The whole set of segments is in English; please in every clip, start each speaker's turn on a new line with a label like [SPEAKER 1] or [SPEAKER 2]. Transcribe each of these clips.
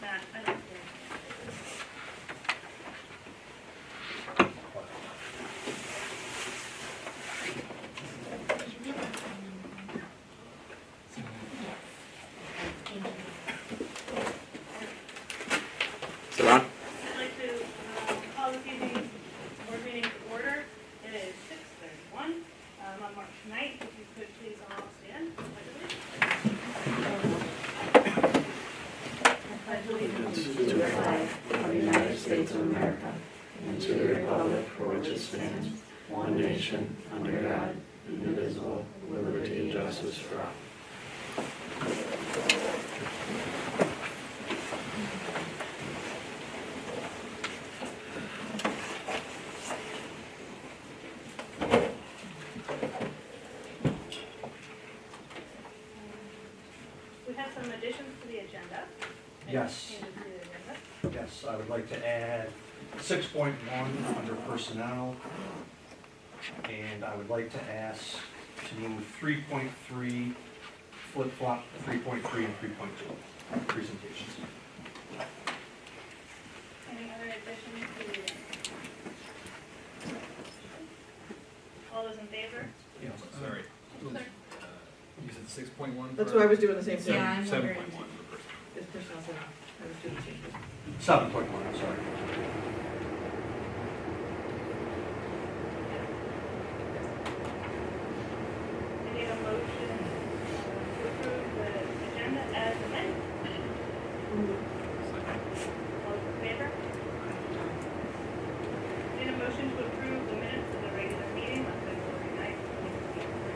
[SPEAKER 1] Matt, I don't care.
[SPEAKER 2] Sit down.
[SPEAKER 1] I'd like to call this evening's board meeting to order. It is 6:31 on March 9th. If you could please all stand. I pledge allegiance
[SPEAKER 3] To the flag of the United States of America and to the republic for which it stands, one nation, under God, indivisible, with liberty and justice for all.
[SPEAKER 1] We have some additions to the agenda.
[SPEAKER 4] Yes.
[SPEAKER 1] Changes to the agenda.
[SPEAKER 4] Yes, I would like to add 6.1 under personnel, and I would like to ask to move 3.3, flip-flop 3.3 and 3.2 presentations.
[SPEAKER 1] Any other additions to the agenda? All those in favor?
[SPEAKER 5] Yeah, sorry. You said 6.1?
[SPEAKER 3] That's what I was doing the same thing.
[SPEAKER 1] Yeah, I'm
[SPEAKER 5] 7.1
[SPEAKER 1] wondering.
[SPEAKER 5] for person.
[SPEAKER 3] It's personnel, so I was doing the same thing.
[SPEAKER 4] 7.1, I'm sorry.
[SPEAKER 1] I need a motion to approve the agenda as amended. All those in favor? Need a motion to approve the minutes of the regular meeting on February 9th, 2023.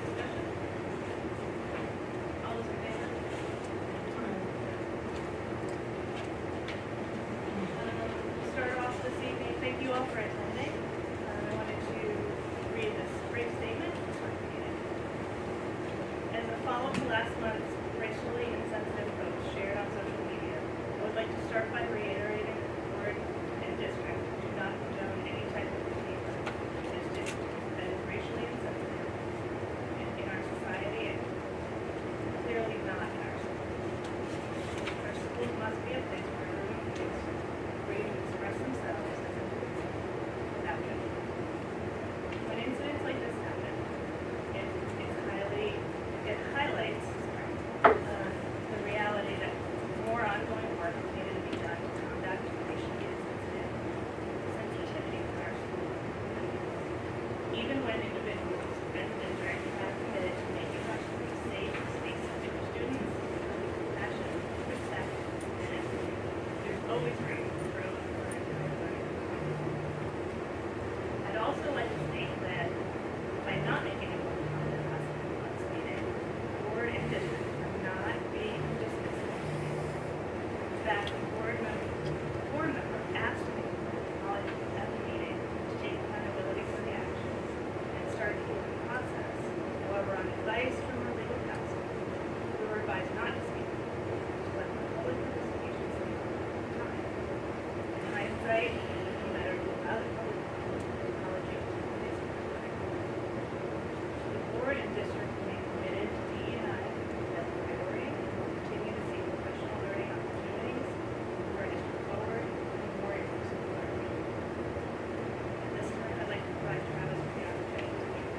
[SPEAKER 1] Discussion? All those in favor? Start off this evening, thank you all for attending. I wanted to read this brief statement. As a follow-up to last month's racially insensitive post shared on social media, I would like to start by reiterating that the board and district do not condone any type of behavior in a student that is racially insensitive in our society and clearly not in our schools. Our schools must be a place where everyone feels free to express themselves as individuals without judgment. When incidents like this happen, it highlights the reality that more ongoing work needed to be done to combat racially insensitive sensitivity in our schools. Even when individuals and districts have committed to making our schools safe spaces for students, compassion, respect, and empathy, there's always room for growth for our learning. I'd also like to state that by not making a vote on the last month's meeting, the board and district are not being dismissive. In fact, the board member asked me to acknowledge at the meeting to take accountability for the actions and start the healing process. However, on advice from our legal counsel, we were advised not to speak to let the public participation slip through time. In hindsight, no matter who allowed the public apology to this the board and district remain committed to DE&I as a priority and will continue to seek professional learning opportunities for our district forward and more inclusive learning. At this time, I'd like to provide Travis with the opportunity to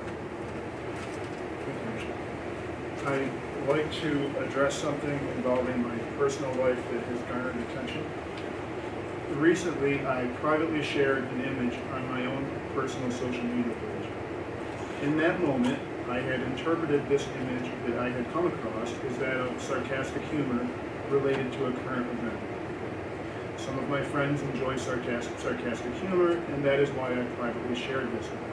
[SPEAKER 6] I'd like to address something involving my personal life that has garnered attention. Recently, I privately shared an image on my own personal social media page. In that moment, I had interpreted this image that I had come across as that of sarcastic humor related to a current event. Some of my friends enjoy sarcastic humor, and that is why I privately shared this event.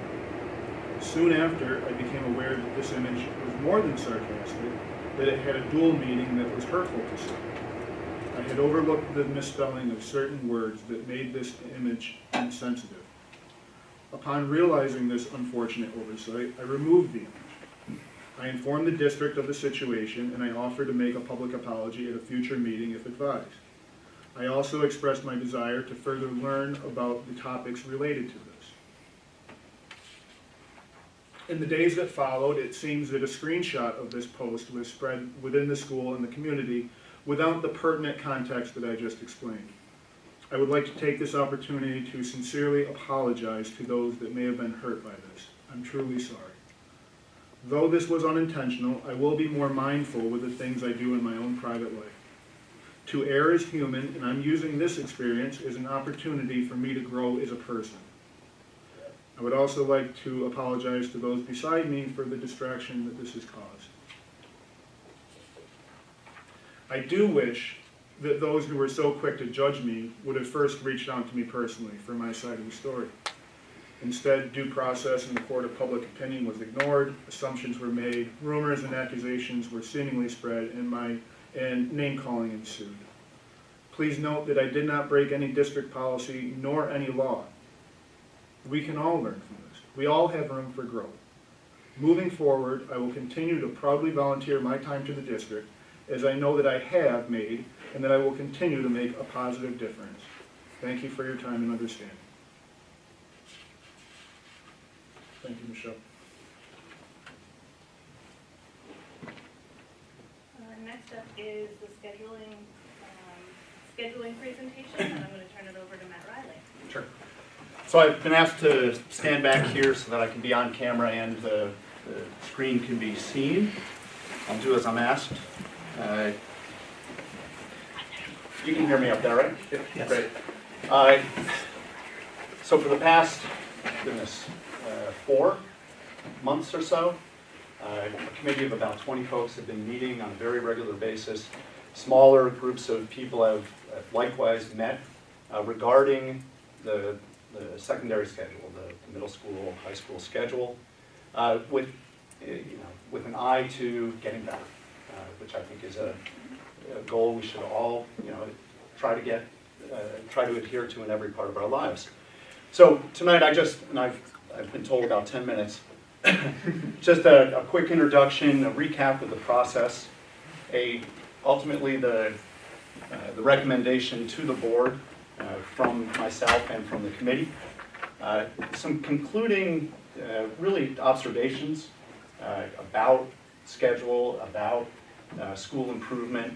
[SPEAKER 6] Soon after, I became aware that this image was more than sarcastic, that it had a dual meaning that was hurtful to some. I had overlooked the misspelling of certain words that made this image insensitive. Upon realizing this unfortunate oversight, I removed the image. I informed the district of the situation, and I offered to make a public apology at a future meeting if advised. I also expressed my desire to further learn about the topics related to this. In the days that followed, it seems that a screenshot of this post was spread within the school and the community without the pertinent context that I just explained. I would like to take this opportunity to sincerely apologize to those that may have been hurt by this. I'm truly sorry. Though this was unintentional, I will be more mindful with the things I do in my own private life. To err is human, and I'm using this experience as an opportunity for me to grow as a person. I would also like to apologize to those beside me for the distraction that this has caused. I do wish that those who were so quick to judge me would have first reached out to me personally for my side of the story. Instead, due process in the court of public opinion was ignored, assumptions were made, rumors and accusations were seemingly spread, and name-calling ensued. Please note that I did not break any district policy nor any law. We can all learn from this. We all have room for growth. Moving forward, I will continue to proudly volunteer my time to the district, as I know that I have made, and that I will continue to make a positive difference. Thank you for your time and understanding. Thank you, Michelle.
[SPEAKER 1] Next up is the scheduling presentation, and I'm going to turn it over to Matt Riley.
[SPEAKER 7] Sure. So I've been asked to stand back here so that I can be on camera and the screen can be seen. I'll do as I'm asked. You can hear me up there, right?
[SPEAKER 4] Yes.
[SPEAKER 7] Great. So for the past, goodness, 4 months or so, a committee of about 20 folks have been meeting on a very regular basis. Smaller groups of people have likewise met regarding the secondary schedule, the middle school, high school schedule, with an eye to getting better, which I think is a goal we should all try to adhere to in every part of our lives. So tonight I've been told about 10 minutes. Just a quick introduction, a recap of the process, ultimately the recommendation to the board from myself and from the committee, some concluding really observations about schedule, about school improvement,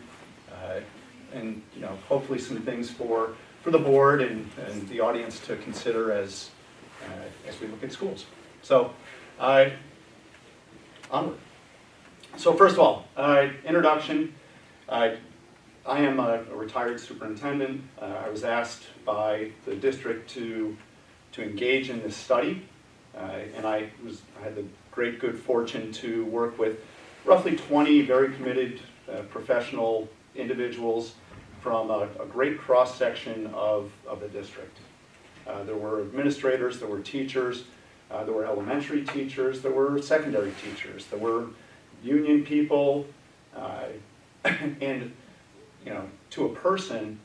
[SPEAKER 7] and hopefully some things for the board and the audience to consider as we look at schools. So, onward. So first of all, introduction. I am a retired superintendent. I was asked by the district to engage in this study, and I had the great good fortune to work with roughly 20 very committed professional individuals from a great cross-section of the district. There were administrators, there were teachers, there were elementary teachers, there were secondary teachers, there were union people, and to a person,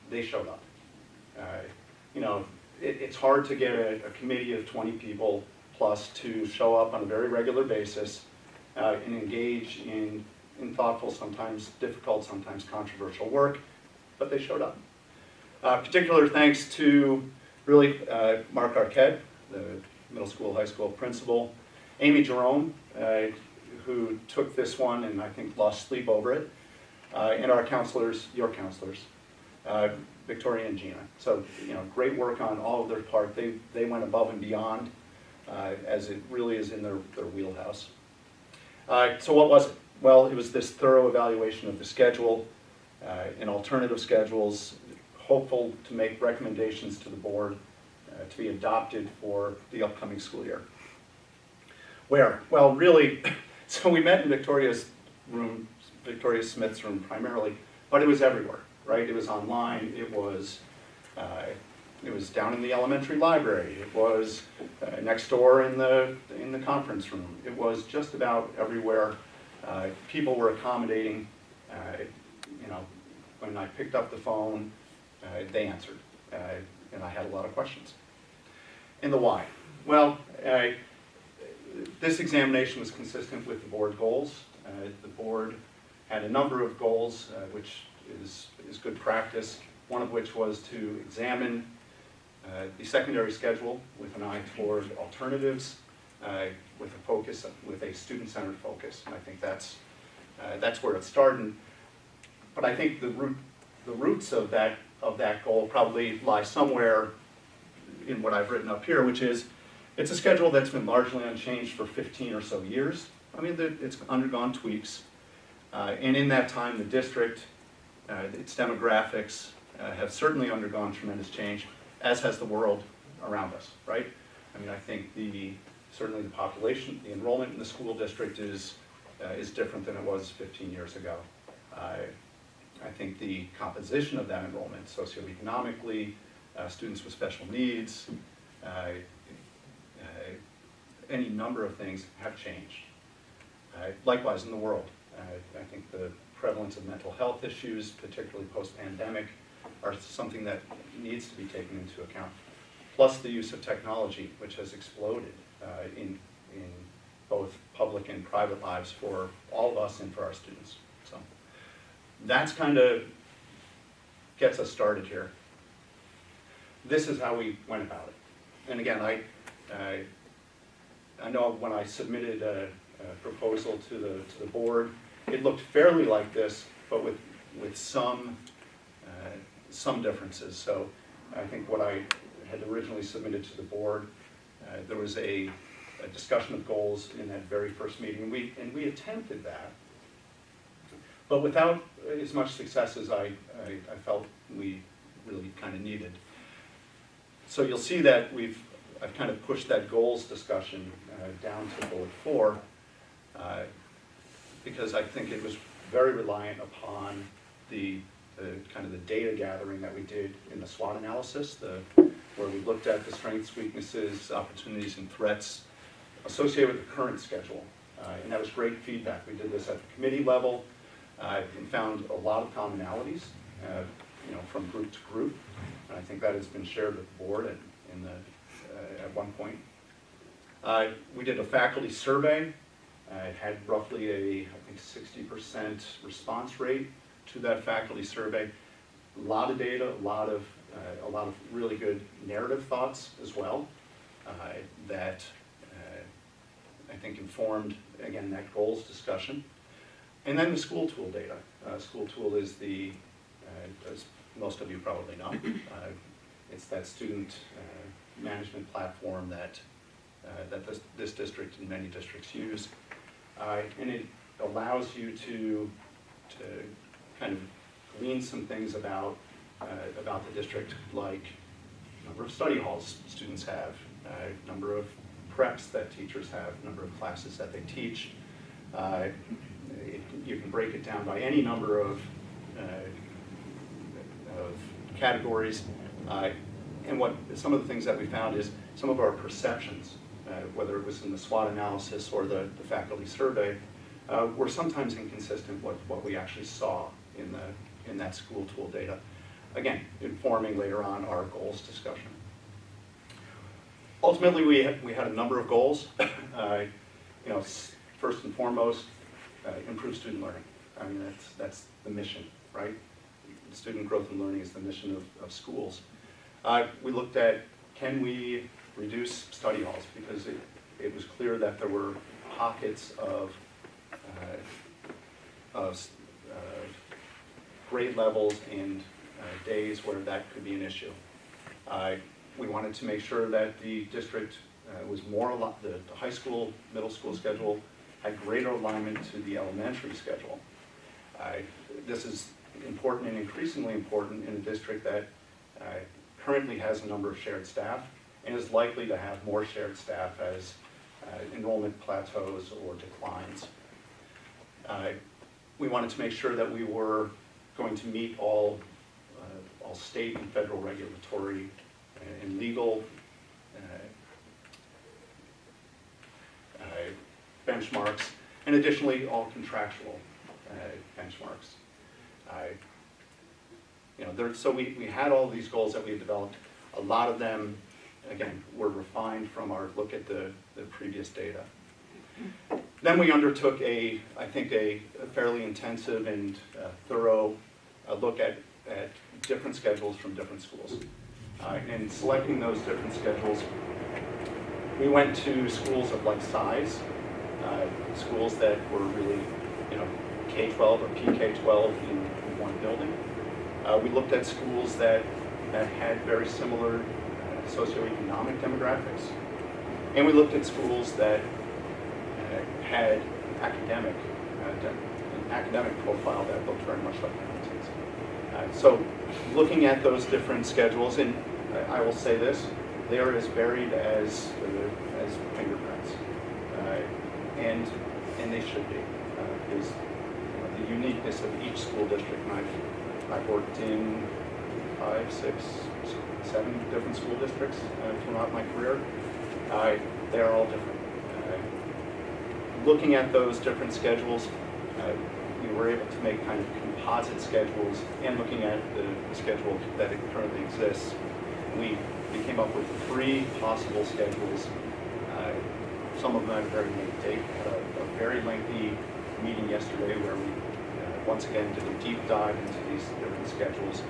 [SPEAKER 7] they showed up. It's hard to get a committee of 20 people plus to show up on a very regular basis and engage in thoughtful, sometimes difficult, sometimes controversial work, but they showed up. Particular thanks to really Mark Arquette, the middle school, high school principal, Amy Jerome, who took this one and I think lost sleep over it, and our counselors, your counselors, Victoria and Gina. So, great work on all of their part. They went above and beyond, as it really is in their wheelhouse. So what was it? Well, it was this thorough evaluation of the schedule and alternative schedules, hopeful to make recommendations to the board to be adopted for the upcoming school year. Where? Well, really, so we met in Victoria Smith's room primarily, but it was everywhere, right? It was online, it was down in the elementary library, it was next door in the conference room. It was just about everywhere. People were accommodating. When I picked up the phone, they answered, and I had a lot of questions. And the why? Well, this examination was consistent with the board goals. The board had a number of goals, which is good practice, one of which was to examine the secondary schedule with an eye toward alternatives, with a focus, with a student-centered focus. And I think that's where it started. But I think the roots of that goal probably lie somewhere in what I've written up here, which is it's a schedule that's been largely unchanged for 15 or so years. I mean, it's undergone tweaks. And in that time, the district, its demographics have certainly undergone tremendous change, as has the world around us, right? I mean, I think certainly the population, the enrollment in the school district is different than it was 15 years ago. I think the composition of that enrollment, socioeconomically, students with special needs, any number of things have changed. Likewise in the world. I think the prevalence of mental health issues, particularly post-pandemic, are something that needs to be taken into account. Plus the use of technology, which has exploded in both public and private lives for all of us and for our students. So that's kind of gets us started here. This is how we went about it. And again, I know when I submitted a proposal to the board, it looked fairly like this, but with some differences. So I think what I had originally submitted to the board, there was a discussion of goals in that very first meeting, and we attempted that, but without as much success as I felt we really kind of needed. So you'll see that I've kind of pushed that goals discussion down to bullet 4, because I think it was very reliant upon the kind of the data gathering that we did in the SWOT analysis, where we looked at the strengths, weaknesses, opportunities, and threats associated with the current schedule. And that was great feedback. We did this at the committee level and found a lot of commonalities, from group to group. And I think that has been shared with the board at one point. We did a faculty survey. It had roughly I think 60% response rate to that faculty survey. A lot of data, a lot of really good narrative thoughts as well that I think informed, again, that goals discussion. And then the school tool data. School tool is as most of you probably know, it's that student management platform that this district and many districts use. And it allows you to kind of glean some things about the district, like number of study halls students have, number of preps that teachers have, number of classes that they teach. You can break it down by any number of categories. And some of the things that we found is some of our perceptions, whether it was in the SWOT analysis or the faculty survey, were sometimes inconsistent with what we actually saw in that school tool data. Again, informing later on our goals discussion. Ultimately, we had a number of goals. First and foremost, improve student learning. I mean, that's the mission, right? Student growth and learning is the mission of schools. We looked at, can we reduce study halls? Because it was clear that there were pockets of grade levels and days where that could be an issue. We wanted to make sure that the district was more, the high school, middle school schedule had greater alignment to the elementary schedule. This is important and increasingly important in a district that currently has a number of shared staff and is likely to have more shared staff as enrollment plateaus or declines. We wanted to make sure that we were going to meet all state and federal regulatory and legal benchmarks, and additionally all contractual benchmarks. So we had all these goals that we had developed. A lot of them, again, were refined from our look at the previous data. Then we undertook I think a fairly intensive and thorough look at different schedules from different schools. And selecting those different schedules, We went to schools of like size, schools that were really, K-12 or PK-12 in one building. We looked at schools that had very similar socioeconomic demographics. And we looked at schools that had an academic profile that looked very much like Hamilton's. So looking at those different schedules, and I will say this, they are as varied as fingerprints. And they should be. Because the uniqueness of each school district, and I've worked in 5, 6, 7 different school districts throughout my career. They're all different. Looking at those different schedules, we were able to make kind of composite schedules, and looking at the schedule that it currently exists, we came up with 3 possible schedules. Some of them at a very late date. A very lengthy meeting yesterday where we once again did a deep dive into these different schedules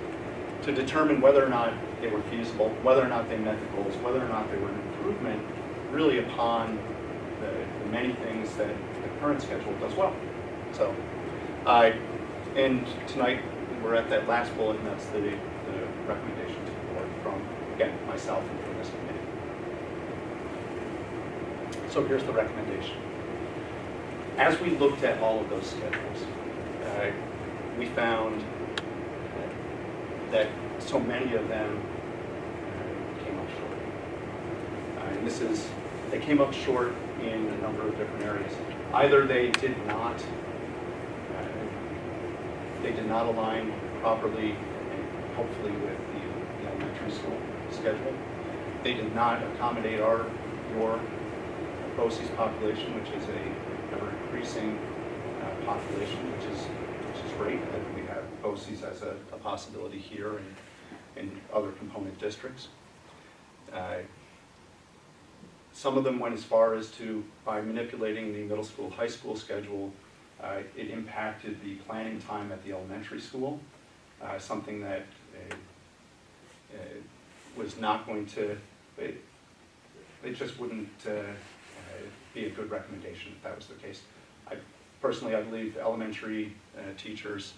[SPEAKER 7] to determine whether or not they were feasible, whether or not they met the goals, whether or not they were an improvement really upon the many things that the current schedule does well. So, and tonight we're at that last bullet, and that's the recommendation to the board from, again, myself and from this committee. So here's the recommendation. As we looked at all of those schedules, we found that so many of them came up short. And they came up short in a number of different areas. Either they did not align properly, and hopefully with the elementary school schedule. They did not accommodate your BOCES population, which is a ever increasing population, which is great that we have BOCES as a possibility here and in other component districts. Some of them went as far as to, by manipulating the middle school, high school schedule, it impacted the planning time at the elementary school, something that was not going to, it just wouldn't be a good recommendation if that was the case. Personally, I believe elementary teachers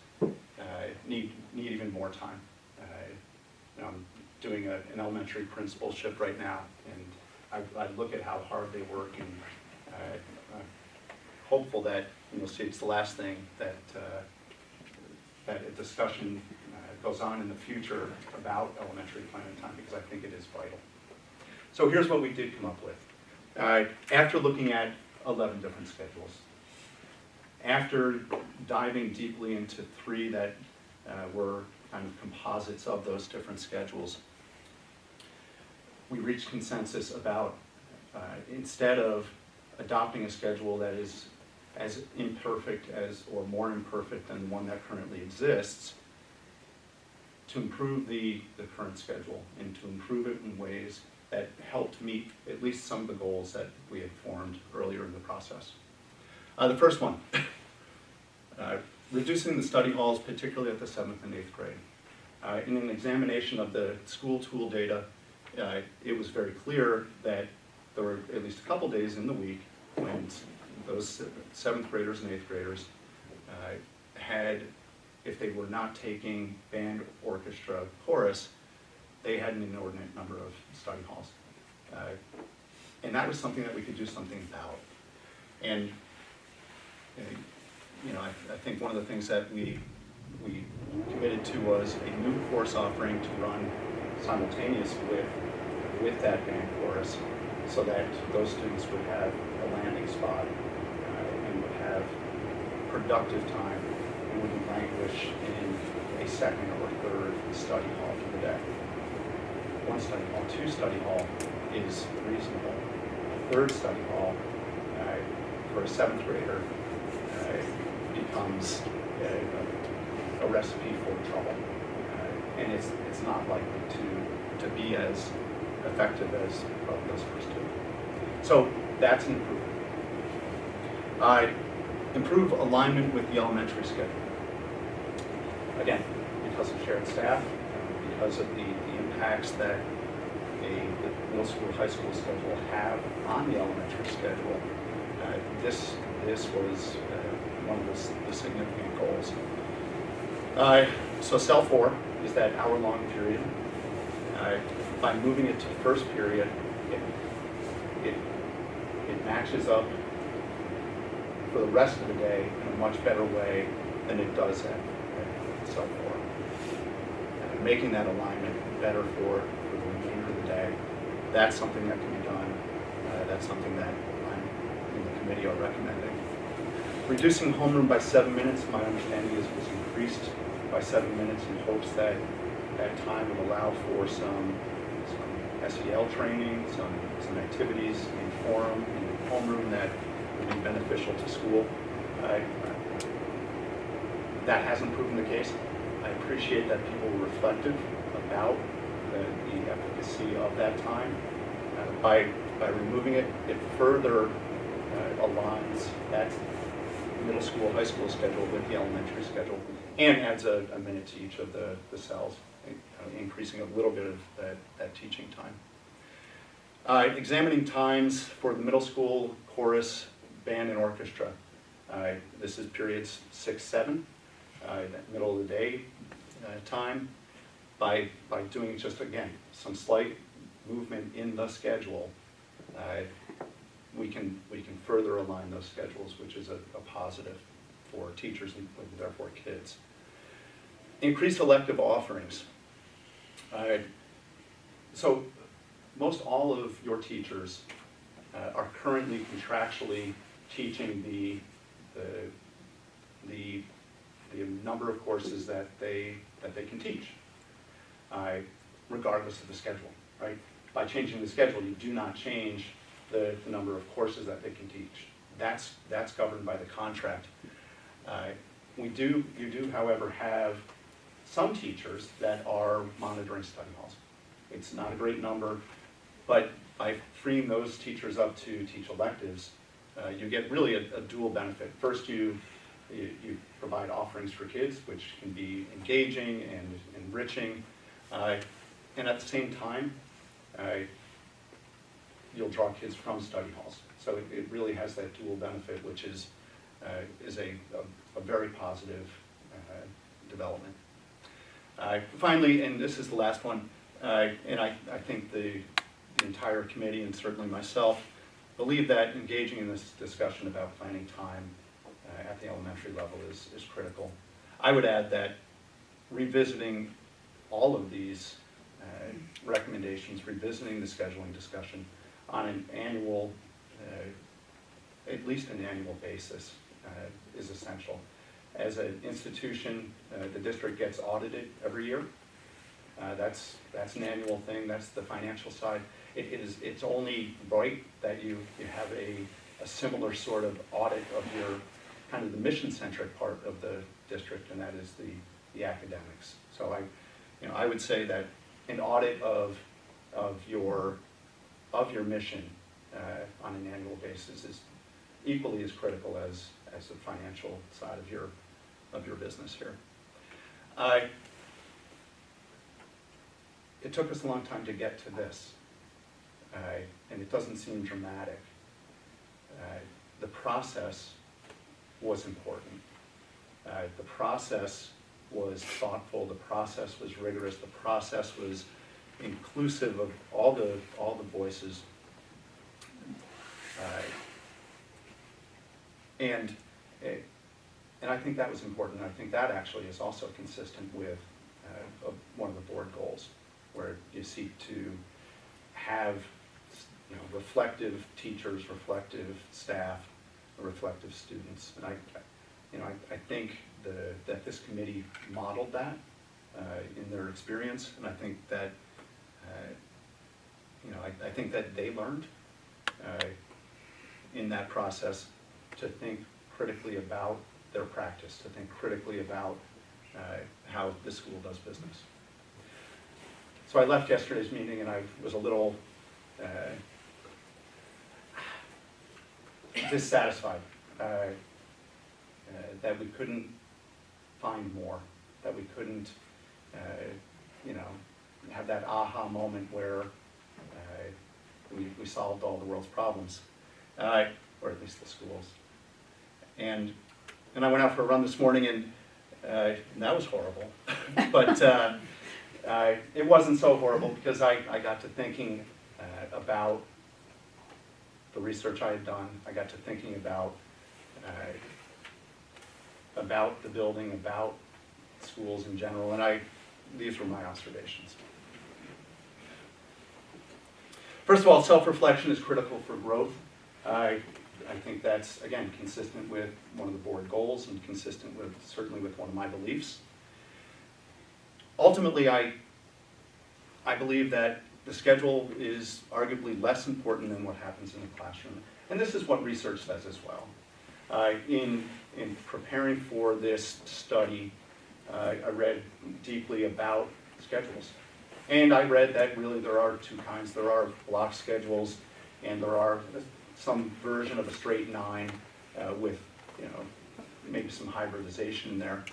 [SPEAKER 7] need even more time. I'm doing an elementary principalship right now, and I look at how hard they work, and I'm hopeful that see it's the last thing that that a discussion goes on in the future about elementary planning time, because I think it is vital. So here's what we did come up with. After looking at 11 different schedules, after diving deeply into 3 that were kind of composites of those different schedules, we reached consensus about instead of adopting a schedule that is as imperfect as, or more imperfect than the one that currently exists, to improve the current schedule and to improve it in ways that helped meet at least some of the goals that we had formed earlier in the process. The first one, reducing the study halls, particularly at the 7th and 8th grade. In an examination of the school tool data, it was very clear that there were at least a couple days in the week when those 7th graders and 8th graders had, if they were not taking band, orchestra, chorus, they had an inordinate number of study halls. And that was something that we could do something about. And I think one of the things that we committed to was a new course offering to run simultaneous with that band chorus, so that those students would have a landing spot and would have productive time and wouldn't languish in a second or third study hall for the day. 1 study hall, 2 study hall is reasonable. A 3rd study hall for a 7th grader becomes a recipe for trouble, and it's not likely to be as effective as those first 2. So that's an improvement. Improve alignment with the elementary schedule. Again, because of shared staff, because of the impacts that the middle school, high school schedule have on the elementary schedule. This was one of the significant goals. So cell 4 is that hour-long period. By moving it to first period, it matches up for the rest of the day in a much better way than it does at cell 4. Making that alignment better for the remainder of the day, that's something that can be done. That's something that I'm in the committee are recommending. Reducing homeroom by 7 minutes, my understanding is, was increased by 7 minutes in hopes that that time would allow for some SEL training, some activities in forum, in homeroom that would be beneficial to school. That hasn't proven the case. I appreciate that people were reflective about the efficacy of that time. By removing it, it further aligns that middle school, high school schedule with the elementary schedule, and adds a minute to each of the cells, increasing a little bit of that teaching time. Examining times for the middle school chorus, band, and orchestra. This is periods 6, 7, that middle of the day time. By doing just, again, some slight movement in the schedule, we can further align those schedules, which is a positive for teachers and therefore kids. Increase elective offerings. So most all of your teachers are currently contractually teaching the number of courses that they can teach, regardless of the schedule, right? By changing the schedule, you do not change the number of courses that they can teach. That's governed by the contract. You do, however, have some teachers that are monitoring study halls. It's not a great number, but by freeing those teachers up to teach electives, you get really a dual benefit. First, you provide offerings for kids, which can be engaging and enriching, and at the same time, you'll draw kids from study halls. So it really has that dual benefit, which is a very positive development. Finally, and this is the last one, and I think the entire committee and certainly myself believe that engaging in this discussion about planning time at the elementary level is critical. I would add that revisiting all of these recommendations, revisiting the scheduling discussion on an annual, at least an annual basis, is essential. As an institution, the district gets audited every year. That's an annual thing. That's the financial side. It's only right that you have a similar sort of audit of your kind of the mission-centric part of the district, and that is the academics. So I would say that an audit of your mission on an annual basis is equally as critical as the financial side of your business here. It took us a long time to get to this, and it doesn't seem dramatic. The process was important. The process was thoughtful. The process was rigorous. The process was inclusive of all the voices. And I think that was important. I think that actually is also consistent with one of the board goals, where you seek to have reflective teachers, reflective staff, reflective students. And I think that this committee modeled that in their experience, and I think that I think that they learned in that process to think critically about their practice, to think critically about how the school does business. So I left yesterday's meeting and I was a little dissatisfied that we couldn't find more, that we couldn't have that aha moment where we solved all the world's problems, or at least the schools. And I went out for a run this morning, and that was horrible. But it wasn't so horrible because I got to thinking about the research I had done. I got to thinking about the building, about schools in general, and these were my observations. First of all, self-reflection is critical for growth. I think that's, again, consistent with one of the board goals and consistent with, certainly with one of my beliefs. Ultimately, I believe that the schedule is arguably less important than what happens in the classroom. And this is what research says as well. In preparing for this study, I read deeply about schedules. And I read that really there are two kinds. There are block schedules, and there are some version of a straight 9 with, maybe some hybridization in there.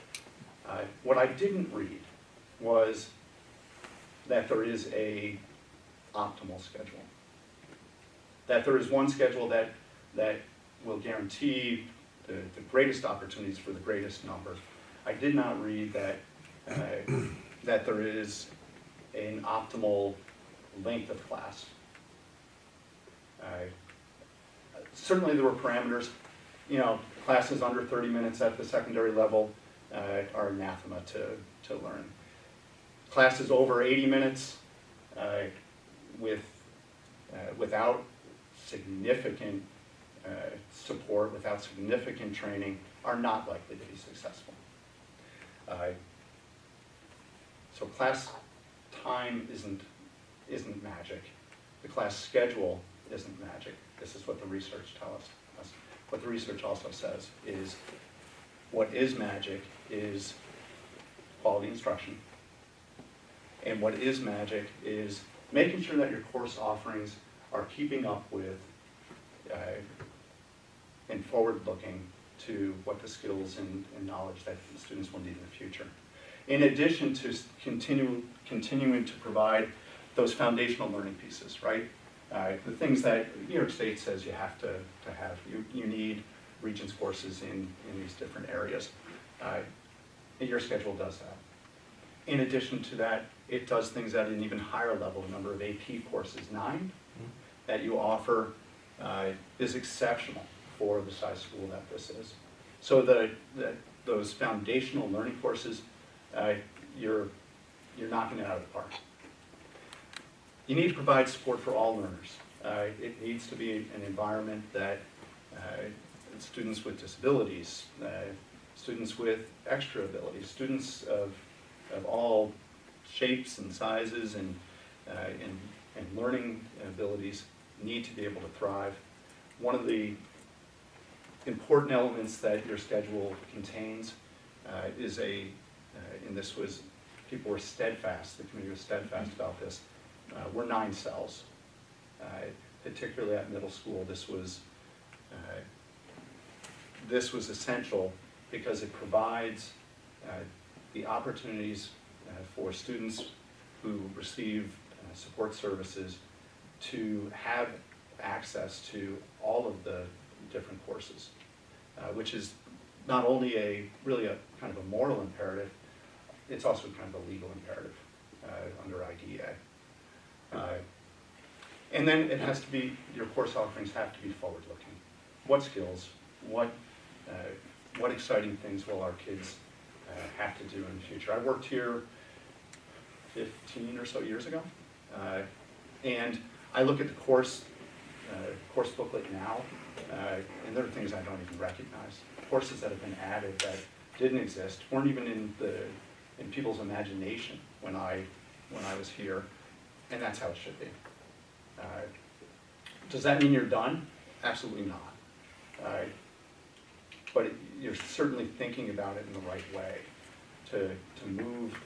[SPEAKER 7] What I didn't read was that there is a optimal schedule. That there is one schedule that will guarantee the greatest opportunities for the greatest number. I did not read that that there is an optimal length of class. Certainly there were parameters. Classes under 30 minutes at the secondary level are anathema to learn. Classes over 80 minutes without significant support, without significant training, are not likely to be successful. So class time isn't magic. The class schedule isn't magic. This is what the research tells us. What the research also says is what is magic is quality instruction. And what is magic is making sure that your course offerings are keeping up with and forward-looking to what the skills and knowledge that the students will need in the future. In addition to continuing to provide those foundational learning pieces, right? The things that New York State says you have to have. You need Regents courses in these different areas. Your schedule does that. In addition to that, it does things at an even higher level. The number of AP courses, 9, that you offer is exceptional for the size school that this is. So those foundational learning courses, you're knocking it out of the park. You need to provide support for all learners. It needs to be an environment that students with disabilities, students with extra abilities, students of all shapes and sizes and learning abilities need to be able to thrive. One of the important elements that your schedule contains is and this was, people were steadfast, the committee was steadfast about this, were 9 cells. Particularly at middle school, this was essential because it provides the opportunities for students who receive support services to have access to all of the different courses, which is not only really a kind of a moral imperative, it's also kind of a legal imperative under IDEA. And then it has to be, your course offerings have to be forward-looking. What skills, what exciting things will our kids have to do in the future? I worked here 15 or so years ago, and I look at the course booklet now, and there are things I don't even recognize. Courses that have been added that didn't exist, weren't even in people's imagination when I was here, and that's how it should be. Does that mean you're done? Absolutely not. But you're certainly thinking about it in the right way to move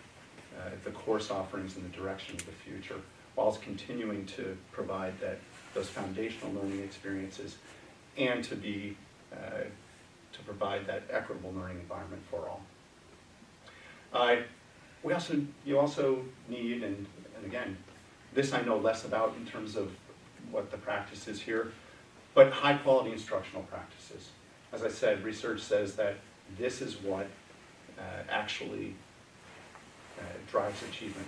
[SPEAKER 7] the course offerings in the direction of the future, whilst continuing to provide those foundational learning experiences and to provide that equitable learning environment for all. You also need, and again, this I know less about in terms of what the practice is here, but high quality instructional practices. As I said, research says that this is what actually drives achievement.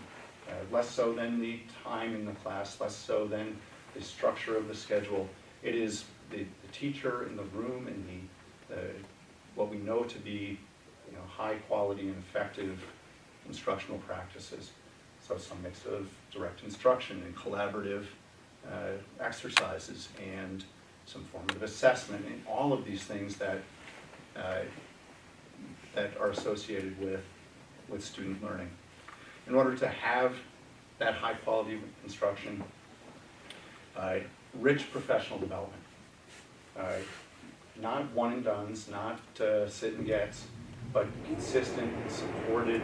[SPEAKER 7] Less so than the time in the class, less so than the structure of the schedule. It is the teacher in the room and what we know to be high quality and effective instructional practices. So some mix of direct instruction and collaborative exercises and some formative assessment and all of these things that are associated with student learning. In order to have that high quality instruction, rich professional development. Not one and dones, not sit and gets, but consistent, supported,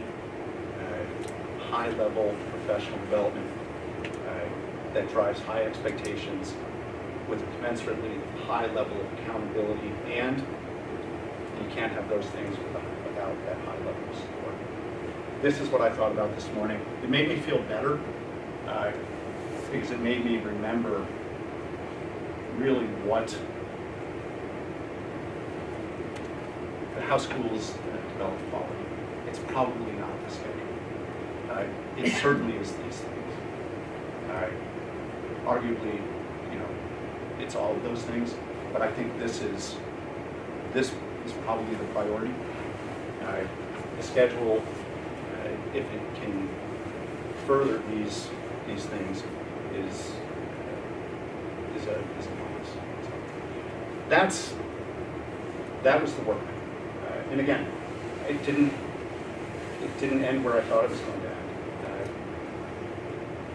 [SPEAKER 7] high level professional development that drives high expectations with a commensurately high level of accountability, and you can't have those things without that high level of support. This is what I thought about this morning. It made me feel better because it made me remember really how schools develop quality. It's probably not the schedule. It certainly is these things. Arguably, it's all of those things, but I think this is probably the priority. The schedule, if it can further these things, is a bonus. So that was the work. And again, it didn't end where I thought it was going to end.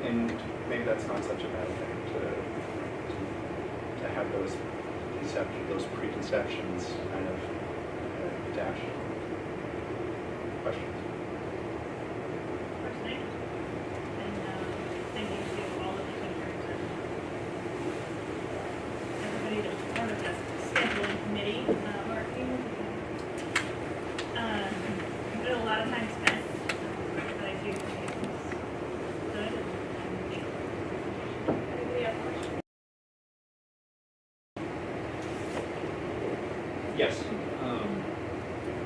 [SPEAKER 7] And maybe that's not such a bad thing to have those preconceptions kind of dashed. Questions?
[SPEAKER 1] First and thank you to all of the teachers and everybody that was part of that scheduling committee working. There's been a lot of time spent, but I do think it's good. Anybody have questions?
[SPEAKER 7] Yes.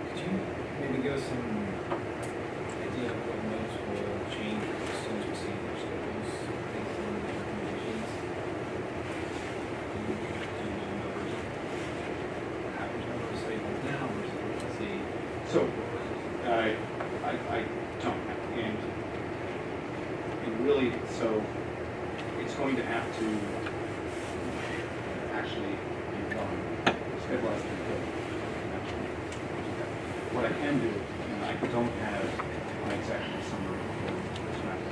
[SPEAKER 5] Could you maybe give us some idea of what notes will change as soon as we see their schedules based on the recommendations? Do you know numbers, average number of cycles now versus what you see?
[SPEAKER 7] So, I don't, and really, so it's going to have to actually be done, stabilized and built. What I can do, and I don't have my executive summary for this matter.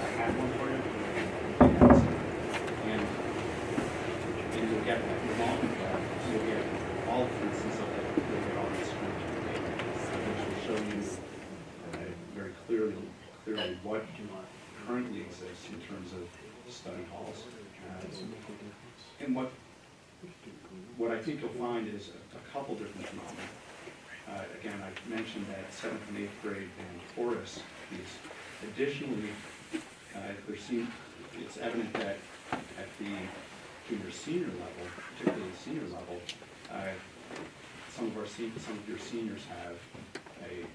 [SPEAKER 7] I have one for you. And you'll get that long draft, so you'll get all, for instance, of that, you'll get all the screen, which will show you very clearly what currently exists in terms of study halls. And what I think you'll find is a couple different phenomena. Again, I mentioned that 7th and 8th grade and chorus piece. Additionally, it's evident that at the junior-senior level, particularly the senior level, some of your seniors have a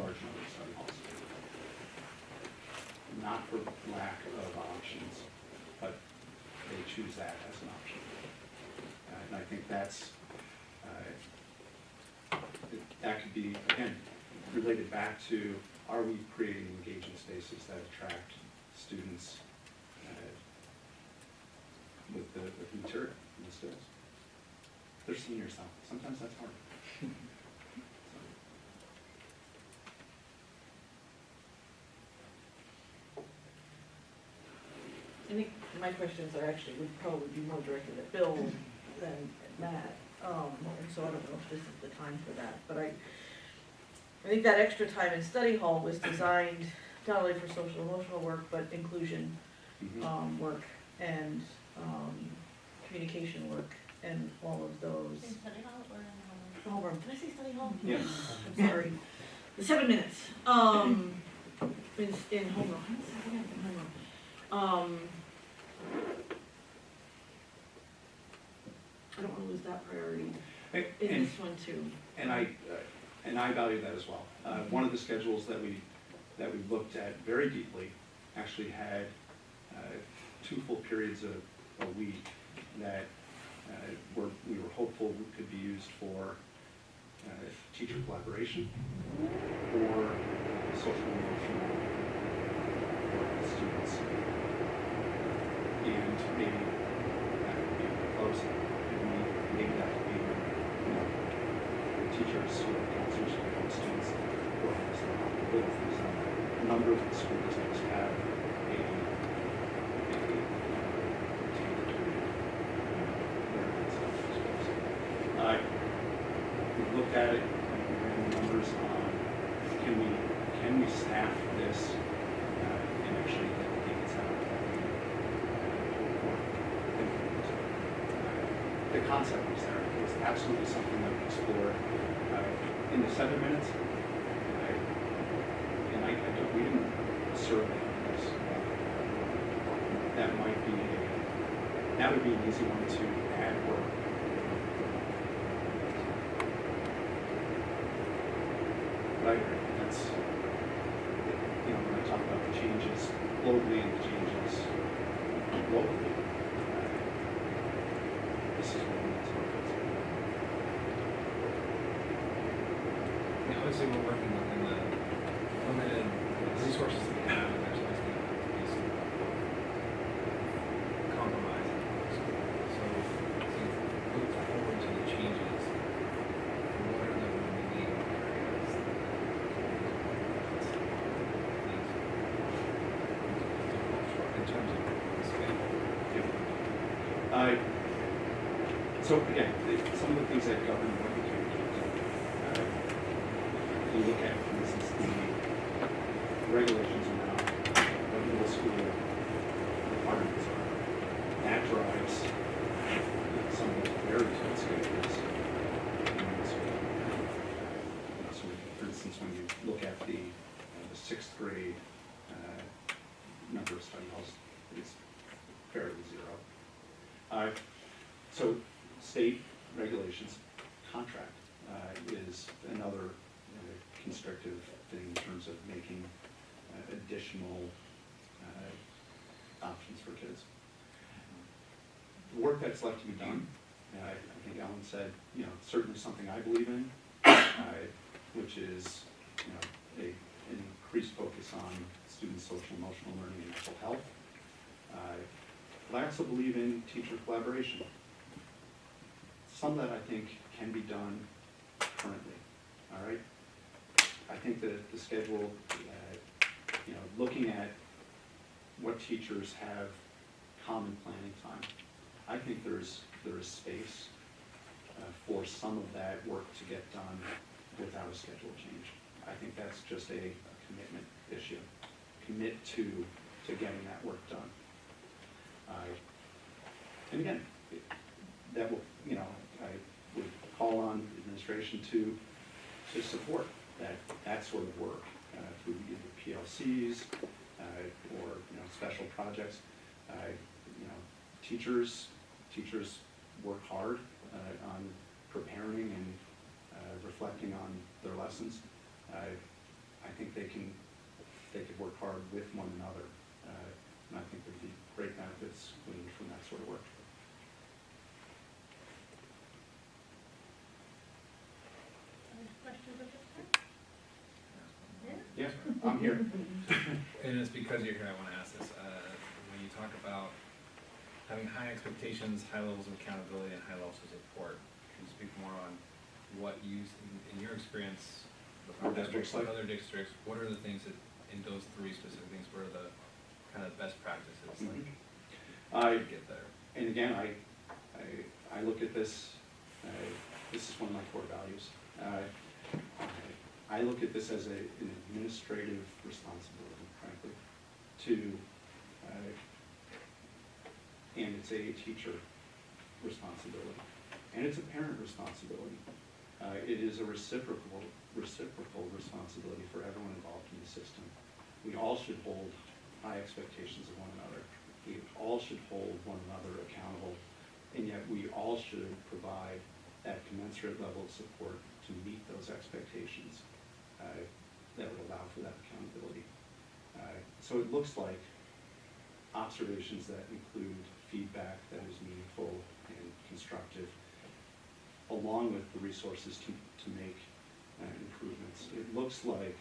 [SPEAKER 7] large number of study halls. Not for lack of options, but they choose that as an option. And I think that could be, again, related back to, are we creating engaging spaces that attract students with the material and the skills? They're seniors though. Sometimes that's hard.
[SPEAKER 8] I think my questions are actually, would probably be more directed at Bill than at Matt. And so I don't know if this is the time for that, but I think that extra time in study hall was designed not only for social emotional work, but inclusion work and communication work and all of those.
[SPEAKER 1] In study hall or in
[SPEAKER 8] Homeroom. Did I say study hall?
[SPEAKER 7] Yes.
[SPEAKER 8] I'm sorry. The 7 minutes. In homeroom. How does that again? In homeroom. I don't wanna lose that priority
[SPEAKER 7] And,
[SPEAKER 8] in this one too.
[SPEAKER 7] and I value that as well. One of the schedules that we looked at very deeply actually had 2 full periods a week that we were hopeful could be used for teacher collaboration or social and emotional work with students. And maybe that would be close, and maybe that would be, the teachers who are counselors who help students organize their own abilities. A number of the school districts have a we looked at it, and we ran the numbers on can we staff this and actually get the kids out that we hope for. The concept was there. It was absolutely something that we explored in the 7 minutes. We didn't survey on this. That would be an easy one to add work. But that's, when I talk about the changes globally and the changes locally, this is what we need to look at.
[SPEAKER 5] Yeah, obviously, we're working within the limited resources that we have, and there's always going to have to be some compromise. So, look forward to the changes. What are the remaining areas in terms of the schedule?
[SPEAKER 7] So again, some of the things that govern what we can do. You look at, for instance, the regulations around what middle school requirements are. That drives some of the very tight schedules in middle school. So, for instance, when you look at the 6th grade number of study halls, it's fairly zero. So state regulations, contract is another constrictive thing in terms of making additional options for kids. The work that's left to be done, I think Ellen said, certainly something I believe in, which is, an increased focus on students' social emotional learning and mental health. But I also believe in teacher collaboration. Some that I think can be done currently, all right? I think that the schedule, looking at what teachers have common planning time, I think there is space for some of that work to get done without a schedule change. I think that's just a commitment issue. Commit to getting that work done. And again, that will, I would call on administration to support that sort of work through either PLCs or special projects. Teachers work hard on preparing and reflecting on their lessons. I think they could work hard with one another, and I think there'd be great benefits gleaned from that sort of work.
[SPEAKER 1] Any questions at this time? Yeah?
[SPEAKER 7] Yeah, I'm here.
[SPEAKER 5] And it's because you're here, I want to ask this. When you talk about having high expectations, high levels of accountability, and high levels of support, can you speak more on what you, in your experience with our districts, like other districts, what are the things that, in those 3 specific things, what are the kind of best practices to get there?
[SPEAKER 7] And again, I look at this, this is one of my core values. I look at this as an administrative responsibility, frankly, and it's a teacher responsibility, and it's a parent responsibility. It is a reciprocal responsibility for everyone involved in the system. We all should hold high expectations of one another. We all should hold one another accountable, and yet we all should provide that commensurate level of support to meet those expectations that would allow for that accountability. So it looks like observations that include feedback that is meaningful and constructive, along with the resources to make improvements. It looks like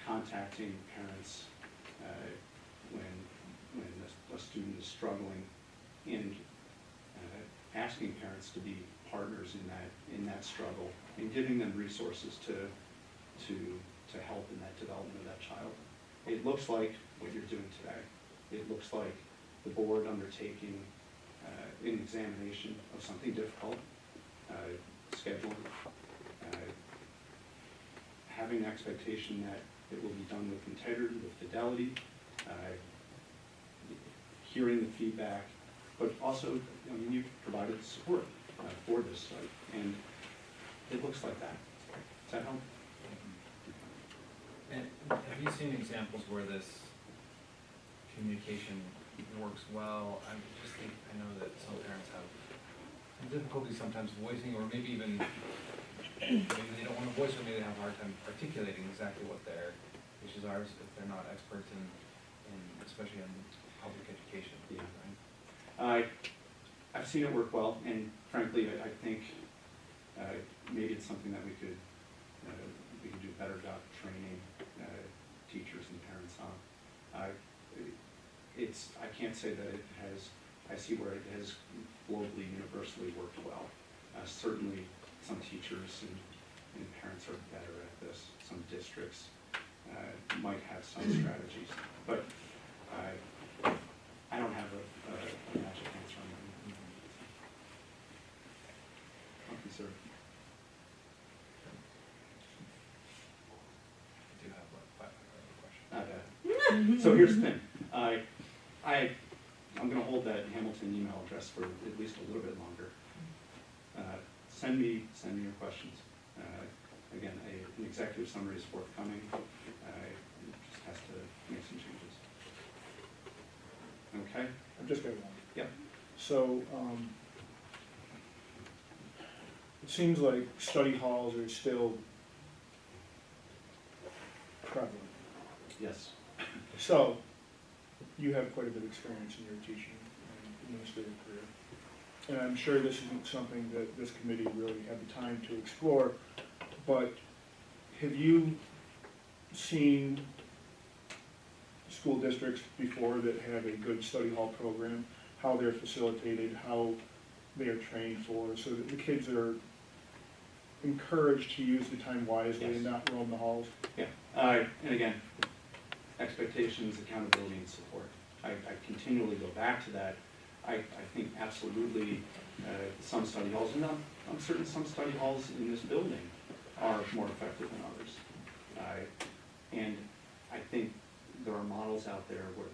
[SPEAKER 7] contacting parents when a student is struggling, and asking parents to be partners in that struggle, and giving them resources to help in that development of that child. It looks like what you're doing today. It looks like the board undertaking an examination of something difficult, scheduling, having an expectation that it will be done with integrity, with fidelity, hearing the feedback, but also, you've provided support for this site, and it looks like that. Does that help?
[SPEAKER 5] And have you seen examples where this communication works well? I just think, I know that some parents have difficulty sometimes voicing, or maybe even, maybe they don't want to voice, or maybe they have a hard time articulating exactly what their issues are if they're not experts in especially in public education.
[SPEAKER 7] Yeah.
[SPEAKER 5] Right?
[SPEAKER 7] I've seen it work well, and frankly, I think maybe it's something that we could do a better job training teachers and parents on. I can't say that it has. I see where it has globally, universally worked well. Certainly, some teachers and parents are better at this. Some districts might have some strategies, but I don't have a magic answer on that. Okay, sir.
[SPEAKER 5] I do have like 5 other questions.
[SPEAKER 7] Not bad. So here's the thing. I'm going to hold that Hamilton email address for at least a little bit longer. Send me your questions. Again, an executive summary is forthcoming. It just has to make some changes. Okay?
[SPEAKER 6] I've just got one.
[SPEAKER 7] Yep.
[SPEAKER 6] So, it seems like study halls are still prevalent.
[SPEAKER 7] Yes.
[SPEAKER 6] So, you have quite a bit of experience in your teaching and administrative career. And I'm sure this isn't something that this committee really had the time to explore, but have you seen school districts before that have a good study hall program, how they're facilitated, how they are trained for, so that the kids are encouraged to use the time wisely and not roam the halls?
[SPEAKER 7] Yeah. And again, expectations, accountability, and support. I continually go back to that. I think absolutely some study halls, and I'm certain some study halls in this building are more effective than others. And I think there are models out there where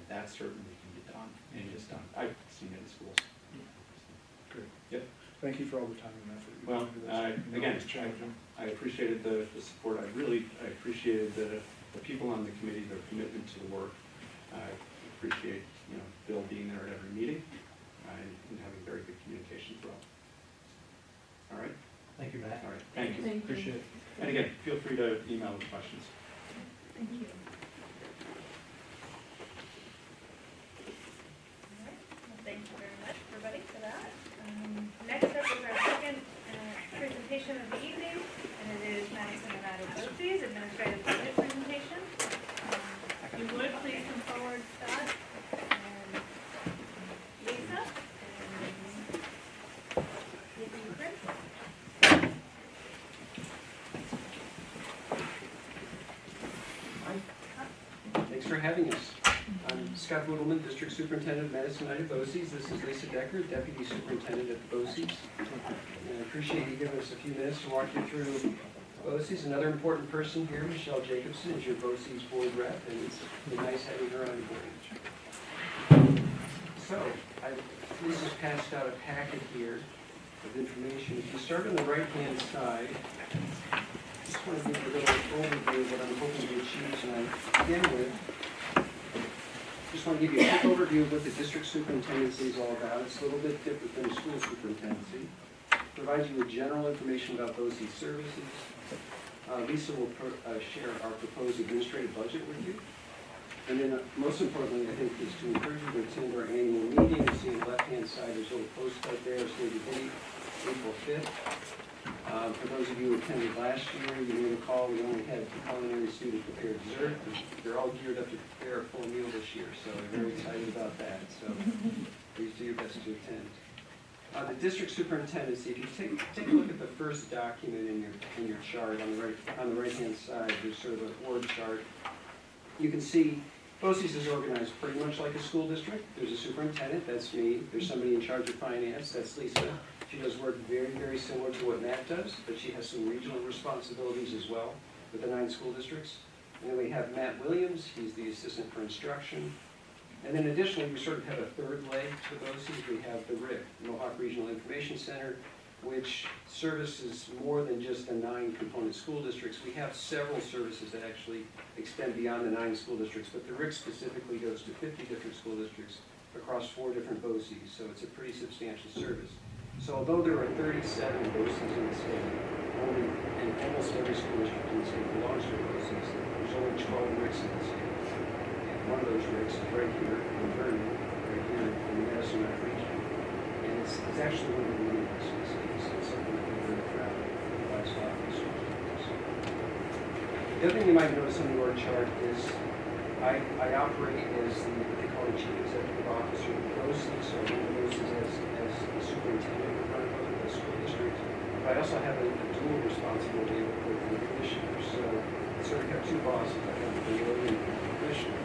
[SPEAKER 7] that certainly can be done and is done. I've seen it in schools.
[SPEAKER 6] Great.
[SPEAKER 7] Yep.
[SPEAKER 6] Thank you for all the time and effort you
[SPEAKER 7] Well,
[SPEAKER 6] put into this. I know
[SPEAKER 7] again,
[SPEAKER 6] it's challenging.
[SPEAKER 7] I appreciated the support. I appreciated the people on the committee, their commitment to the work. I appreciate Bill being there at every meeting and having very good communication throughout. All right.
[SPEAKER 4] Thank you, Matt.
[SPEAKER 7] All right. Thank you.
[SPEAKER 8] Thank you.
[SPEAKER 4] Appreciate it.
[SPEAKER 7] And again, feel free to email with questions.
[SPEAKER 1] Thank you. All right. Well, thank you very much, everybody, for that. Next up is our second presentation of the evening, and it is Madison and BOCES administrative budget presentation. If you would, please come forward, Scott and Lisa, and give you Chris.
[SPEAKER 9] Thanks for having us. I'm Scott Boodleman, District Superintendent of Madison United BOCES. This is Lisa Decker, Deputy Superintendent at the BOCES. And I appreciate you giving us a few minutes to walk you through BOCES. Another important person here, Michelle Jacobson, is your BOCES board rep, and it's been nice having her on board. So, Lisa's passed out a packet here of information. If you start on the right-hand side, Just want to give you a little overview of what I'm hoping to achieve tonight. To begin with, just want to give you a quick overview of what the district superintendency is all about. It's a little bit different than the school superintendency. Provide you with general information about BOCES services. Lisa will share our proposed administrative budget with you. And then most importantly, I think, is to encourage you to attend our annual meeting. You see on the left-hand side, there's a little postcard there, stated date, April 5th. For those of you who attended last year, you may recall we only had culinary students prepare dessert. They're all geared up to prepare a full meal this year, so we're very excited about that. So please do your best to attend. The district superintendency, if you take a look at the first document in your chart on the right-hand side, there's sort of an org chart. You can see BOCES is organized pretty much like a school district. There's a superintendent, that's me. There's somebody in charge of finance, that's Lisa. She does work very, very similar to what Matt does, but she has some regional responsibilities as well with the 9 school districts. And then we have Matt Williams, he's the assistant for instruction. And then additionally, we sort of have a third leg to BOCES. We have the RIC, Mohawk Regional Information Center, which services more than just the 9 component school districts. We have several services that actually extend beyond the 9 school districts, but the RIC specifically goes to 50 different school districts across 4 different BOCES, so it's a pretty substantial service. So although there are 37 BOCES in the state, and almost every school district in the state belongs to a BOCES, there's only 12 RICs in the state. And one of those RICs is right here in Vernon, right here in the Madison region. And it's actually one of the leading RICs in the state, so it's something that we're very proud of. It provides a lot of resources. The other thing you might notice on the org chart is I operate as what they call the chief executive officer of the BOCES, so one of those is as the superintendent of the school district. But I also have a dual responsibility with the commissioner, so I sort of have 2 bosses. I have the board and the commissioner.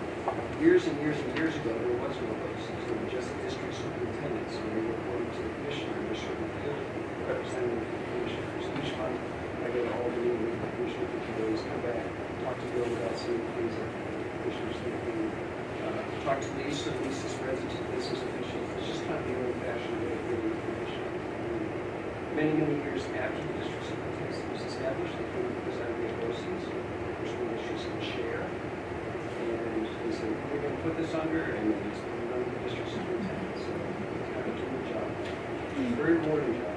[SPEAKER 9] Years and years and years ago, there was no BOCES. There were just district superintendents, and they reported to the commissioner and a certain field representative of the commissioners. Each month, I go to Albany with the commissioner for 2 days, come back, talk to Bill about some of the things that the commissioners thinking, talk to Lisa spreads it to the business officials. It's just kind of the old-fashioned way of doing information. Many, many years after the district superintendent was established, they came to preside at BOCES, which school districts can share. And they said, we're going to put this under, and then it's put it under the district superintendent. So it's kind of a dual job. It's a very rewarding job.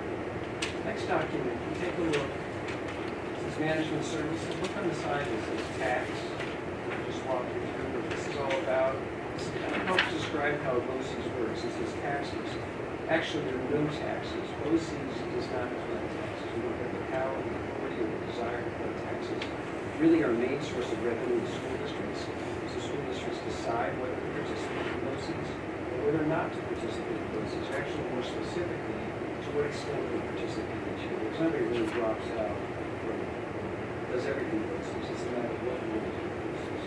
[SPEAKER 9] Next document, if you take a look, it says management services. Look on the side, it says tax. I'll just walk you through what this is all about. This kind of helps describe how BOCES works. It says taxes. Actually, there are no taxes. BOCES does not collect taxes. We don't have the power, the authority, or the desire to collect taxes. Really, our main source of revenue is school districts. So school districts decide whether to participate in BOCES or whether not to participate in BOCES. Actually, more specifically, to what extent they participate each year. There's nobody really drops out from does everything BOCES. It's a matter of what we want to do BOCES.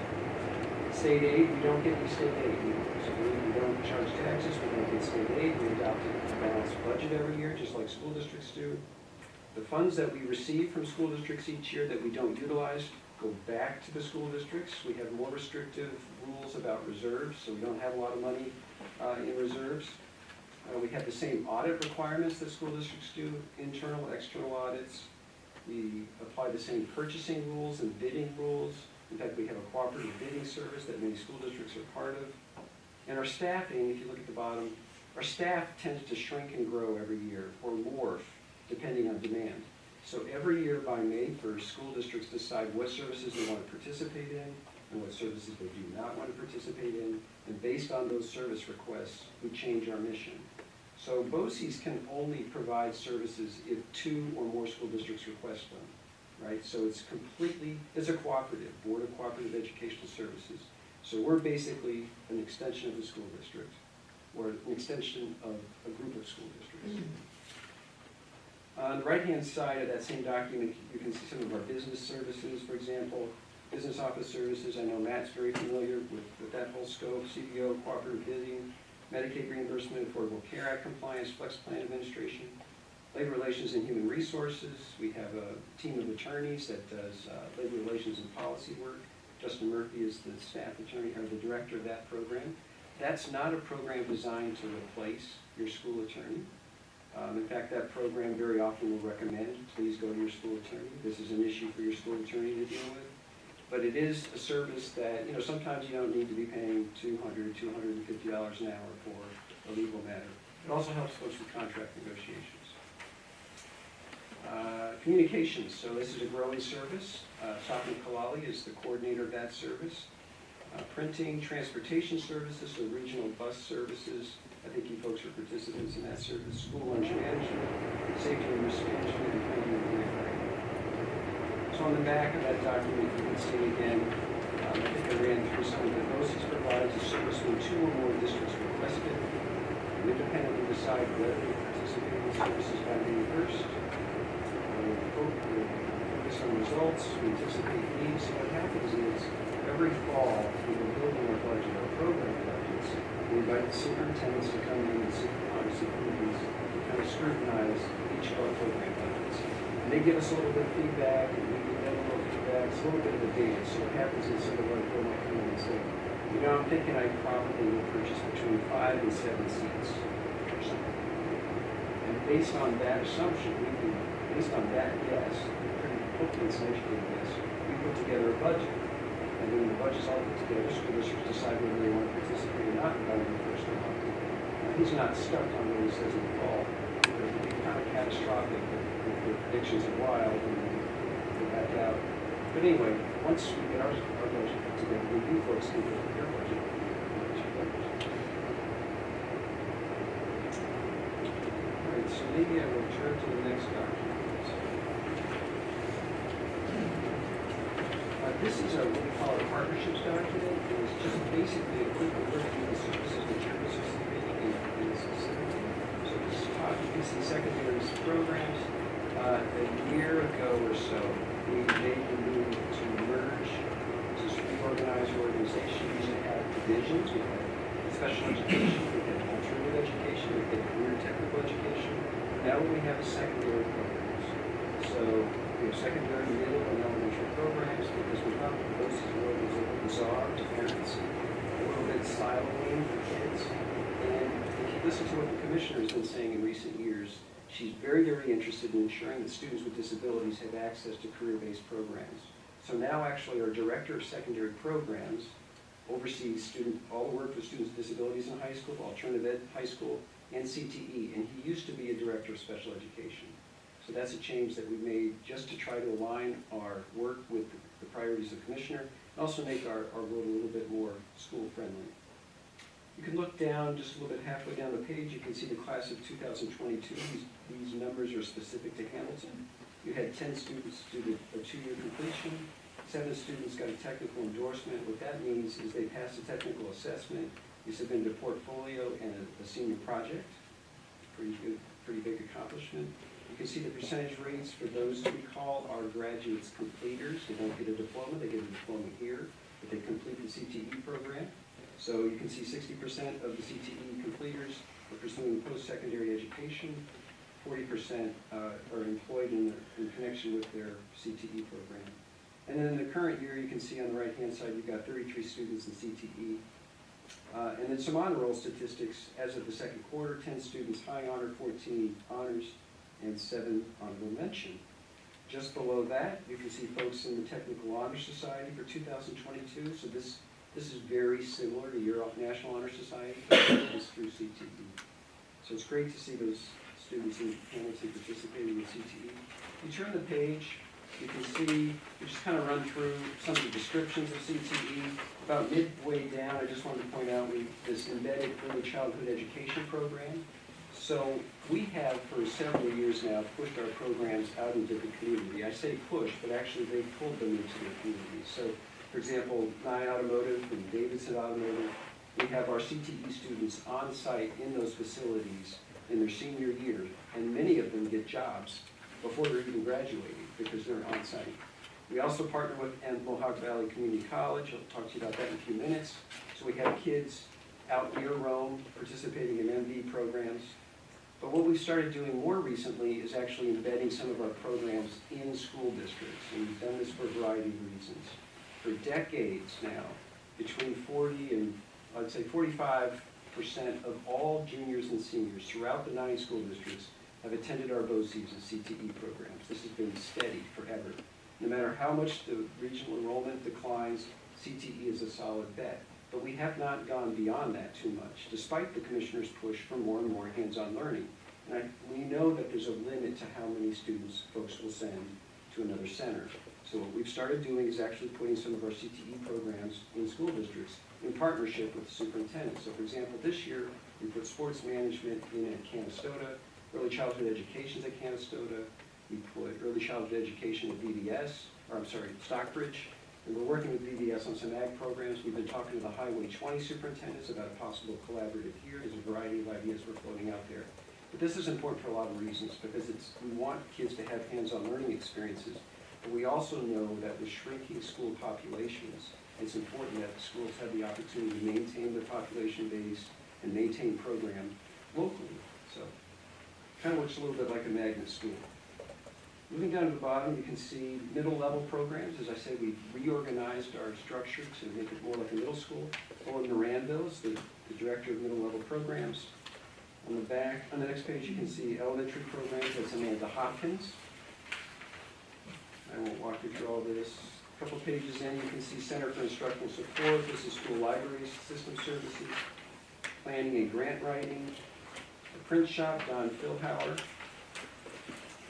[SPEAKER 9] State aid, we don't get any state aid. So we don't charge taxes, we don't get state aid, we adopt a balanced budget every year, just like school districts do. The funds that we receive from school districts each year that we don't utilize go back to the school districts. We have more restrictive rules about reserves, so we don't have a lot of money in reserves. We have the same audit requirements that school districts do, internal, external audits. We apply the same purchasing rules and bidding rules. In fact, we have a cooperative bidding service that many school districts are part of. And our staffing, if you look at the bottom, our staff tends to shrink and grow every year, or morph, depending on demand. So every year by May 1st, school districts decide what services they want to participate in and what services they do not want to participate in. And based on those service requests, we change our mission. So BOCES can only provide services if 2 or more school districts request them, right? So it's a cooperative, Board of Cooperative Educational Services. So we're basically an extension of the school district, or an extension of a group of school districts. On the right-hand side of that same document, you can see some of our business services, for example, business office services. I know Matt's very familiar with that whole scope, CBO, cooperative bidding, Medicaid reimbursement, Affordable Care Act compliance, flex plan administration, labor relations and human resources. We have a team of attorneys that does labor relations and policy work. Justin Murphy is the staff attorney, or the director of that program. That's not a program designed to replace your school attorney. In fact, that program very often will recommend, please go to your school attorney. This is an issue for your school attorney to deal with. But it is a service that, sometimes you don't need to be paying $200, $250 an hour for a legal matter. It also helps folks with contract negotiations. Communications, so this is a growing service. Safin Kalali is the coordinator of that service. Printing, transportation services, so regional bus services. I think you folks are participants in that service. School lunch management, safety and risk management, and planning and grant writing. So on the back of that document, you can see again, I think I ran through some of the BOCES provides a service when 2 or more districts request it. We independently decide whether to participate in the services by May 1st. We focus on results, we anticipate needs. So what happens is, every fall, we are building our budget, our program budgets. We invite the superintendents to come in and obviously kind of scrutinize each of our program budgets. And they give us a little bit of feedback, and we give them a little feedback. It's a little bit of a dance. So what happens is sort of like Bill might come in and say, I'm thinking I probably will purchase between 5 and 7 seats or something. And based on that assumption, based on that guess, hopefully it's an educated guess, we put together a budget. And then the budget's all put together, school districts decide whether they want to participate or not in the first or not. Now, he's not stuck on what he says in the fall. It can be kind of catastrophic if the predictions are wild and then go back out. But anyway, once we get our budget put together, you folks can put your budget. All right, so maybe I will turn to the next document. This is what we call a partnerships document. It is just basically a quick overview of the services that you're participating in specifically. So this is talking secondary programs. A year ago or so, we made the move to merge, to reorganize organizations. We had divisions. We had special education. We had alternative education. We had career technical education. Now we have secondary programs. So we have secondary, middle, and elementary programs because we thought that those world was a little bizarre to parents, a little bit siloing for kids. And if you listen to what the commissioner has been saying in recent years, she's very, very interested in ensuring that students with disabilities have access to career-based programs. So now actually our director of secondary programs oversees all the work for students with disabilities in high school, alternative ed high school, and CTE. And he used to be a director of special education. So that's a change that we made just to try to align our work with the priorities of the commissioner and also make our world a little bit more school friendly. You can look down just a little bit halfway down the page. You can see the class of 2022. These numbers are specific to Hamilton. You had 10 students do a 2-year completion. 7 students got a technical endorsement. What that means is they passed a technical assessment. You submitted a portfolio and a senior project. Pretty good, pretty big accomplishment. You can see the percentage rates for those who we call our graduates completers. They don't get a diploma, they get a diploma here, but they complete the CTE program. So you can see 60% of the CTE completers are pursuing post-secondary education. 40% are employed in connection with their CTE program. And then in the current year, you can see on the right-hand side, you've got 33 students in CTE. And then some honor roll statistics. As of the second quarter, 10 students high honor, 14 honors, and 7 honorable mention. Just below that, you can see folks in the Technical Honor Society for 2022. So this is very similar to your National Honor Society, but it's through CTE. So it's great to see those students in Hamilton participating in CTE. You turn the page, you can see, we just kind of run through some of the descriptions of CTE. About midway down, I just wanted to point out this embedded early childhood education program. So we have for several years now pushed our programs out into the community. I say push, but actually they've pulled them into the community. So for example, Nye Automotive and Davidson Automotive, we have our CTE students on site in those facilities in their senior year, and many of them get jobs before they're even graduating because they're on site. We also partner with Mohawk Valley Community College. I'll talk to you about that in a few minutes. So we have kids out near Rome participating in MD programs. But what we've started doing more recently is actually embedding some of our programs in school districts. And we've done this for a variety of reasons. For decades now, between 40 and I'd say 45% of all juniors and seniors throughout the 9 school districts have attended our BOCES and CTE programs. This has been steady forever. No matter how much the regional enrollment declines, CTE is a solid bet. But we have not gone beyond that too much, despite the Commissioner's push for more and more hands-on learning. And we know that there's a limit to how many students folks will send to another center. So what we've started doing is actually putting some of our CTE programs in school districts in partnership with the superintendent. So for example, this year, we put sports management in at Canastota, early childhood education at Canastota, we put early childhood education at Stockbridge, and we're working with VBS on some ag programs. We've been talking to the Highway 20 superintendents about a possible collaborative here. There's a variety of ideas we're floating out there. But this is important for a lot of reasons, because we want kids to have hands-on learning experiences, but we also know that with shrinking school populations, it's important that the schools have the opportunity to maintain their population base and maintain programs locally. So kind of looks a little bit like a magnet school. Moving down to the bottom, you can see middle level programs. As I said, we've reorganized our structure to make it more like a middle school. Owen Mirandil is the director of middle level programs. On the back, on the next page, you can see elementary programs. That's Amanda Hopkins. I won't walk you through all this. A couple pages in, you can see Center for Instructional Support. This is School Library System Services, Planning and Grant Writing, the Print Shop, Don Philhauer.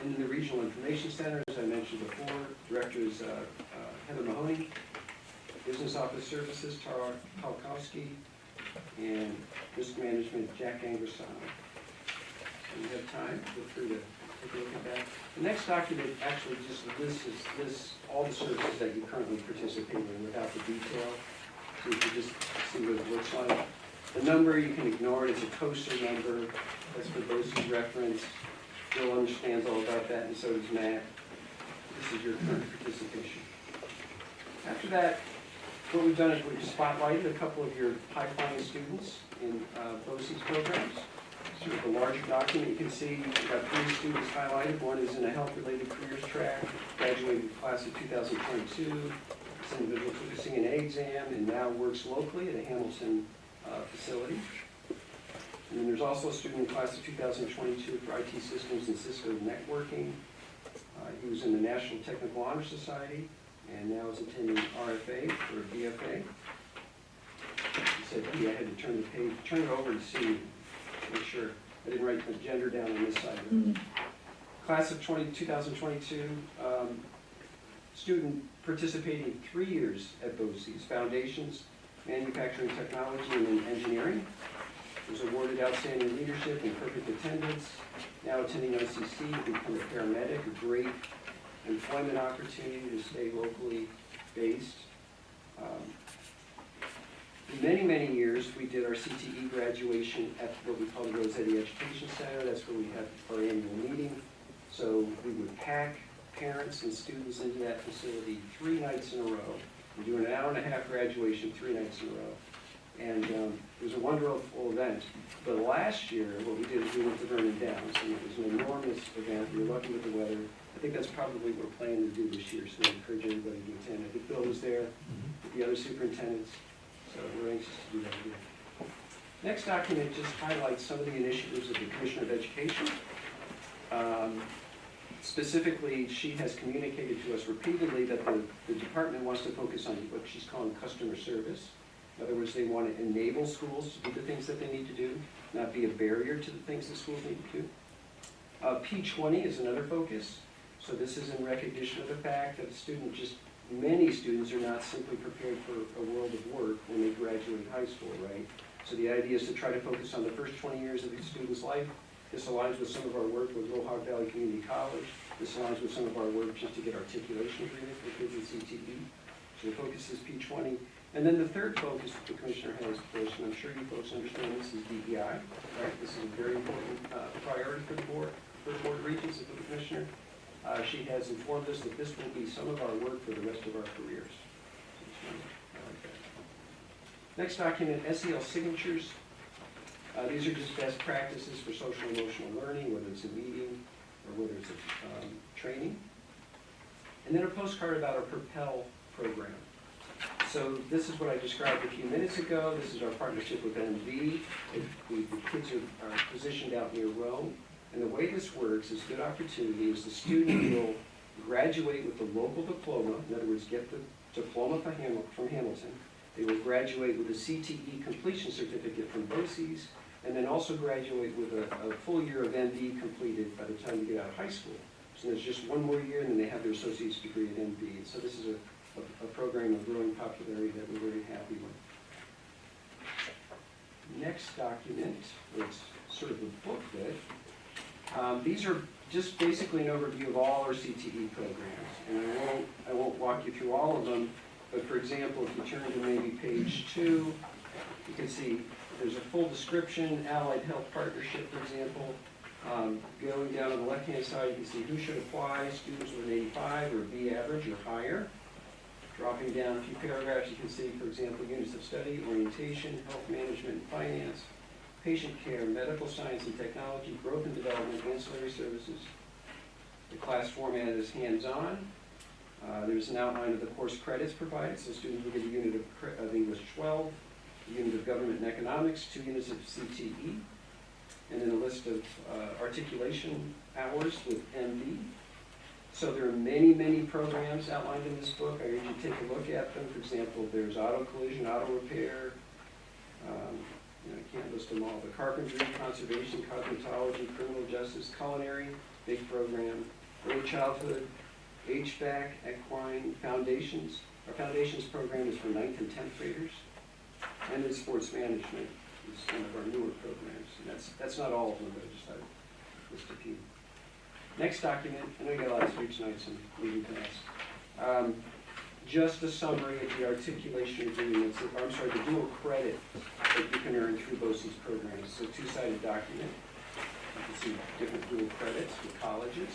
[SPEAKER 9] And then the Regional Information Center, as I mentioned before, Director is Heather Mahoney, Business Office Services, Tara Palkowski, and Risk Management, Jack Angersano. So you have time, feel free to take a look at that. The next document actually just lists all the services that you currently participate in without the detail, so you can just see what it looks like. The number, you can ignore it, it's a COSER number, that's for BOCES reference. Bill understands all about that, and so does Matt. This is your current participation. After that, what we've done is we've spotlighted a couple of your high-flying students in BOCES programs. Sort of a larger document, you can see we've got 3 students highlighted. One is in a health-related careers track, graduated class of 2022. This individual took a CNA exam and now works locally at a Hamilton facility. And then there's also a student in class of 2022 for IT systems and Cisco networking. He was in the National Technical Honor Society and now is attending RFA for a BFA. He said, I had to turn it over to see, make sure I didn't write the gender down on this side of it. Class of 2022, student participating 3 years at BOCES, Foundations, Manufacturing Technology, and then Engineering. Was awarded outstanding leadership and perfect attendance. Now attending OCC to become a paramedic, a great employment opportunity to stay locally based. For many, many years, we did our CTE graduation at what we call the Rossetti Education Center. That's where we had our annual meeting. So we would pack parents and students into that facility 3 nights in a row. We're doing an hour-and-a-half graduation 3 nights in a row. And it was a wonderful event. But last year, what we did is we went to Vernon Downs, and it was an enormous event. We were lucky with the weather. I think that's probably what we're planning to do this year, so I encourage everybody to attend. I think Bill was there with the other superintendents, so we're anxious to do that here. Next document just highlights some of the initiatives of the Commissioner of Education. Specifically, she has communicated to us repeatedly that the department wants to focus on what she's calling customer service. In other words, they want to enable schools to do the things that they need to do, not be a barrier to the things that schools need to do. P20 is another focus. So this is in recognition of the fact that many students are not simply prepared for a world of work when they graduate high school, right? So the idea is to try to focus on the first 20 years of the student's life. This aligns with some of our work with Mohawk Valley Community College. This aligns with some of our work just to get articulation agreement for kids in CTE. So the focus is P20. And then the third focus that the Commissioner has pushed, and I'm sure you folks understand this, is DEI, right? This is a very important priority for the board of regents and for the Commissioner. She has informed us that this will be some of our work for the rest of our careers. Next document, SEL signatures. These are just best practices for social and emotional learning, whether it's a meeting or whether it's a training. And then a postcard about our Propel program. So this is what I described a few minutes ago. This is our partnership with NV. The kids are positioned out near Rome. And the way this works is good opportunity is the student will graduate with the local diploma, in other words, get the diploma from Hamilton. They will graduate with a CTE completion certificate from BOCES, and then also graduate with a full year of MD completed by the time you get out of high school. So there's just one more year, and then they have their associate's degree at MD. And so this is a program of growing popularity that we're very happy with. Next document, it's sort of a booklet. These are just basically an overview of all our CTE programs, and I won't walk you through all of them, but for example, if you turn to maybe page 2, you can see there's a full description, Allied Health Partnership, for example. Going down on the left-hand side, you can see who should apply, students with an 85 or B average or higher. Dropping down a few paragraphs, you can see, for example, units of study, orientation, health management and finance, patient care, medical science and technology, growth and development, ancillary services. The class format is hands-on. There's an outline of the course credits provided, so students will get a unit of English 12, a unit of government and economics, 2 units of CTE, and then a list of articulation hours with MD. So there are many, many programs outlined in this book. I urge you to take a look at them. For example, there's auto collision, auto repair, I can't list them all, but carpentry, conservation, cosmetology, criminal justice, culinary, big program, early childhood, HVAC, equine, foundations. Our foundations program is for 9th and 10th graders. And then sports management is one of our newer programs. And that's not all of them, but I just thought I'd list a few. Next document, I know you got a lot of speech tonight, so I'm moving fast. Just a summary of the articulation agreements, the dual credit that you can earn through BOCES programs. It's a 2-sided document. You can see different dual credits with colleges.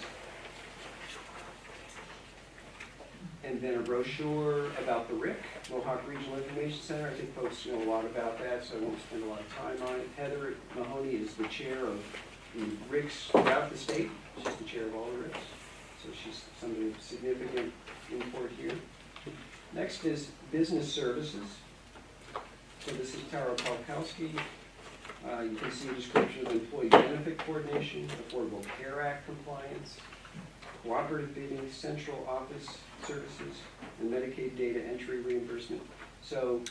[SPEAKER 9] And then a brochure about the RIC, Mohawk Regional Information Center. I think folks know a lot about that, so I won't spend a lot of time on it. Heather Mahoney is the chair of the RICs throughout the state. She's the chair of all the RICs. So she's somebody of significant import here. Next is business services. So this is Tara Polkowski. You can see a description of employee benefit coordination, Affordable Care Act compliance, cooperative bidding, central office services, and Medicaid data entry reimbursement. So,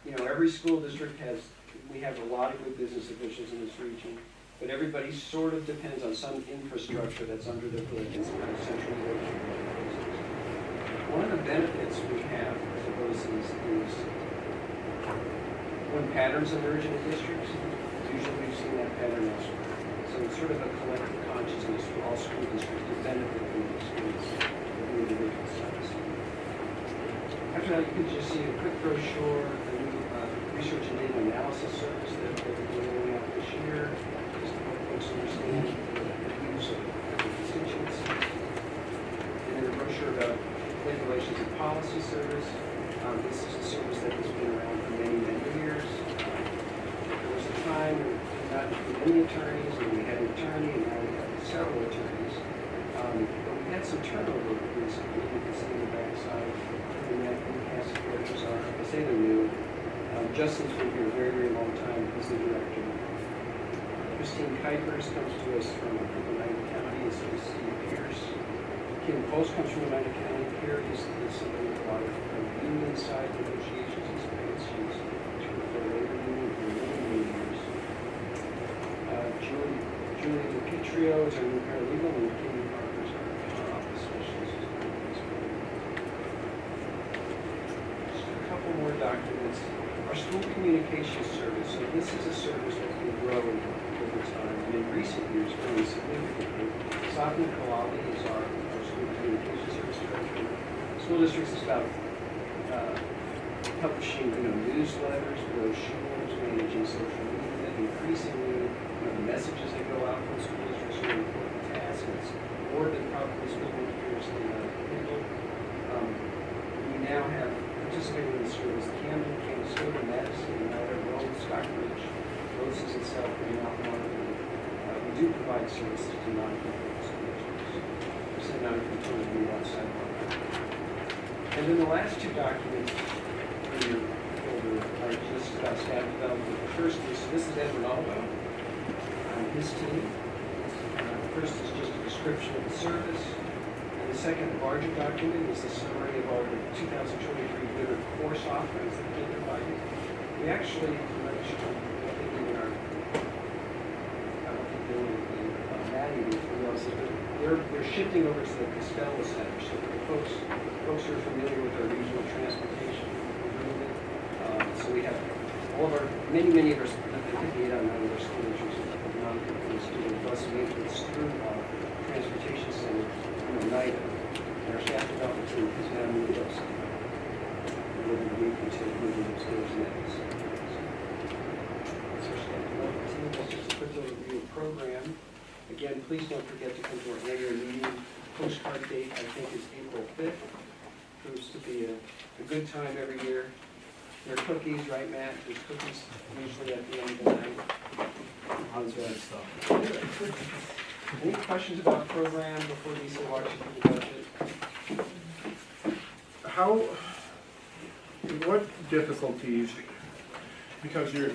[SPEAKER 9] every school district we have a lot of good business officials in this region, but everybody sort of depends on some infrastructure that's under their hood. It's kind of centrally located. One of the benefits we have as a BOCES is when patterns emerge in a district, usually we've seen that pattern elsewhere. So it's sort of a collective consciousness for all school districts to benefit from the experience of the individual size. After that, you can just see a quick brochure, a new research and data analysis service that we're rolling out this year, just to help folks understand the views of the constituents. And then a brochure about labor relations and policy service. This is a service that has been around for many, many years. There was a time when we did not include any attorneys, and we had an attorney, and now we have several attorneys. But we had some turnover recently. You can see on the back side who the cast of characters are. I say they're new. Justin's been here a very, very long time. He's the director. Christine Kuipers comes to us from Oneida County, and so is Steve Pierce. Kim Post comes from Oneida County. Carrie is somebody with a lot of union side negotiations experience. She's worked for the labor union for many, many years. Julia DiPietro is our new paralegal, and Katie Parker is our office specialist. Just a couple more documents. Our school communications service. So this is a service that can grow over time, and in recent years, growing significantly. Sapna Kalali is our school communications service director. School districts is about publishing, newsletters, brochures, managing social media. Increasingly, the messages that go out from school districts are an important task. It's more than probably school educators can handle. We now have participating in the service Camden, Canastota, Madison, United, Rome, Stockbridge, BOCES itself, and Mount Martin. We do provide services to non-conforming school districts. We send non-conforming to move outside of our country. And then the last two documents in your folder are just about staff development. The first is, this is Ed Ronaldo, his team. first is just a description of the service, and the second larger document is a summary of all the 2023 winter course offerings that have been provided. We actually, I think even our, I don't think Bill and Maddie realizes, but they're shifting over to the Costello Center, so for the folks who are familiar with our regional transportation agreement, so we have all of our, many of our, I think 8 out of 9 of our school districts have non-conforming student bus maintenance through our transportation center in Oneida. And our staff development team has now moved up some. We're going to move until moving upstairs next. So our staff development team, that's just a quick overview of the program. Again, please don't forget to come to our annual meeting. Postcard date, I think, is April 5th. Proves to be a good time every year. There are cookies, right, Matt? There's cookies usually at the end of the night. Any questions about the program before Lisa walks you through the budget?
[SPEAKER 6] What difficulties, because your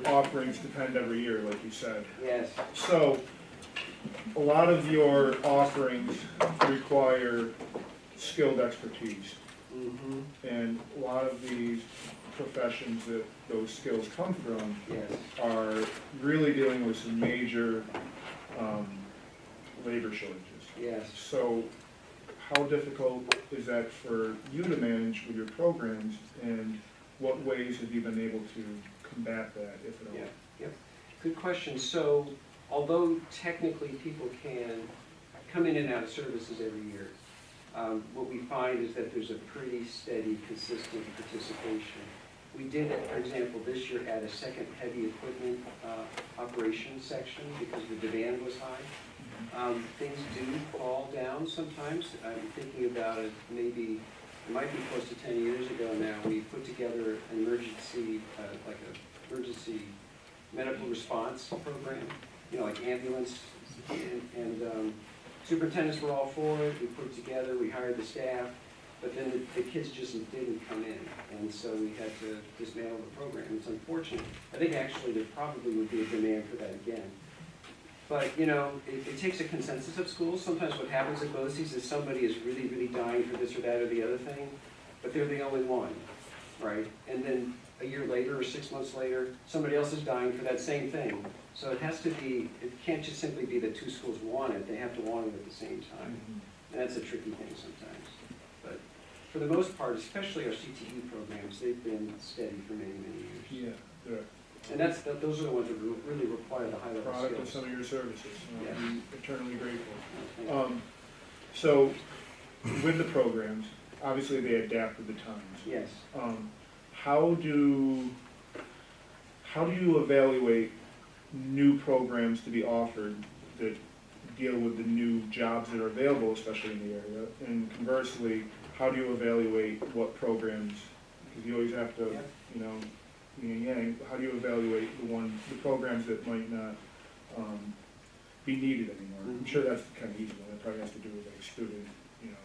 [SPEAKER 6] offerings depend every year, like you said.
[SPEAKER 9] Yes.
[SPEAKER 6] So, a lot of your offerings require skilled expertise.
[SPEAKER 9] Mm-hmm.
[SPEAKER 6] And a lot of these professions that those skills come from
[SPEAKER 9] Yes.
[SPEAKER 6] are really dealing with some major labor shortages.
[SPEAKER 9] Yes.
[SPEAKER 6] So how difficult is that for you to manage with your programs, and what ways have you been able to combat that, if at all?
[SPEAKER 9] Yeah. Yep. Good question. So, although technically people can come in and out of services every year, what we find is that there's a pretty steady, consistent participation. We did, for example, this year add a second heavy equipment operations section because the demand was high. Things do fall down sometimes. I'm thinking about it, maybe, it might be close to 10 years ago now, we put together an emergency, like an emergency medical response program, you know, like ambulance, and superintendents were all for it. We put it together, we hired the staff, but then the kids just didn't come in, and so we had to dismantle the program. It's unfortunate. I think actually there probably would be a demand for that again. But, you know, it takes a consensus of schools. Sometimes what happens at BOCES is somebody is really, really dying for this or that or the other thing, but they're the only one, right? And then a year later or 6 months later, somebody else is dying for that same thing. So it has to be, it can't just simply be that 2 schools want it, they have to want it at the same time. And that's a tricky thing sometimes. But for the most part, especially our CTE programs, they've been steady for many, many years.
[SPEAKER 6] Yeah, they're
[SPEAKER 9] And those are the ones that really require the high level
[SPEAKER 6] product of
[SPEAKER 9] skills.
[SPEAKER 6] some of your services.
[SPEAKER 9] Yes.
[SPEAKER 6] I'm eternally grateful.
[SPEAKER 9] Thank you.
[SPEAKER 6] So, with the programs, obviously they adapt with the times.
[SPEAKER 9] Yes.
[SPEAKER 6] How do you evaluate new programs to be offered that deal with the new jobs that are available, especially in the area? And conversely, how do you evaluate what programs, because you always have to,
[SPEAKER 9] Yep.
[SPEAKER 6] you know, yin and yang, how do you evaluate the programs that might not be needed anymore? I'm sure that's kind of easy one. It probably has to do with like student, you know.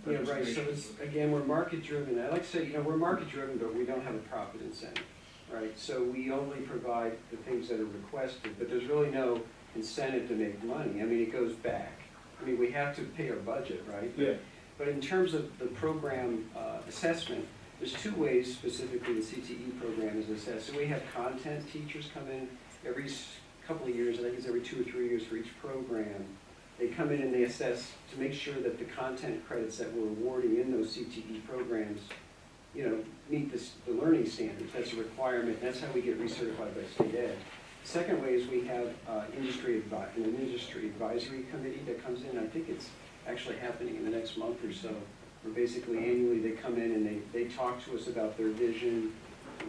[SPEAKER 9] Yeah, right, so
[SPEAKER 6] participation.
[SPEAKER 9] it's, again, we're market driven. I like to say, you know, we're market driven, but we don't have a profit incentive, right? So we only provide the things that are requested, but there's really no incentive to make money. I mean, it goes back. I mean, we have to pay our budget, right?
[SPEAKER 6] Yeah.
[SPEAKER 9] But in terms of the program assessment, there's 2 ways specifically the CTE program is assessed. So we have content teachers come in every couple of years, I think it's every 2 or 3 years for each program. They come in and they assess to make sure that the content credits that we're awarding in those CTE programs, you know, meet the learning standards. That's a requirement. That's how we get recertified by state ed. The second way is we have an industry advisory committee that comes in. I think it's actually happening in the next month or so. Where basically annually they come in and they talk to us about their vision,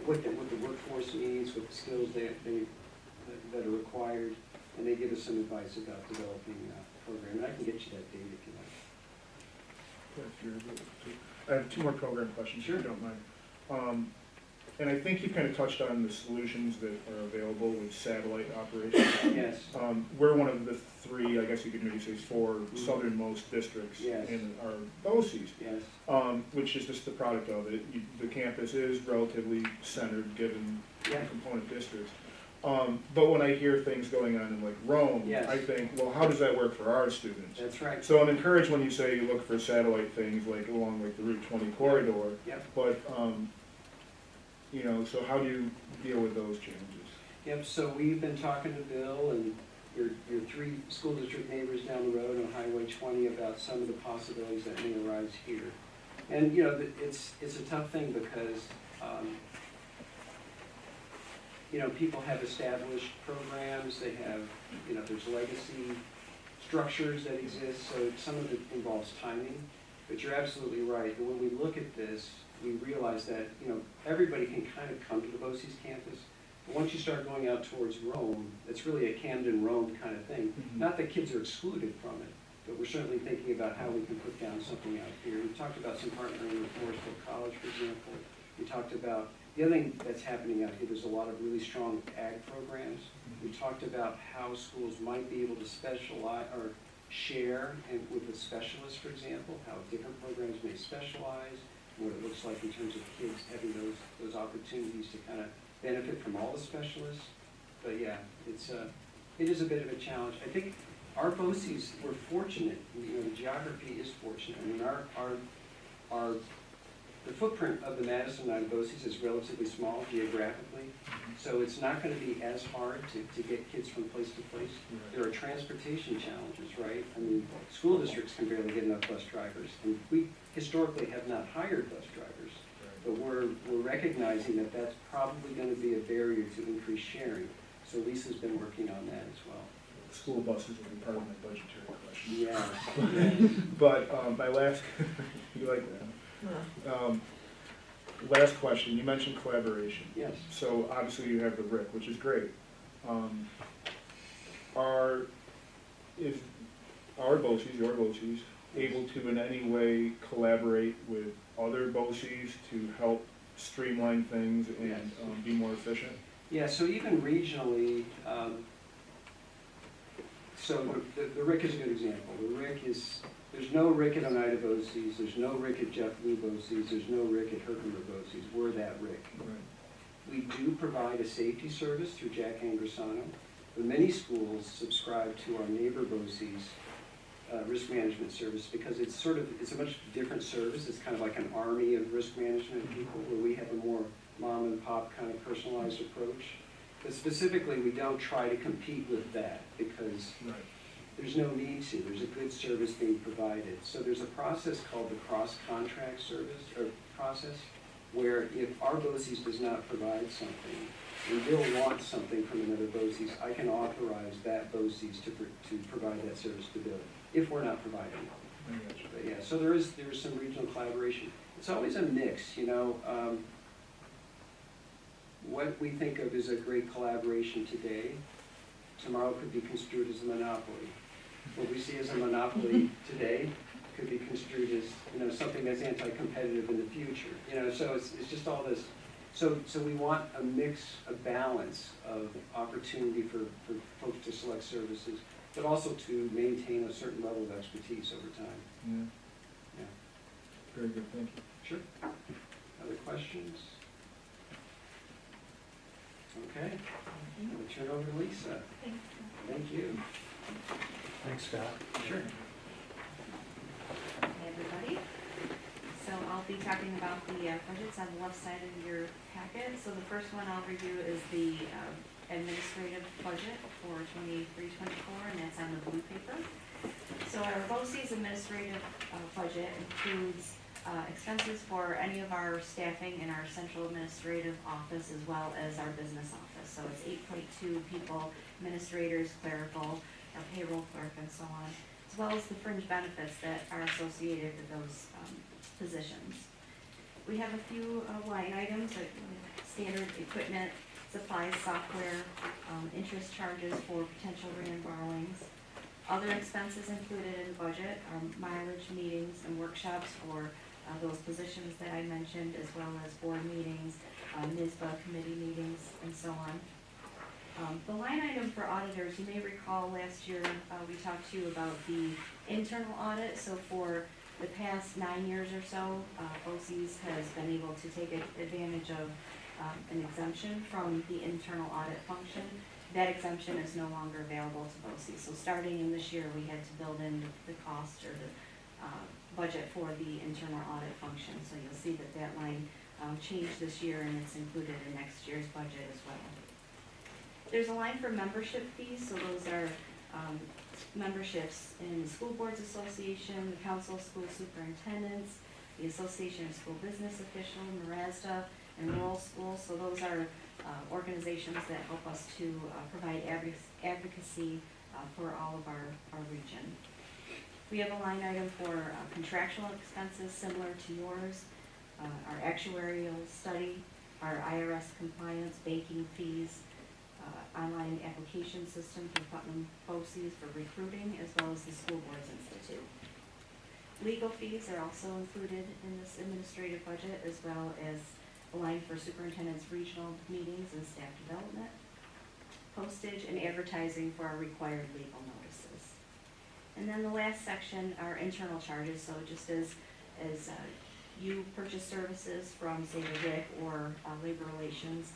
[SPEAKER 9] what the workforce needs, what the skills that are required, and they give us some advice about developing a program. And I can get you that data if you like.
[SPEAKER 6] I have 2 more program questions, if you don't mind. And I think you kind of touched on the solutions that are available with satellite operations.
[SPEAKER 9] Yes.
[SPEAKER 6] We're one of the 3, I guess you could maybe say 4 southernmost districts
[SPEAKER 9] Yes.
[SPEAKER 6] in our BOCES,
[SPEAKER 9] Yes.
[SPEAKER 6] which is just the product of it. The campus is relatively centered given
[SPEAKER 9] Yeah.
[SPEAKER 6] the component districts. But when I hear things going on in like Rome,
[SPEAKER 9] Yes.
[SPEAKER 6] I think, well, how does that work for our students?
[SPEAKER 9] That's right.
[SPEAKER 6] So I'm encouraged when you say you look for satellite things like along like the Route 20 corridor.
[SPEAKER 9] Yep.
[SPEAKER 6] But, you know, so how do you deal with those challenges?
[SPEAKER 9] Yep, so we've been talking to Bill and your 3 school district neighbors down the road on Highway 20 about some of the possibilities that may arise here. And, you know, it's a tough thing because, you know, people have established programs, they have, you know, there's legacy structures that exist, so some of it involves timing. But you're absolutely right, and when we look at this, we realize that, you know, everybody can kind of come to the BOCES campus. But once you start going out towards Rome, it's really a Camden-Rome kind of thing. Not that kids are excluded from it, but we're certainly thinking about how we can put down something out here. We talked about some partnering with Morrisville College, for example. We talked about, the other thing that's happening out here, there's a lot of really strong ag programs. We talked about how schools might be able to specialize or share and with a specialist, for example, how different programs may specialize, what it looks like in terms of kids having those opportunities to kind of benefit from all the specialists. But yeah, it is a bit of a challenge. I think our BOCES, we're fortunate, you know, the geography is fortunate. I mean, the footprint of the Madison United BOCES is relatively small geographically, so it's not going to be as hard to get kids from place to place. There are transportation challenges, right? I mean, school districts can barely get enough bus drivers, and we historically have not hired bus drivers, but we're recognizing that that's probably going to be a barrier to increased sharing. So Lisa's been working on that as well.
[SPEAKER 6] School buses will be part of my budgetary question.
[SPEAKER 9] Yes.
[SPEAKER 6] But my last, you like that? Last question, you mentioned collaboration.
[SPEAKER 9] Yes.
[SPEAKER 6] So obviously you have the RIC, which is great. Is our BOCES, your BOCES, able to in any way collaborate with other BOCES to help streamline things and
[SPEAKER 9] Yes.
[SPEAKER 6] Be more efficient?
[SPEAKER 9] Yeah, so even regionally, so the RIC is a good example. The RIC is, there's no RIC at Oneida BOCES, there's no RIC at Jeff Lee BOCES, there's no RIC at Herkimer BOCES. We're that RIC.
[SPEAKER 6] Right.
[SPEAKER 9] We do provide a safety service through Jack Angersano, but many schools subscribe to our neighbor BOCES risk management service because it's a much different service. It's kind of like an army of risk management people where we have a more mom and pop kind of personalized approach. But specifically, we don't try to compete with that because there's no need to. There's a good service being provided. So there's a process called the cross-contract service or process where if our BOCES does not provide something and Bill wants something from another BOCES, I can authorize that BOCES to provide that service to Bill if we're not providing it. But yeah, so there is some regional collaboration. It's always a mix, you know. What we think of as a great collaboration today, tomorrow could be construed as a monopoly. What we see as a monopoly today could be construed as, you know, something that's anti-competitive in the future. You know, so it's just all this. So we want a mix, a balance of opportunity for folks to select services, but also to maintain a certain level of expertise over time.
[SPEAKER 6] Yeah. Very good, thank you.
[SPEAKER 9] Sure. Other questions? Okay. I'm going to turn it over to Lisa. Thank you.
[SPEAKER 4] Thanks, Scott.
[SPEAKER 9] Sure.
[SPEAKER 10] Hey, everybody. So I'll be talking about the budgets on the left side of your packet. So the first one I'll review is the administrative budget for 23-24, and that's on the blue paper. So our BOCES administrative budget includes expenses for any of our staffing in our central administrative office as well as our business office. So it's 8.2 people, administrators, clerical, our payroll clerk, and so on, as well as the fringe benefits that are associated with those positions. We have a few line items, like standard equipment, supplies, software, interest charges for potential grant borrowings. Other expenses included in the budget are mileage, meetings, and workshops for those positions that I mentioned, as well as board meetings, NISBA committee meetings, and so on. The line item for auditors, you may recall last year we talked to you about the internal audit. So for the past 9 years or so, BOCES has been able to take advantage of an exemption from the internal audit function. That exemption is no longer available to BOCES. So starting in this year, we had to build in the cost or the budget for the internal audit function. So you'll see that that line changed this year, and it's included in next year's budget as well. There's a line for membership fees, so those are memberships in the School Boards Association, the Council of School Superintendents, the Association of School Business Officials, MRASDA, and Rural Schools. So those are organizations that help us to provide advocacy for all of our region. We have a line item for contractual expenses similar to yours, our actuarial study, our IRS compliance, banking fees, online application system for Putnam BOCES for recruiting, as well as the School Boards Institute. Legal fees are also included in this administrative budget, as well as a line for superintendent's regional meetings and staff development, postage and advertising for our required legal notices. And then the last section are internal charges, so just as you purchase services from, say, the WIC or labor relations,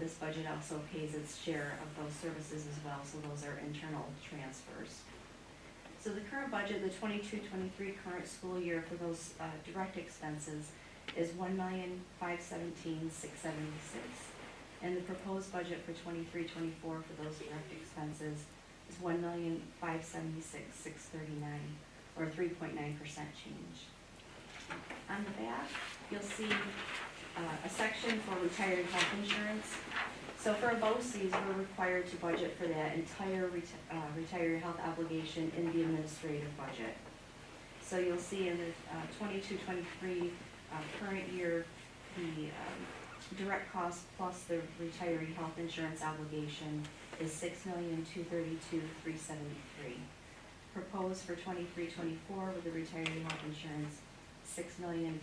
[SPEAKER 10] this budget also pays its share of those services as well, so those are internal transfers. So the current budget, the 22-23 current school year for those direct expenses is $1,517,676, and the proposed budget for 23-24 for those direct expenses is $1,576,639, or a 3.9% change. On the back, you'll see a section for retired health insurance. So for BOCES, we're required to budget for that entire retiree health obligation in the administrative budget. So you'll see in the 22-23 current year, the direct cost plus the retiree health insurance obligation is $6,232,373. Proposed for 23-24 with the retiree health insurance, $6,574,135.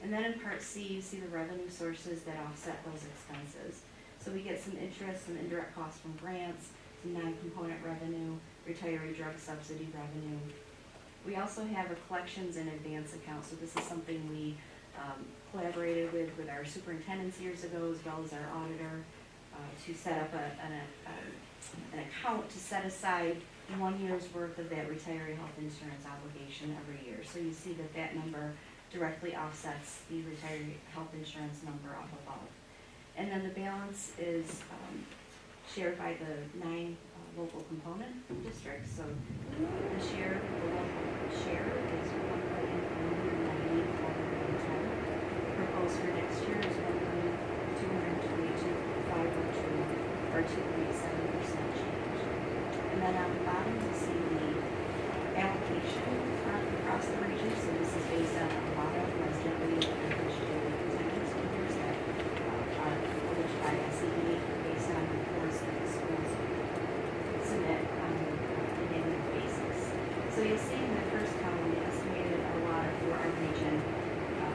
[SPEAKER 10] And then in Part C, you see the revenue sources that offset those expenses. So we get some interest, some indirect costs from grants, some non-component revenue, retiree drug subsidy revenue. We also have a collections and advance account, so this is something we collaborated with our superintendents years ago, as well as our auditor, to set up an account to set aside 1 year's worth of that retiree health insurance obligation every year. So you see that that number directly offsets the retiree health insurance number up above. And then the balance is shared by the 9 local component districts. So this year, the local share is $1,190,410. Proposed for next year is $1,222,502, or 2.7% change. And then on the bottom, you see the allocation across the region. So this is based on a lot of resident and average daily attendance figures that are published by SED based on reports that the schools submit on an annual basis. So you'll see in the first column, the estimated allotted for our region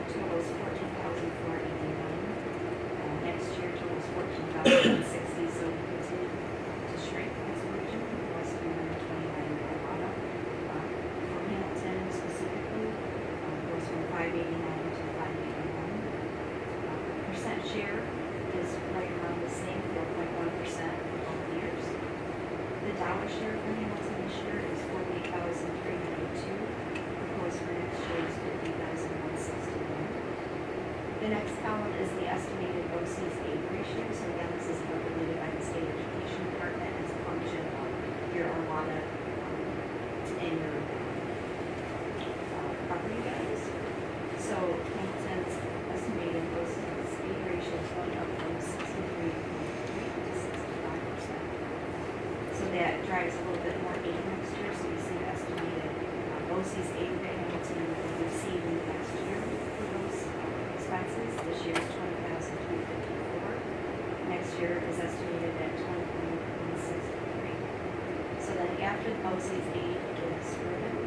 [SPEAKER 10] totals 14,489. Next year totals 14,060. So we continue to shrink as a region. Plus 329 allotted. For Hamilton specifically, goes from 589 to 581. Percent share is right around the same, 4.1% for both years. The dollar share for Hamilton this year is $48,392. Proposed for next year is $50,161. The next column is the estimated BOCES aid ratio. So again, this is calculated by the State Education Department as a function of your allotted and your property values. So Hamilton's estimated BOCES aid ratio is going up from 63.3 to 65%. So that drives a little bit more aid next year. So you see the estimated BOCES aid that Hamilton will receive in the next year for those expenses. This year is $20,354. Next year is estimated at $20,163. So then after the BOCES aid is proven,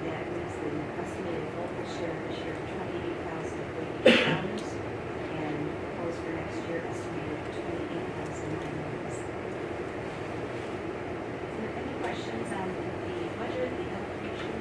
[SPEAKER 10] that leaves the estimated local share this year of $28,088, and proposed for next year estimated at $28,997. Any questions on the budget, the allocation?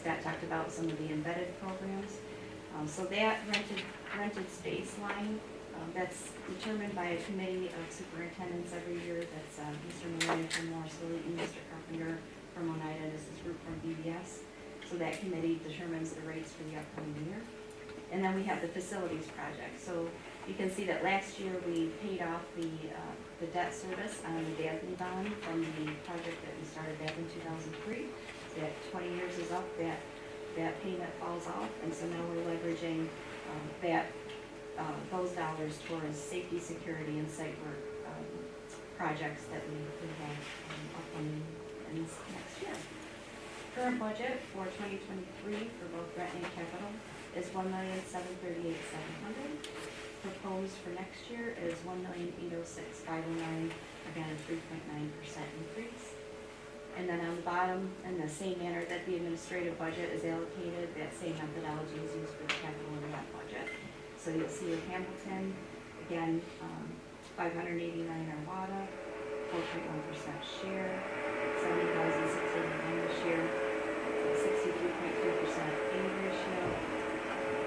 [SPEAKER 10] Scott talked about some of the embedded programs. So that rented space line, that's determined by a committee of superintendents every year. That's Mr. Moran from Morrisville, and Mr. Carpenter from Oneida, and this is group from BBS. So that committee determines the rates for the upcoming year. And then we have the facilities project. So you can see that last year we paid off the debt service on the Daphne bond from the project that we started back in 2003. That 20 years is up, that payment falls off, and so now we're leveraging those dollars towards safety, security, and site work projects that we have upcoming in this next year. Current budget for 2023 for both rent and capital is $1,738,700. Proposed for next year is $1,806,509, again a 3.9% increase. And then on the bottom, in the same manner that the administrative budget is allocated, that same methodology is used for the capital and rent budget. So you'll see with Hamilton, again, 589 Arvada, 4.1% share, 70,689 this year, 63.3% aid ratio,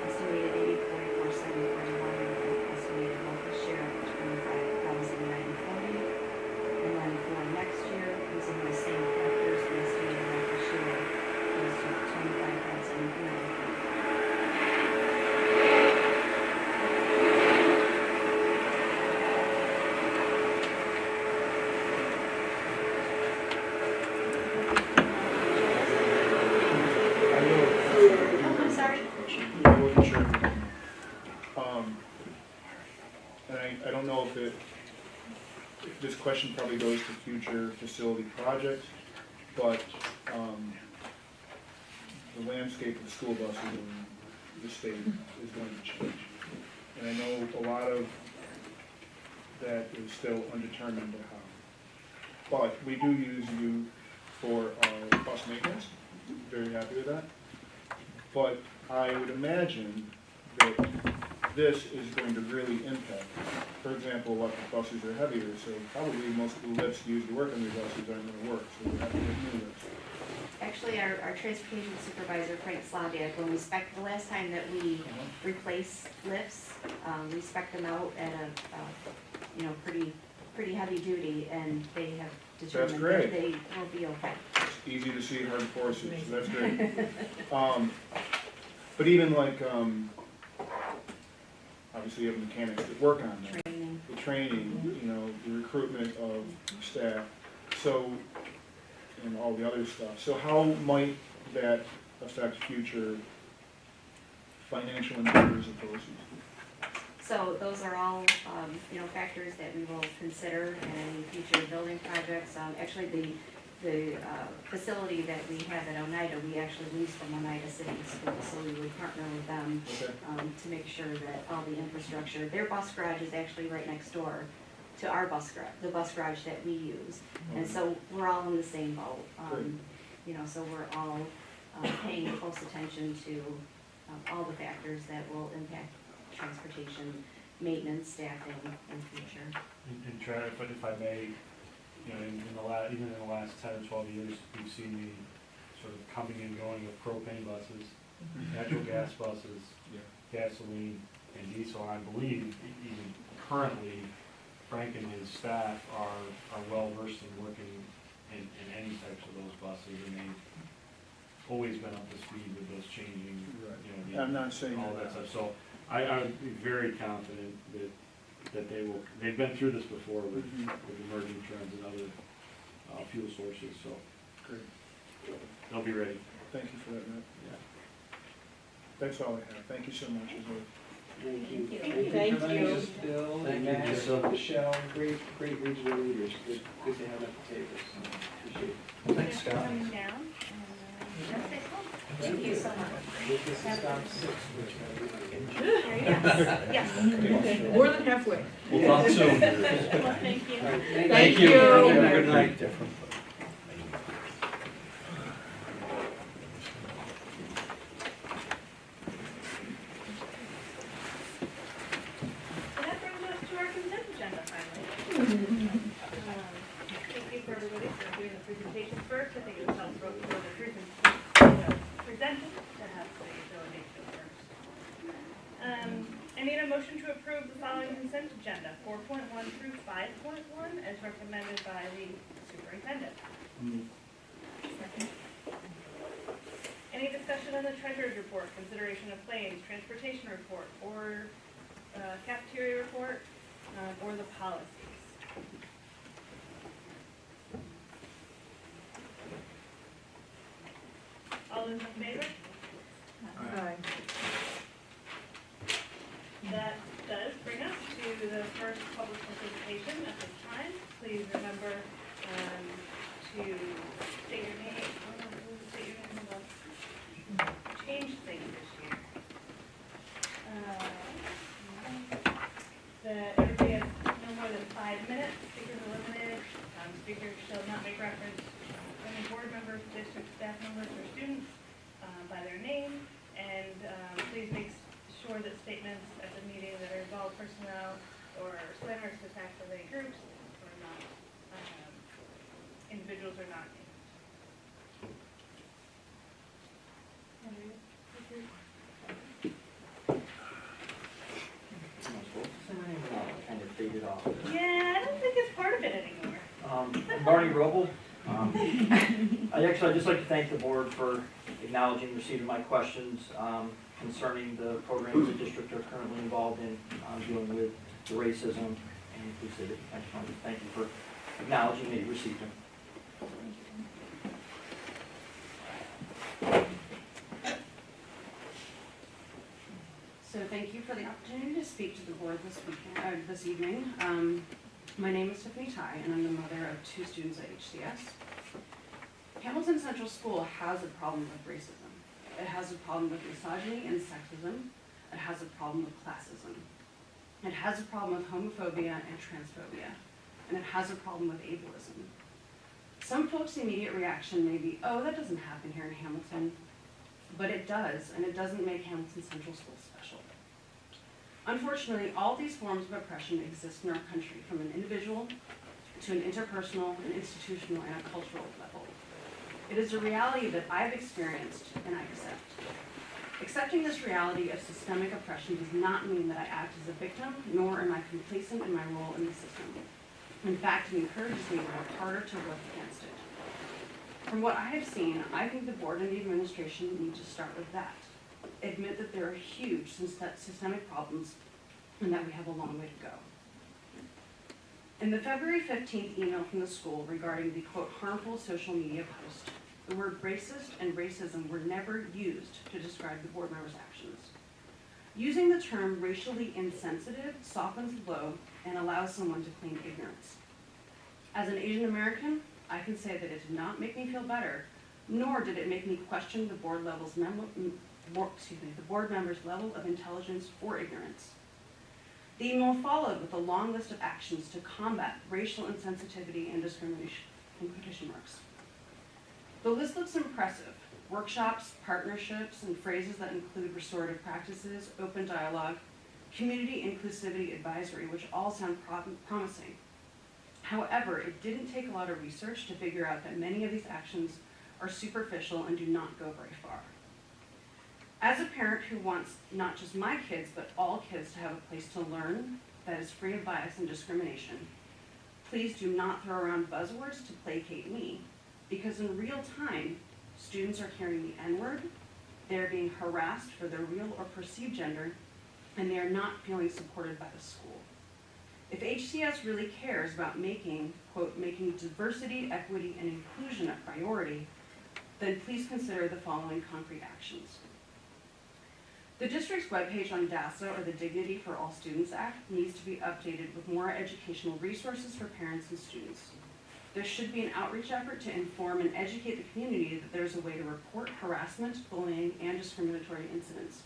[SPEAKER 10] estimated 80.4741, estimated local share of 25,940. And then for next year, using the same factors, the estimated local share is 25,940. I'm sorry.
[SPEAKER 6] I wasn't sure. And I don't know if this question probably goes to future facility projects, but the landscape of the school buses in the state is going to change. And I know a lot of that is still undetermined how. But we do use you for our bus maintenance. Very happy with that. But I would imagine that this is going to really impact. For example, electric buses are heavier, so probably most of the lifts used to work on these buses aren't going to work, so we have to get new lifts.
[SPEAKER 10] Actually, our transportation supervisor, Frank Slaviak, when we spec, the last time that we replaced lifts, we spec them out at a, pretty heavy duty, and they have determined that they will be okay.
[SPEAKER 6] It's easy to see, hard to force it, so that's great. But even like, obviously you have mechanics that work on that.
[SPEAKER 10] Training.
[SPEAKER 6] The training, the recruitment of staff, so, and all the other stuff. So how might that affect future financial endeavors of BOCES?
[SPEAKER 10] So those are all, factors that we will consider in any future building projects. Actually, the facility that we have at Oneida, we actually lease from Oneida City Schools, so we would partner with them to make sure that all the infrastructure, their bus garage is actually right next door to our bus garage, the bus garage that we use. And so we're all in the same boat. So we're all paying close attention to all the factors that will impact transportation, maintenance, staffing in the future.
[SPEAKER 4] But if I may, even in the last 10 or 12 years, we've seen the sort of coming and going of propane buses, natural gas buses, gasoline, and diesel. And I believe even currently, Frank and his staff are well versed in working in any types of those buses, and they've always been up to speed with those changing,
[SPEAKER 6] I'm not saying
[SPEAKER 4] all that stuff. So I would be very confident that they've been through this before with emerging trends and other fuel sources, so
[SPEAKER 6] Great.
[SPEAKER 4] they'll be ready.
[SPEAKER 6] Thank you for that, Matt.
[SPEAKER 4] Yeah.
[SPEAKER 6] That's all I have. Thank you so much, as always.
[SPEAKER 9] Thank you.
[SPEAKER 10] Thank
[SPEAKER 8] you.
[SPEAKER 9] Thank you for letting us, Bill,
[SPEAKER 4] Thank
[SPEAKER 9] and
[SPEAKER 4] you,
[SPEAKER 9] Matt,
[SPEAKER 4] Jill.
[SPEAKER 9] Michelle, great regional leaders. Good to have them at the table, so appreciate it.
[SPEAKER 4] Thanks, Scott.
[SPEAKER 1] Coming down, and that's it. Thank you so much.
[SPEAKER 9] This is stop 6, which
[SPEAKER 1] Yes.
[SPEAKER 8] More than halfway.
[SPEAKER 4] We'll talk soon.
[SPEAKER 1] Well, thank you.
[SPEAKER 8] Thank you.
[SPEAKER 4] Good night.
[SPEAKER 1] So that brings us to our consent agenda finally. Thank you for everybody for doing the presentation first. I think it was helpful for the presentation need a motion to approve the following consent agenda, 4.1 through 5.1, as recommended by the superintendent. Any discussion on the treasurer's report, consideration of claims, transportation report, or cafeteria report, or the policies? All those in favor?
[SPEAKER 8] Aye.
[SPEAKER 1] That does bring us to the first public participation at this time. Please remember to state your name, hold on. Change things this year. That everybody has no more than 5 minutes, speakers are limited, speakers shall not make reference to any board members, district staff members, or students by their name, and please make sure that statements at the meeting that involve personnel or slanderous attacks of any groups or not, individuals are not named.
[SPEAKER 2] Kind of faded off.
[SPEAKER 1] Yeah, I don't think it's part of it anymore.
[SPEAKER 11] Barney Robel. I'd just like to thank the board for acknowledging receipt of my questions concerning the programs the district are currently involved in dealing with the racism and inclusivity. I just wanted to thank you for acknowledging that you received them.
[SPEAKER 10] So thank you for the opportunity to speak to the board this evening. My name is Tiffany Ty, and I'm the mother of 2 students at HCS. Hamilton Central School has a problem with racism. It has a problem with misogyny and sexism. It has a problem with classism. It has a problem with homophobia and transphobia. And it has a problem with ableism. Some folks' immediate reaction may be, oh, that doesn't happen here in Hamilton. But it does, and it doesn't make Hamilton Central School special. Unfortunately, all these forms of oppression exist in our country, from an individual to an interpersonal, an institutional, and a cultural level. It is a reality that I've experienced and I accept. Accepting this reality of systemic oppression does not mean that I act as a victim, nor am I complacent in my role in the system. In fact, it encourages me to work harder to work against it. From what I have seen, I think the board and the administration need to start with that. Admit that there are huge systemic problems and that we have a long way to go. In the February 15th email from the school regarding the, quote, harmful social media post, the word racist and racism were never used to describe the board members' actions. Using the term racially insensitive softens the blow and allows someone to claim ignorance. As an Asian American, I can say that it did not make me feel better, nor did it make me question the board members' level of intelligence or ignorance. The email followed with a long list of actions to combat racial insensitivity and discrimination, in quotation marks. The list looks impressive. Workshops, partnerships, and phrases that include restorative practices, open dialogue, community inclusivity advisory, which all sound promising. However, it didn't take a lot of research to figure out that many of these actions are superficial and do not go very far. As a parent who wants not just my kids, but all kids to have a place to learn that is free of bias and discrimination, please do not throw around buzzwords to placate me, because in real time, students are hearing the N-word, they're being harassed for their real or perceived gender, and they are not feeling supported by the school. If HCS really cares about making, quote, making diversity, equity, and inclusion a priority, then please consider the following concrete actions. The district's webpage on DASA, or the Dignity for All Students Act, needs to be updated with more educational resources for parents and students. There should be an outreach effort to inform and educate the community that there's a way to report harassment, bullying, and discriminatory incidents.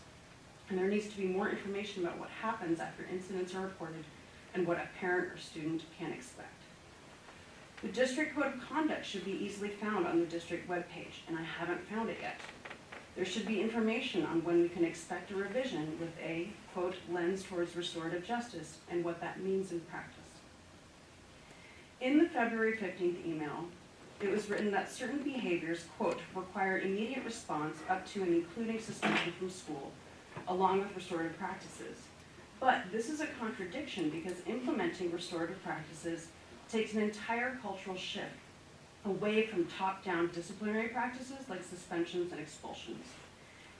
[SPEAKER 10] And there needs to be more information about what happens after incidents are reported and what a parent or student can expect. The district code of conduct should be easily found on the district webpage, and I haven't found it yet. There should be information on when we can expect a revision with a, quote, lens towards restorative justice and what that means in practice. In the February 15th email, it was written that certain behaviors, quote, require immediate response up to and including suspension from school, along with restorative practices.
[SPEAKER 12] But this is a contradiction because implementing restorative practices takes an entire cultural shift away from top-down disciplinary practices like suspensions and expulsions.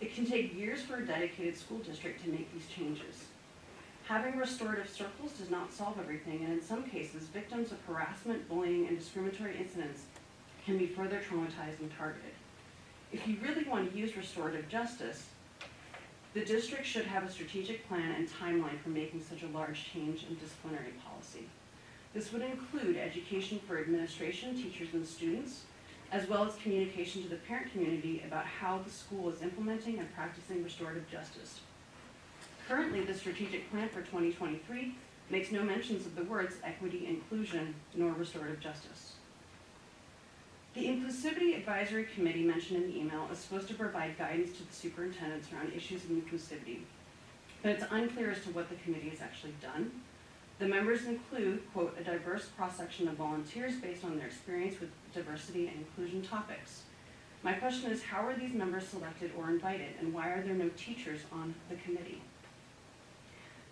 [SPEAKER 12] It can take years for a dedicated school district to make these changes. Having restorative circles does not solve everything, and in some cases, victims of harassment, bullying, and discriminatory incidents can be further traumatized and targeted. If you really want to use restorative justice, the district should have a strategic plan and timeline for making such a large change in disciplinary policy. This would include education for administration, teachers, and students, as well as communication to the parent community about how the school is implementing and practicing restorative justice. Currently, the strategic plan for 2023 makes no mentions of the words equity, inclusion, nor restorative justice. The Inclusivity Advisory Committee mentioned in the email is supposed to provide guidance to the superintendents around issues of inclusivity, but it's unclear as to what the committee has actually done. The members include, quote, a diverse cross-section of volunteers based on their experience with diversity and inclusion topics. My question is, how are these members selected or invited, and why are there no teachers on the committee?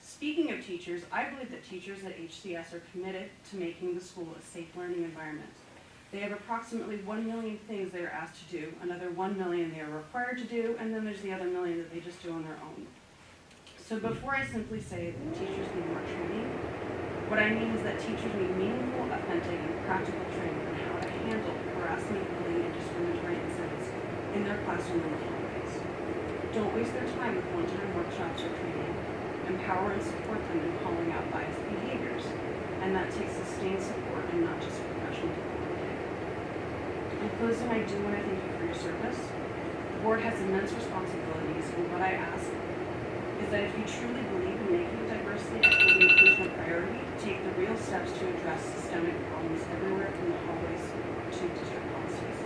[SPEAKER 12] Speaking of teachers, I believe that teachers at HCS are committed to making the school a safe learning environment. They have approximately 1 million things they are asked to do, another 1 million they are required to do, and then there's the other million that they just do on their own. So before I simply say that teachers need more training, what I mean is that teachers need meaningful, authentic, and practical training on how to handle harassment, bullying, and discriminatory incidents in their classroom and hallways. Don't waste their time with one-time workshops or training. Empower and support them in calling out biased behaviors, and that takes sustained support and not just professional development. In closing, I do want to thank you for your service. The board has immense responsibilities, and what I ask is that if you truly believe in making diversity, equity, and inclusion a priority, take the real steps to address systemic problems everywhere from the hallways to district policies.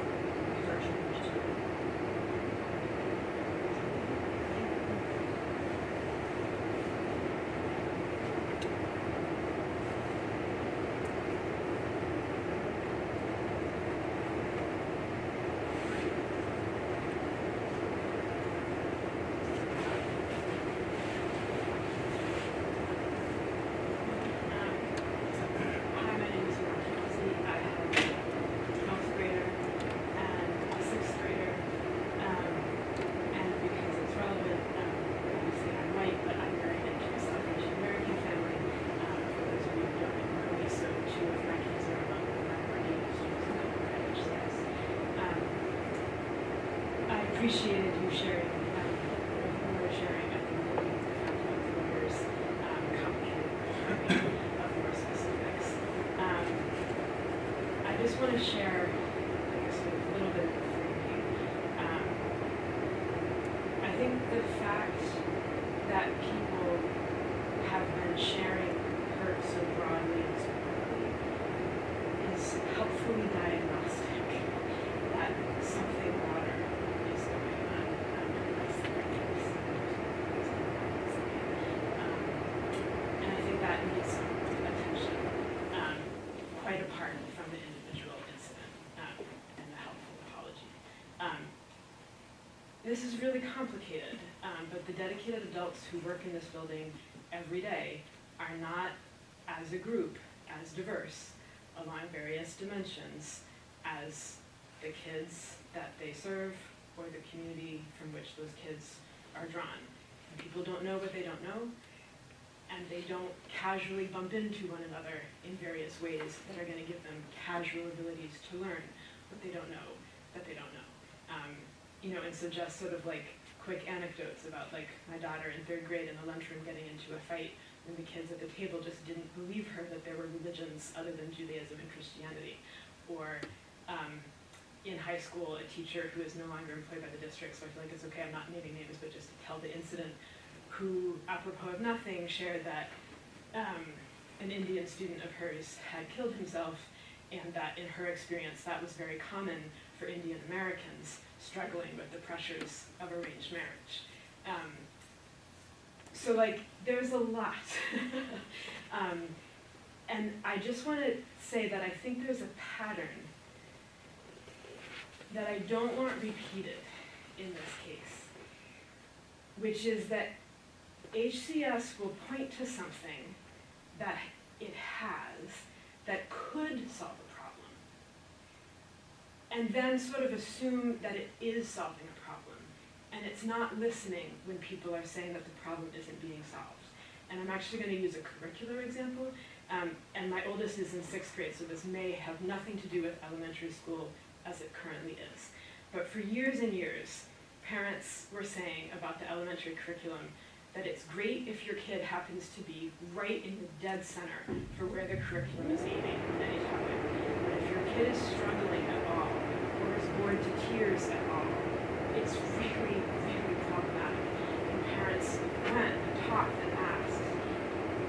[SPEAKER 1] Appreciated you sharing, you were sharing, I think, the members, complicated of more specifics. I just want to share, I guess, a little bit of thinking. I think the fact that people have been sharing hurt so broadly and so quickly is helpfully diagnostic that something broader is going on. And I think that needs some attention, quite apart from the individual incident and the helpful apology. This is really complicated, but the dedicated adults who work in this building every day are not, as a group, as diverse along various dimensions as the kids that they serve or the community from which those kids are drawn. And people don't know what they don't know, and they don't casually bump into one another in various ways that are going to give them casual abilities to learn what they don't know that they don't know. And so just sort of like quick anecdotes about like my daughter in 3rd grade in the lunchroom getting into a fight when the kids at the table just didn't believe her that there were religions other than Judaism and Christianity. Or in high school, a teacher who is no longer employed by the district, so I feel like it's okay, I'm not naming names, but just to tell the incident, who, apropos of nothing, shared that an Indian student of hers had killed himself, and that in her experience that was very common for Indian Americans struggling with the pressures of arranged marriage. So like, there's a lot. And I just want to say that I think there's a pattern that I don't want repeated in this case, which is that
[SPEAKER 13] HCS will point to something that it has that could solve a problem, and then sort of assume that it is solving a problem, and it's not listening when people are saying that the problem isn't being solved. And I'm actually going to use a curricular example, and my oldest is in 6th grade, so this may have nothing to do with elementary school as it currently is. But for years and years, parents were saying about the elementary curriculum that it's great if your kid happens to be right in the dead center for where the curriculum is aiming at any topic. But if your kid is struggling at all, or is bored to tears at all, it's really, really problematic. And parents went and talked and asked.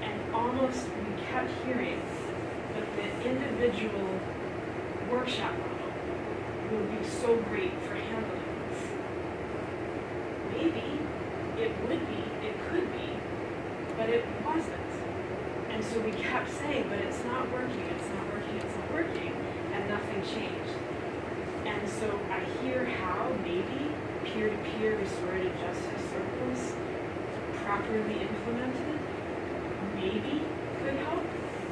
[SPEAKER 13] And almost we kept hearing that the individual workshop model will be so great for handling this. Maybe it would be, it could be, but it wasn't. And so we kept saying, but it's not working, it's not working, it's not working, and nothing changed. And so I hear how maybe peer-to-peer restorative justice circles properly implemented maybe could help.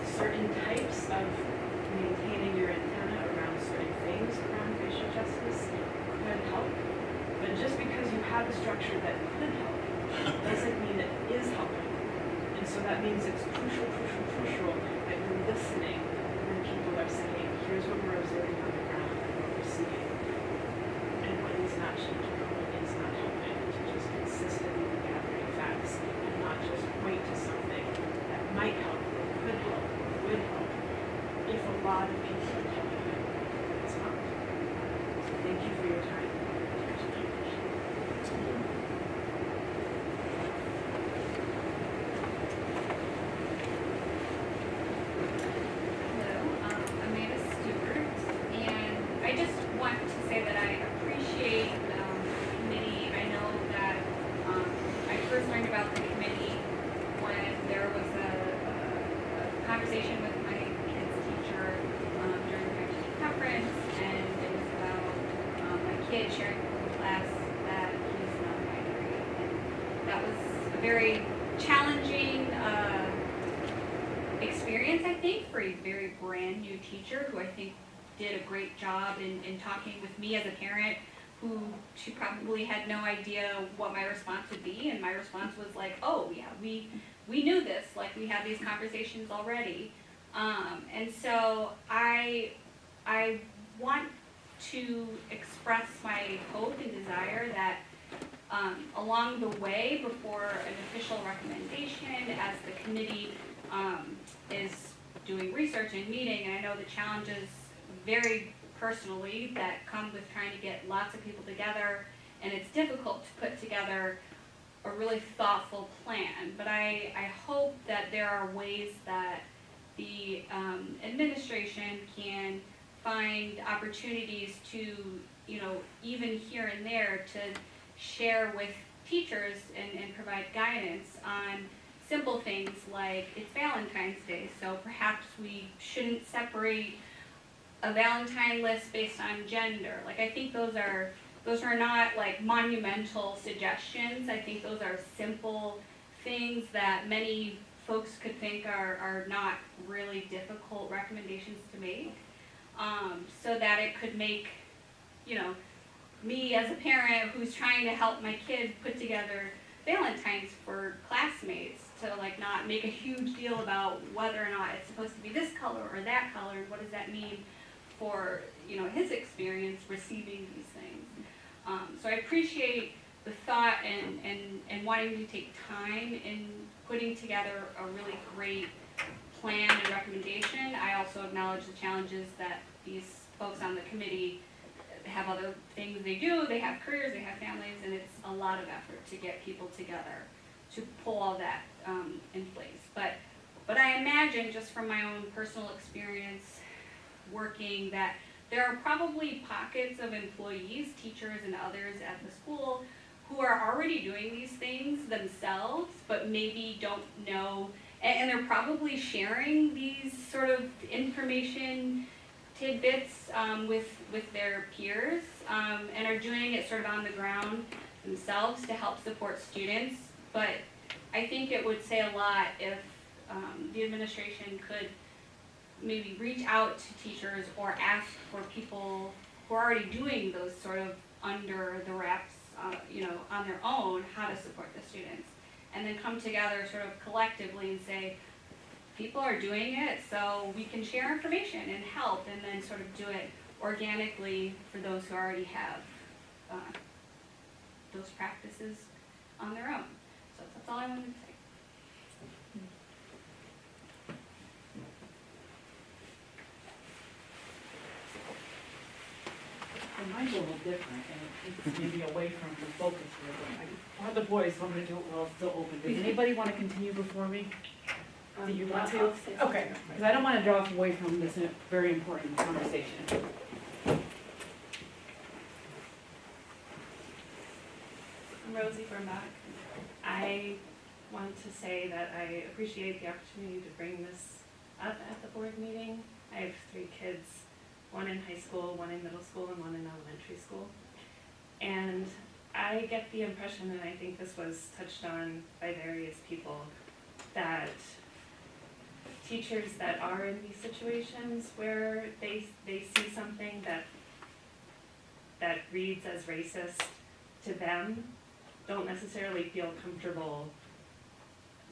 [SPEAKER 13] Certain types of maintaining your antenna around certain things around racial justice could help. But just because you have a structure that could help doesn't mean it is helping. And so that means it's crucial that you're listening when people are saying, here's what we're observing on the ground and what we're seeing. And what is not changing, what is not helping, to just consistently be gathering facts and not just point to something that might help, or could help, or would help, if a lot of people are telling you it's not. So thank you for your time.
[SPEAKER 10] Sharing with class that he's non-binary, and that was a very challenging experience, I think, for a very brand new teacher who I think did a great job in talking with me as a parent, who she probably had no idea what my response would be, and my response was like, oh yeah, we knew this, like we had these conversations already, and so I want to express my hope and desire that along the way, before an official recommendation, as the committee is doing research and meeting, and I know the challenges very personally that come with trying to get lots of people together, and it's difficult to put together a really thoughtful plan, but I hope that there are ways that the administration can find opportunities to, even here and there, to share with teachers and provide guidance on simple things like it's Valentine's Day, so perhaps we shouldn't separate a Valentine list based on gender. Like, I think those are not like monumental suggestions. I think those are simple things that many folks could think are not really difficult recommendations to make. So that it could make, me as a parent who's trying to help my kid put together Valentines for classmates, to like not make a huge deal about whether or not it's supposed to be this color or that color, and what does that mean for, his experience receiving these things. So I appreciate the thought and wanting to take time in putting together a really great plan and recommendation. I also acknowledge the challenges that these folks on the committee have, other things they do, they have careers, they have families, and it's a lot of effort to get people together to pull all that in place. But I imagine, just from my own personal experience working, that there are probably pockets of employees, teachers and others at the school, who are already doing these things themselves, but maybe don't know, and they're probably sharing these sort of information tidbits with their peers, and are doing it sort of on the ground themselves to help support students, but
[SPEAKER 14] I think it would say a lot if the administration could maybe reach out to teachers or ask for people who are already doing those sort of under the wraps, on their own, how to support the students. And then come together sort of collectively and say, people are doing it, so we can share information and help, and then sort of do it organically for those who already have those practices on their own. So that's all I wanted to say.
[SPEAKER 13] Well, mine's a little different, and it's maybe away from the focus here, but I have the boys, so I'm gonna do it while it's still open. Does anybody wanna continue before me? Do you want to? Okay, because I don't wanna draw us away from this very important conversation.
[SPEAKER 14] I'm Rosie Birnbach. I want to say that I appreciate the opportunity to bring this up at the board meeting. I have 3 kids, one in high school, one in middle school, and one in elementary school. And I get the impression, and I think this was touched on by various people, that teachers that are in these situations where they see something that reads as racist to them don't necessarily feel comfortable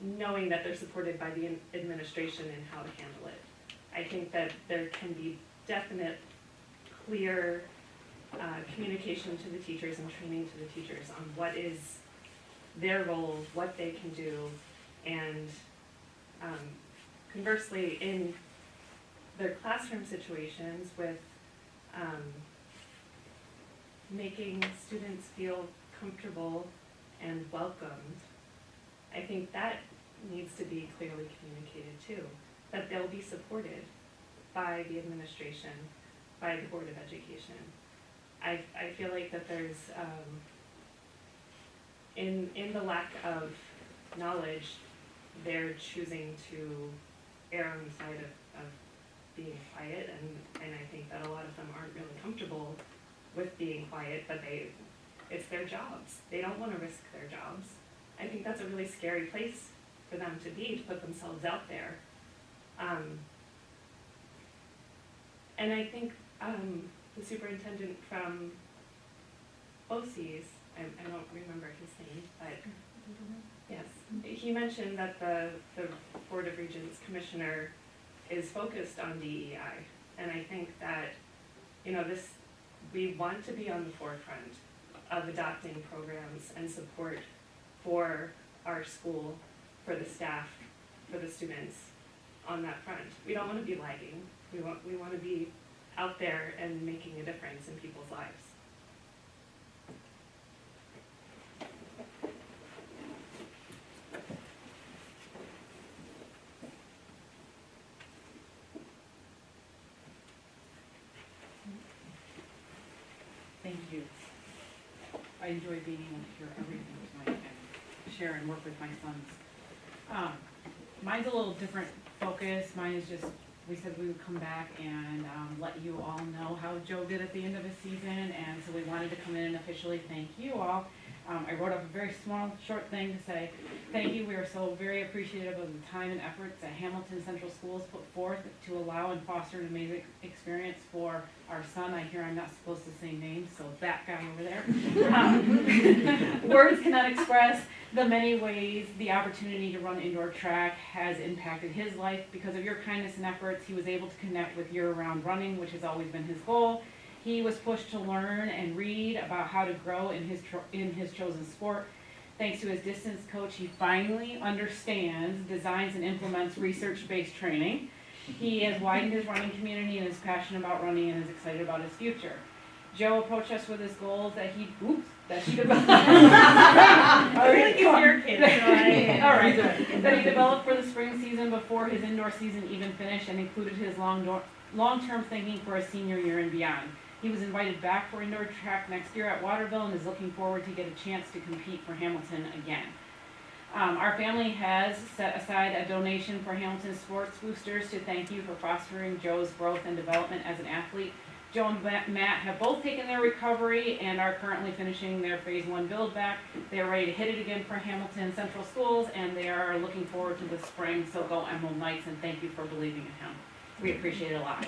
[SPEAKER 14] knowing that they're supported by the administration in how to handle it. I think that there can be definite, clear communication to the teachers and training to the teachers on what is their role, what they can do, and conversely, in their classroom situations with making students feel comfortable and welcomed, I think that needs to be clearly communicated too, that they'll be supported by the administration, by the Board of Education. I feel like that there's, in the lack of knowledge, they're choosing to err on the side of being quiet, and I think that a lot of them aren't really comfortable with being quiet, but it's their jobs. They don't want to risk their jobs. I think that's a really scary place for them to be, to put themselves out there. And I think the superintendent from BOCES, I don't remember his name, but yes, he mentioned that the Board of Regents Commissioner is focused on DEI. And I think that, we want to be on the forefront of adopting programs and support for our school, for the staff, for the students on that front. We don't want to be lagging. We want to be out there and making a difference in people's lives.
[SPEAKER 13] Thank you. I enjoy being able to hear everything tonight and share and work with my sons. Mine's a little different focus. Mine is just, we said we would come back and let you all know how Joe did at the end of his season, and so we wanted to come in and officially thank you all. I wrote up a very small, short thing to say thank you. We are so very appreciative of the time and efforts that Hamilton Central Schools put forth to allow and foster an amazing experience for our son. I hear I'm not supposed to say names, so that guy over there. Words cannot express the many ways the opportunity to run indoor track has impacted his life. Because of your kindness and efforts, he was able to connect with year-round running, which has always been his goal. He was pushed to learn and read about how to grow in his chosen sport. Thanks to his distance coach, he finally understands, designs, and implements research-based training. He has widened his running community and is passionate about running and is excited about his future. Joe approached us with his goals that he developed. I really keep your kids. All right. That he developed for the spring season before his indoor season even finished, and included his long-term thinking for his senior year and beyond. He was invited back for indoor track next year at Waterville and is looking forward to get a chance to compete for Hamilton again. Our family has set aside a donation for Hamilton Sports Boosters to thank you for fostering Joe's growth and development as an athlete.
[SPEAKER 15] Joe and Matt have both taken their recovery and are currently finishing their phase 1 build back. They're ready to hit it again for Hamilton Central Schools, and they are looking forward to the spring. So go Emerald Knights, and thank you for believing in him. We appreciate it a lot.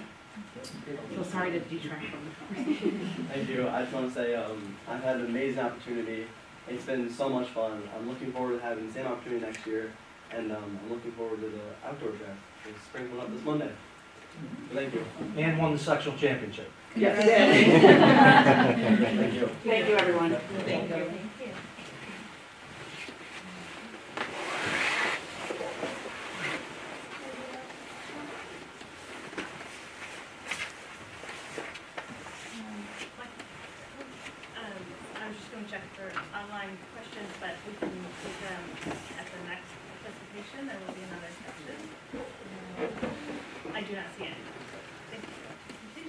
[SPEAKER 15] So sorry to detract from the conversation.
[SPEAKER 16] Thank you. I just want to say I've had an amazing opportunity. It's been so much fun. I'm looking forward to having the same opportunity next year, and I'm looking forward to the outdoor draft. The spring coming up this Monday. So thank you.
[SPEAKER 4] And won the sectional championship.
[SPEAKER 8] Yes.
[SPEAKER 16] Thank you.
[SPEAKER 12] Thank you, everyone.
[SPEAKER 8] Thank you.
[SPEAKER 1] I was just going to check for online questions, but we can take them at the next presentation. There will be another section. I do not see any. Thank you.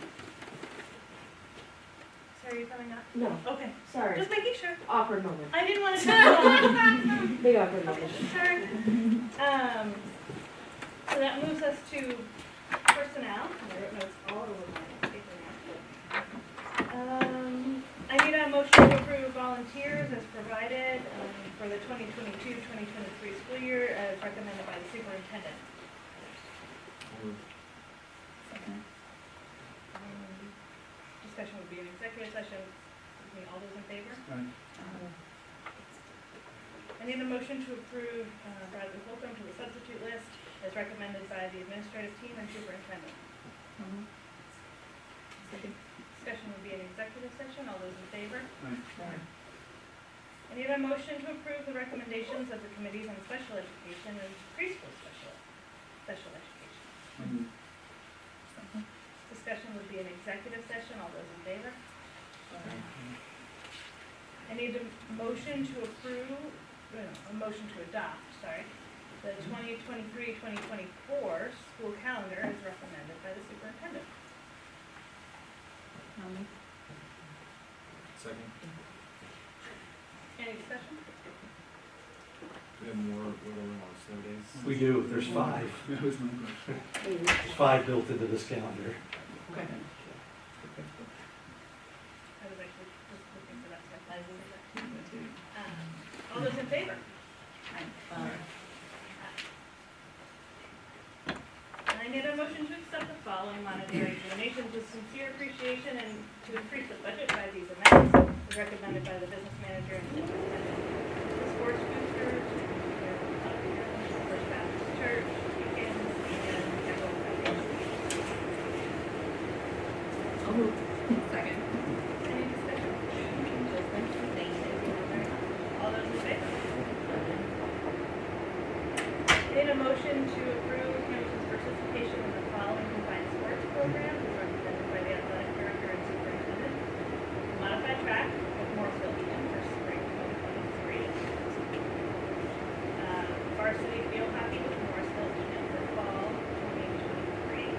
[SPEAKER 1] So are you coming up?
[SPEAKER 8] No.
[SPEAKER 1] Okay.
[SPEAKER 8] Sorry.
[SPEAKER 1] Just making sure.
[SPEAKER 8] Awkward moment.
[SPEAKER 1] I didn't want to know.
[SPEAKER 8] Big awkward moment.
[SPEAKER 1] Sure. So that moves us to personnel. I wrote notes all over my paper now. I need a motion to approve volunteers as provided for the 2022-2023 school year as recommended by the superintendent. Discussion would be an executive session. All those in favor? I need a motion to approve Bradley Holcomb to the substitute list as recommended by the administrative team and superintendent. Discussion would be an executive session. All those in favor? I need a motion to approve the recommendations of the committees on special education and preschool special education. Discussion would be an executive session. All those in favor? I need a motion to approve, a motion to adopt, sorry, the 2023-2024 school calendar as recommended by the superintendent.
[SPEAKER 5] Second.
[SPEAKER 1] Any discussion?
[SPEAKER 5] We have more wiggle room on snow days.
[SPEAKER 4] We do, there's 5.
[SPEAKER 6] That was my question.
[SPEAKER 4] There's 5 built into this calendar.
[SPEAKER 1] I was actually just looking for that stuff. All those in favor? And I need a motion to accept the following monetary donations with sincere appreciation and to increase the budget by these amounts as recommended by the business manager and superintendent. The sports boosters, First Baptist Church, Beacons, and Emerald Foundation.
[SPEAKER 10] Second.
[SPEAKER 1] Any discussion? All those in favor? I need a motion to approve Hamilton's participation in the following combined sports programs as recommended by the athletic director and superintendent. Modified track with Morrisville Eaton for spring 2023. Varsity field hockey with Morrisville Eaton for fall 2023.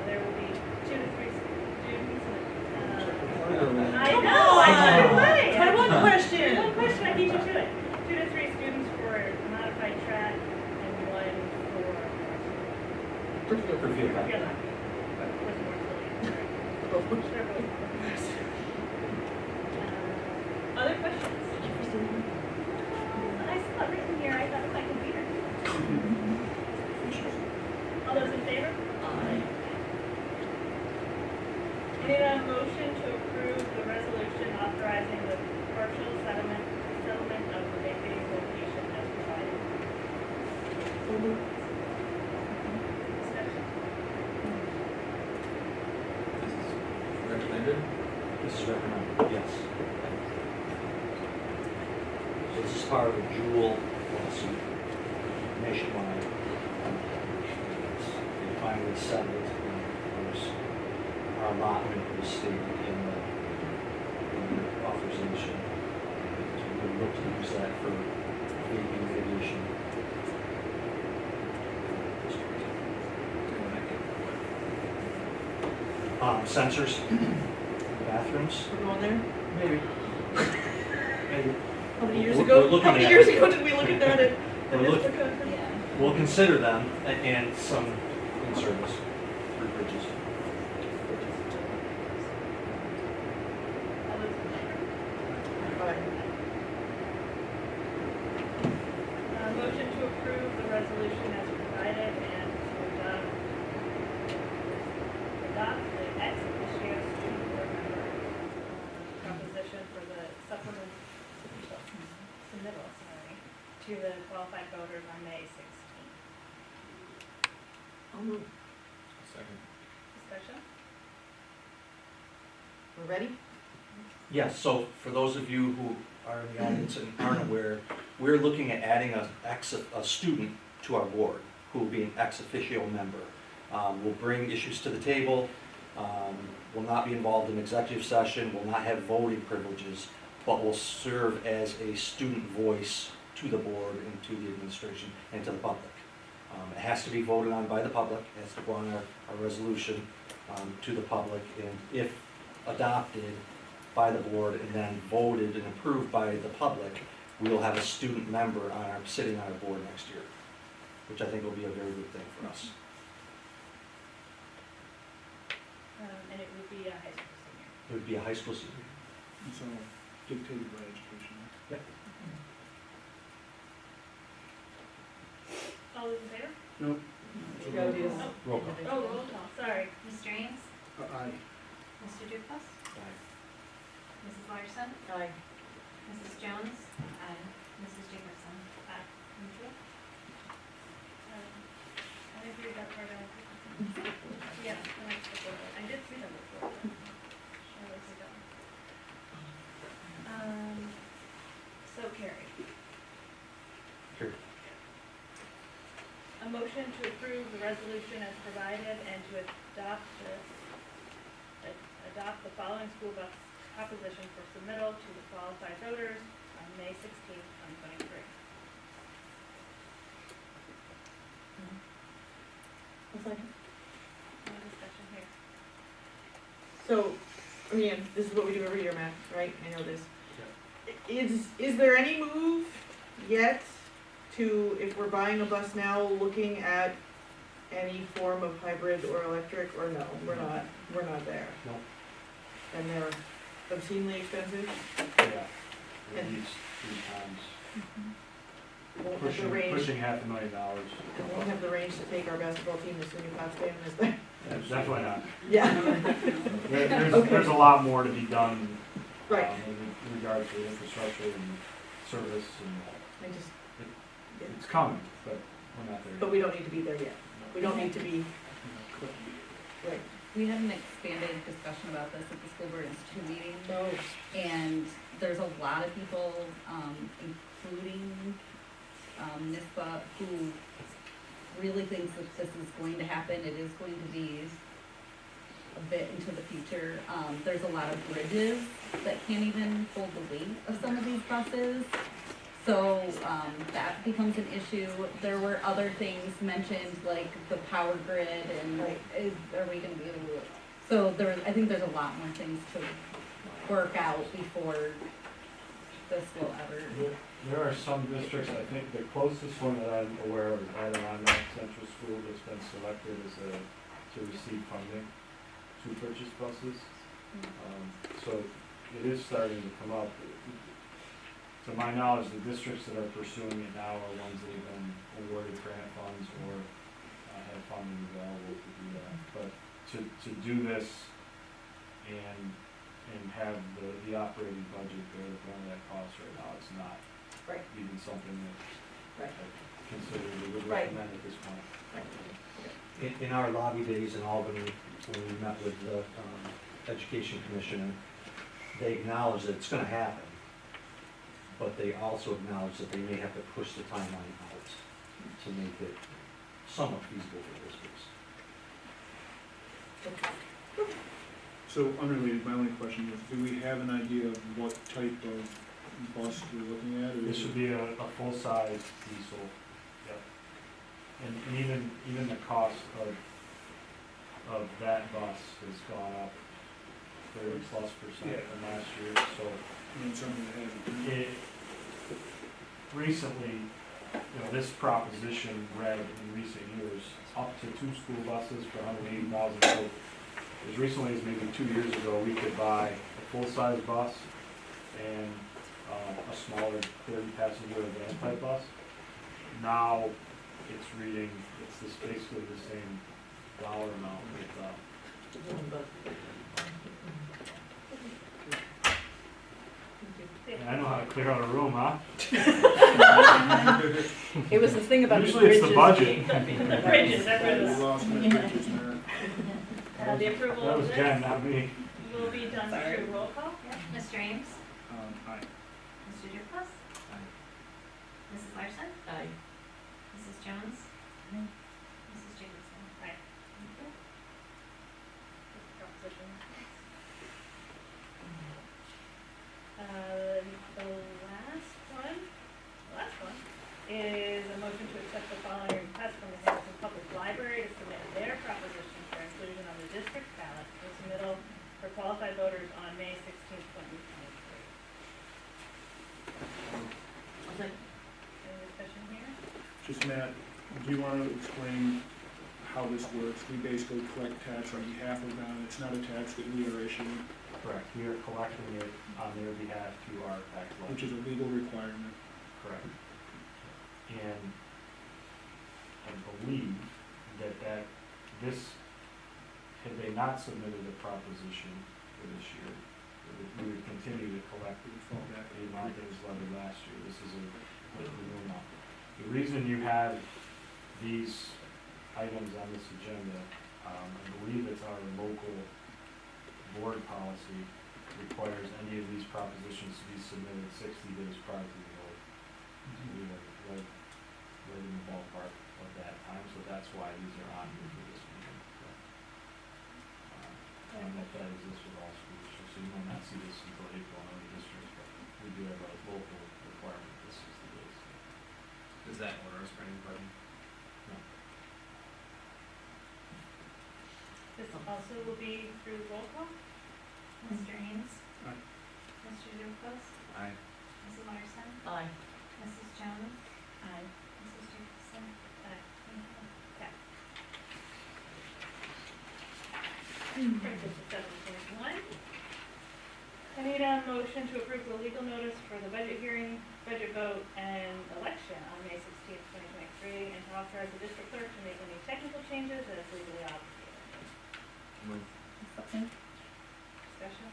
[SPEAKER 1] There will be 2 to 3 students. I know, I took it away.
[SPEAKER 8] One question.
[SPEAKER 1] One question, I beat you to it. 2 to 3 students for modified track and 1 for
[SPEAKER 4] For field
[SPEAKER 1] field
[SPEAKER 4] hockey.
[SPEAKER 1] hockey. With Morrisville Eaton, sorry. They're both Morrisville. Other questions? I saw it written here, I thought it was my computer. All those in favor? I need a motion to approve the resolution authorizing the partial settlement of the vacating location as provided. Discussion.
[SPEAKER 5] Recommended?
[SPEAKER 4] This is recommended, yes. So this is part of a Jewel lawsuit nationwide. They finally settled, and there's our allotment was stated in the authorization. So we look to use that for vaping mitigation. Sensors in the bathrooms.
[SPEAKER 8] We're going there?
[SPEAKER 4] Maybe. Maybe.
[SPEAKER 8] How many years
[SPEAKER 4] We're
[SPEAKER 8] ago?
[SPEAKER 4] looking
[SPEAKER 8] How many
[SPEAKER 4] at
[SPEAKER 8] years
[SPEAKER 4] it.
[SPEAKER 8] ago did we look at that?
[SPEAKER 4] We're looking- We'll consider them and some in service through bridges.
[SPEAKER 1] All those in favor? Motion to approve the resolution as provided and to adopt the ex officio student board member proposition for the submittal, to the qualified voters on May 16th.
[SPEAKER 8] I'll move.
[SPEAKER 5] Second.
[SPEAKER 1] Discussion?
[SPEAKER 8] We're ready?
[SPEAKER 4] Yes, so for those of you who are in the audience and aren't aware, we're looking at adding a student to our board who will be an ex officio member. Will bring issues to the table, will not be involved in executive session, will not have voting privileges, but will serve as a student voice to the board and to the administration and to the public. It has to be voted on by the public, it has to go on our resolution to the public, and if adopted by the board and then voted and approved by the public, we will have a student member sitting on our board next year, which I think will be a very good thing for us.
[SPEAKER 1] And it would be a high school senior.
[SPEAKER 4] It would be a high school senior.
[SPEAKER 6] It's all dictated by education.
[SPEAKER 4] Yep.
[SPEAKER 1] All those in favor?
[SPEAKER 6] Nope.
[SPEAKER 4] Roll call.
[SPEAKER 1] Oh, roll call, sorry.
[SPEAKER 10] Mr. Ames?
[SPEAKER 6] Aye.
[SPEAKER 10] Mr. Dupas?
[SPEAKER 4] Aye.
[SPEAKER 10] Mrs. Larson?
[SPEAKER 8] Aye.
[SPEAKER 10] Mrs. Jones? Aye. Mrs. Jacobson?
[SPEAKER 1] Aye. Thank you. I didn't read that part out. Yeah, I did see that before. Sure, let's go. So carried.
[SPEAKER 4] Here.
[SPEAKER 1] A motion to approve the resolution as provided and to adopt the following school bus proposition for submittal to the qualified voters on May 16th, 2023. No discussion here.
[SPEAKER 8] So, I mean, this is what we do every year, Matt, right? I know this. Is there any move yet to, if we're buying a bus now, looking at any form of hybrid or electric, or no, we're not there?
[SPEAKER 4] No.
[SPEAKER 8] And they're obscenely expensive?
[SPEAKER 6] Yeah.
[SPEAKER 8] At
[SPEAKER 6] least 3 times.
[SPEAKER 8] Won't have the range,
[SPEAKER 6] Pushing $500,000.
[SPEAKER 8] and won't have the range to take our basketball team to SUNY Potsdam, is there?
[SPEAKER 6] Definitely not.
[SPEAKER 8] Yeah.
[SPEAKER 6] There's a lot more to be done.
[SPEAKER 8] Right.
[SPEAKER 6] In regards to infrastructure and service and
[SPEAKER 8] I just,
[SPEAKER 6] it's coming, but we're not there
[SPEAKER 8] but
[SPEAKER 6] yet.
[SPEAKER 8] we don't need to be there yet. We don't need to be, right.
[SPEAKER 17] We had an expanded discussion about this at the school board institute meeting,
[SPEAKER 8] No.
[SPEAKER 17] and there's a lot of people, including NISBA, who really thinks that this is going to happen. It is going to be a bit into the future. There's a lot of bridges that can't even hold the weight of some of these buses. So that becomes an issue. There were other things mentioned, like the power grid, and
[SPEAKER 8] Right.
[SPEAKER 17] are we gonna be able to? So I think there's a lot more things to work out before this will ever.
[SPEAKER 6] There are some districts, I think the closest one that I'm aware of is Adirondack Central School that's been selected to receive funding to purchase buses. So it is starting to come up. To my knowledge, the districts that are pursuing it now are ones that have been awarded grant funds or have funding available to do that. But to do this and have the operating budget there to run that cost right now, it's not
[SPEAKER 8] Right.
[SPEAKER 6] even something that
[SPEAKER 8] Right.
[SPEAKER 6] I consider we would
[SPEAKER 8] Right.
[SPEAKER 6] recommend at this point.
[SPEAKER 8] Right.
[SPEAKER 4] In our lobby days in Albany, when we met with the Education Commissioner, they acknowledge that it's gonna happen, but they also acknowledge that they may have to push the timeline out to make it somewhat feasible for districts.
[SPEAKER 6] So unrelated, my only question is, do we have an idea of what type of bus we're looking at? This would be a full-size diesel. Yep. And even the cost of that bus has gone up 30+% from last year, so. Recently, this proposition read in recent years, up to 2 school buses for $180,000. So as recently as maybe 2 years ago, we could buy a full-size bus and a smaller 30-passenger van type bus. Now it's reading, it's this basically the same dollar amount with, and I know how to clear out a room, huh?
[SPEAKER 8] It was the thing about the
[SPEAKER 6] Usually it's the
[SPEAKER 8] bridges.
[SPEAKER 6] budget.
[SPEAKER 14] Bridges, that's what it
[SPEAKER 6] We
[SPEAKER 14] was.
[SPEAKER 6] lost my bridges there.
[SPEAKER 14] The approval
[SPEAKER 6] That
[SPEAKER 14] of
[SPEAKER 6] was
[SPEAKER 14] this
[SPEAKER 6] Jen, not me.
[SPEAKER 14] will be done
[SPEAKER 8] Sorry.
[SPEAKER 14] through roll call.
[SPEAKER 10] Mr. Ames?
[SPEAKER 6] Aye.
[SPEAKER 10] Mr. Dupas?
[SPEAKER 2] Aye.
[SPEAKER 10] Mrs. Larson?
[SPEAKER 8] Aye.
[SPEAKER 10] Mrs. Jones? Mrs. Jacobson?
[SPEAKER 14] Aye.
[SPEAKER 10] Thank you.
[SPEAKER 14] Proposition. The last one is a motion to accept the following request from the Hamilton Public Library to submit their proposition for inclusion on the district ballot for submittal for qualified voters on May 16th, 2023. Any discussion here?
[SPEAKER 6] Just Matt, do you want to explain how this works? We basically collect tax on behalf of them. It's not a tax that we are issuing,
[SPEAKER 4] Correct, we are collecting it on their behalf through our tax
[SPEAKER 6] which
[SPEAKER 4] levy.
[SPEAKER 6] is a legal requirement.
[SPEAKER 4] Correct. And I believe that this, had they not submitted a proposition for this year, we would continue to collect
[SPEAKER 6] We would fall back.
[SPEAKER 4] the amount that was levied last year. This is a completely new amount. The reason you have these items on this agenda, I believe it's our local board policy, requires any of these propositions to be submitted 60 days prior to the vote. So we were right in the ballpark of that time, so that's why these are on here for this meeting. I don't know if that exists with all school districts, so you might not see this until April in other districts, but we do have a local requirement for 60 days.
[SPEAKER 5] Does that order us for anybody?
[SPEAKER 4] No.
[SPEAKER 14] This also will be through roll call.
[SPEAKER 10] Mr. Ames?
[SPEAKER 6] Aye.
[SPEAKER 10] Mr. Dupas?
[SPEAKER 5] Aye.
[SPEAKER 10] Mrs. Larson?
[SPEAKER 8] Aye.
[SPEAKER 10] Mrs. Jones?
[SPEAKER 17] Aye.
[SPEAKER 10] Mrs. Jacobson?
[SPEAKER 14] Aye.
[SPEAKER 10] Thank you.
[SPEAKER 14] Okay. Brings us to 7.1. I need a motion to approve the legal notice for the budget hearing, budget vote, and election on May 16th, 2023, and to authorize the district clerk to make any technical changes as legally obligated.
[SPEAKER 5] Move.
[SPEAKER 17] Second.
[SPEAKER 14] Discussion?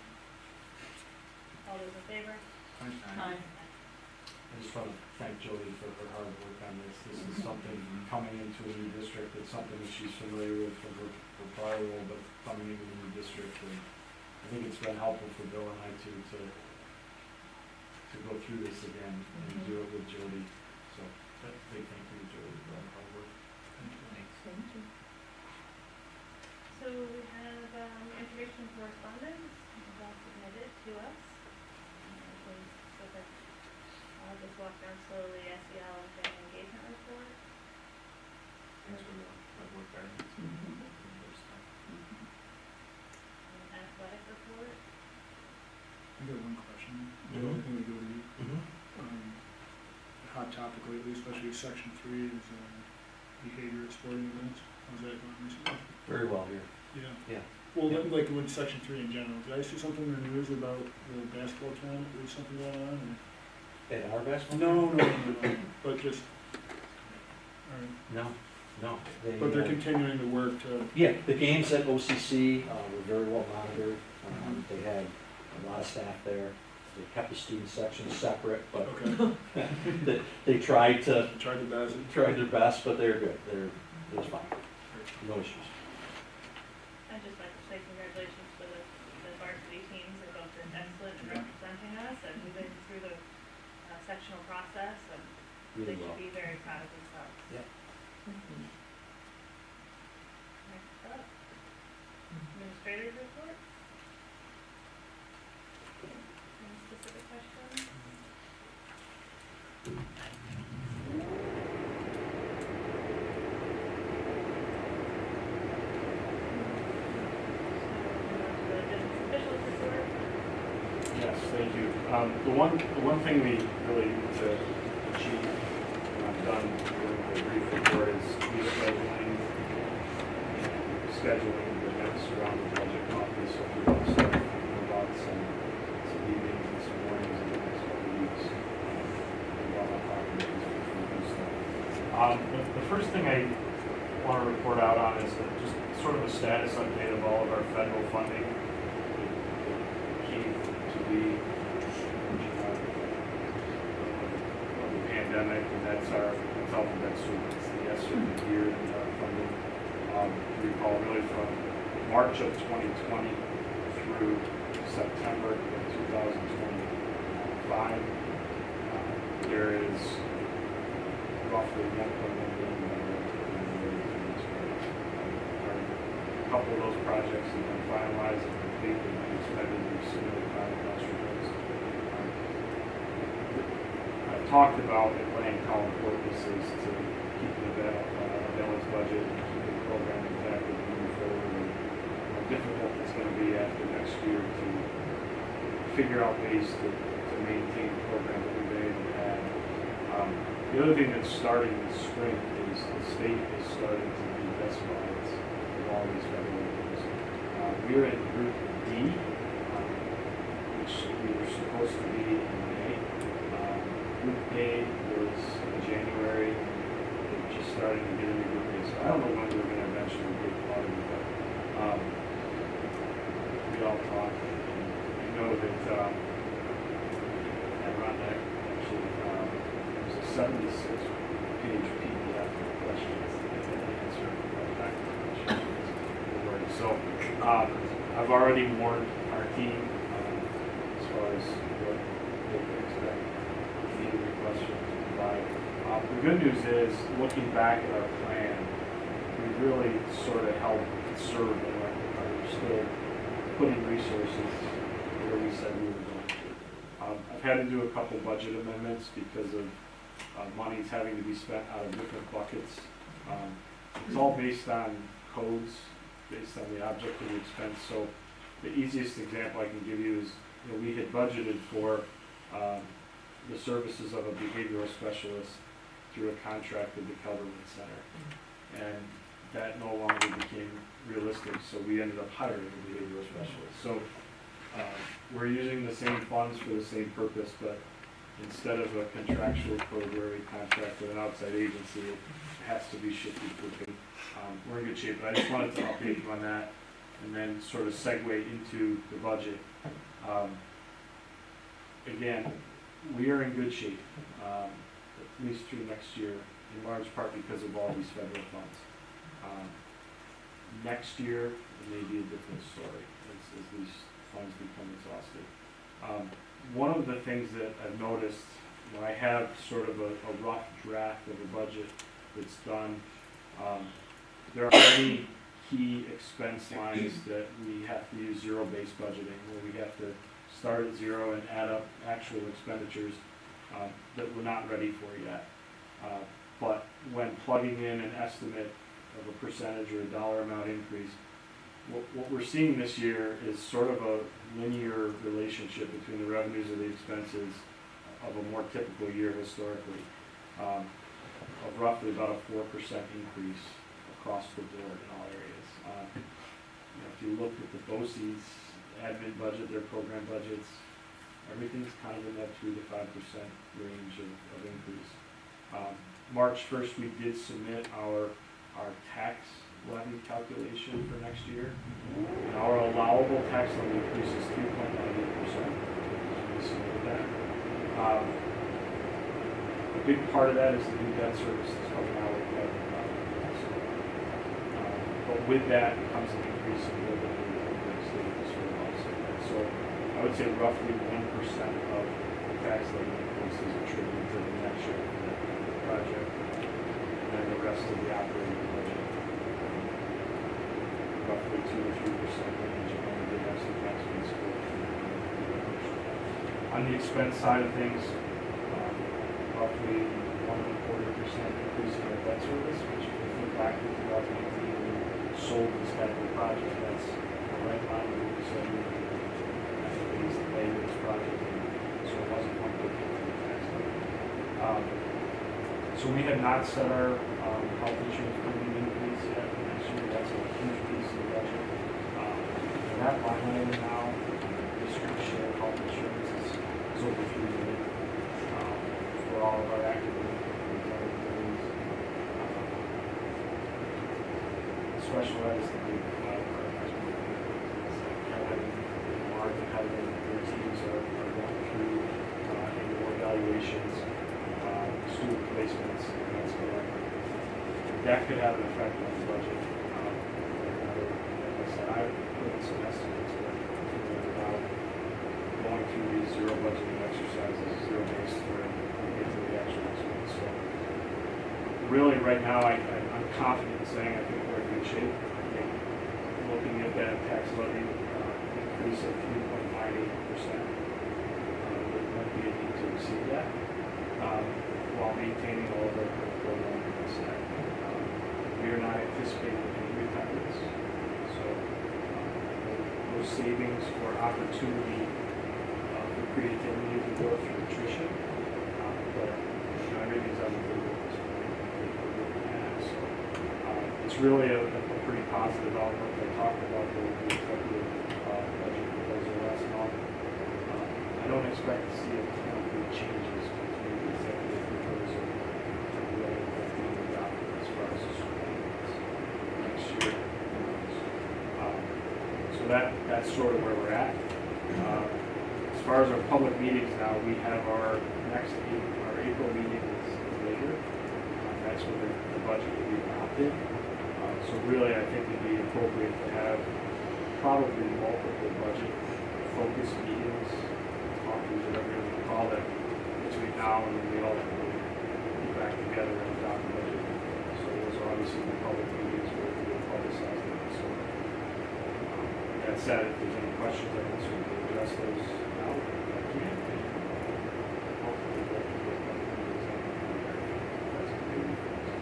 [SPEAKER 14] All those in favor?
[SPEAKER 8] Aye.
[SPEAKER 4] I just want to thank Jody for her hard work on this. This is something coming into a new district, it's something that she's familiar with from her prior role, but coming into a new district, and I think it's been helpful for Bill and I to go through this again and do it with Jody. So, big thank you to Jody for all her hard work.
[SPEAKER 5] Thanks.
[SPEAKER 17] Thank you.
[SPEAKER 14] So we have information correspondence all submitted to us. So that I'll just walk down slowly. SEL and family engagement report.
[SPEAKER 5] Thanks for the hard work, guys.
[SPEAKER 14] Athletic report.
[SPEAKER 6] I got one question.
[SPEAKER 4] Mhm.
[SPEAKER 6] Can we go to you? Hot topic lately, especially section 3 is behavior at sporting events. How's that going recently?
[SPEAKER 7] Very well here.
[SPEAKER 6] Yeah.
[SPEAKER 7] Yeah.
[SPEAKER 6] Well, like with section 3 in general, did I see something in the news about the basketball tournament? There's something going on?
[SPEAKER 7] At our basketball?
[SPEAKER 6] No. But just, all right.
[SPEAKER 7] No.
[SPEAKER 6] But they're continuing to work to,
[SPEAKER 7] Yeah, the games at OCC were very well monitored. They had a lot of staff there. They kept the student section separate, but
[SPEAKER 6] okay,
[SPEAKER 7] they tried
[SPEAKER 6] tried to best.
[SPEAKER 7] their best, but they're good. It was fine. No issues.
[SPEAKER 14] I'd just like to say congratulations to the varsity teams. They've both been excellent in representing us, and we've been through the sectional process, and
[SPEAKER 7] Really
[SPEAKER 14] they
[SPEAKER 7] well.
[SPEAKER 14] should be very proud of themselves.
[SPEAKER 7] Yeah.
[SPEAKER 14] Next up, administrator's report. Any specific questions?
[SPEAKER 6] Yes, thank you. The one thing we really need to achieve, and I've done done during the brief report is rescheduling and scheduling the next round of budget coffee. So if you want to start thinking about some evenings and some mornings in the next couple of weeks, while I'm talking to these people and stuff. The first thing I want to report out on is just sort of a status update of all of our federal funding. It came to be pandemic, and that's alphabet soup. It's the S of the year in our funding. If you recall, really from March of 2020 through September of 2025, there is roughly $1.1 billion. A couple of those projects have been finalized and completed, and we expect to submit final cost reports. I've talked about at length how important this is to keep the balanced budget and keep the program intact as we move forward, and how difficult it's going to be after next year to figure out ways to maintain the program that we've been able to have. The other thing that's starting this spring is the state is starting to do best buys of all these federal areas. We're in Group D, which we were supposed to be in May. Group A was in January. They're just starting to get into Group A, so I don't know when we're going to eventually get audited, but we all talk. I know that Adirondack actually there's a 76-page PDF of questions that they answer back to questions. So I've already warned our team as far as what they can expect. Question to provide. The good news is, looking back at our plan, we really sort of helped serve and are still putting resources where we said we were going to. I've had to do a couple budget amendments because of monies having to be spent out of different buckets. It's all based on codes, based on the object of the expense. So the easiest example I can give you is, we had budgeted for the services of a behavioral specialist through a contract with the Kelderman Center. And that no longer became realistic, so we ended up hiring a behavioral specialist. So we're using the same funds for the same purpose, but instead of a contractual code where we contract with an outside agency, it has to be shifted quickly. We're in good shape, but I just wanted to update you on that and then sort of segue into the budget. Again, we are in good shape, at least through next year, in large part because of all these federal funds. Next year, it may be a different story as these funds become exhausted. One of the things that I've noticed, when I have sort of a rough draft of a budget that's done, there are many key expense lines that we have to use zero-based budgeting, where we have to start at zero and add up actual expenditures that we're not ready for yet. But when plugging in an estimate of a percentage or a dollar amount increase, what we're seeing this year is sort of a linear relationship between the revenues and the expenses of a more typical year historically, of roughly about a 4% increase across the board in all areas. If you look at the BOCES admin budget, their program budgets, everything's kind of in that 3 to 5% range of increase. March 1st, we did submit our tax levy calculation for next year. And our allowable tax levy increase is 3.98%. We submitted that. A big part of that is the new debt service that's coming out with that. But with that comes an increase in the state sort of offset that. So I would say roughly 1% of the tax levy increase is attributed to the next year project, and then the rest of the operating budget, roughly 2 to 3% range, and then the rest of the tax base. On the expense side of things, roughly 1.25% increase in our debt service, which if we think back to 2018, we sold this capital project. That's right line with what we said we were going to do. The pay this project, so it wasn't one big hit for the tax levy. So we have not set our health insurance premium increase yet for next year. That's a huge piece of the budget. And that line item now, district share health insurance is over $3 million for all of our active employees. Special ed is the big Kevin, Mark, and Heather, their teams are going through annual evaluations, student placements, and that's going that could have an effect on the budget. Like I said, I put in some estimates, but about going through these zero budgeting exercises, zero based where we get to the actual expense. So really, right now, I'm confident in saying I think we're in good shape. I think looking at that tax levy increase of 3.98%, there might be a need to exceed that while maintaining all of our current program staff. We are not anticipating any retirements, so those savings or opportunity for creativity to go through attrition, but everything's on the table at this point. So it's really a pretty positive outlook. I talked about the executive budget proposal last month. I don't expect to see a ton of big changes between the executive proposal and the other that's being adopted as far as the school next year. So that's sort of where we're at. As far as our public meetings now, we have our April meeting is later. That's when the budget will be adopted. So really, I think it'd be appropriate to have probably multiple budget focused meetings, talkies, whatever you want to call it, between now and when we all get back together and adopt the budget. So those are obviously the public meetings where we will publicize them. So that said, if there's any questions, I can certainly address those now. I can. Hopefully, we'll get public meetings in. That's a big difference.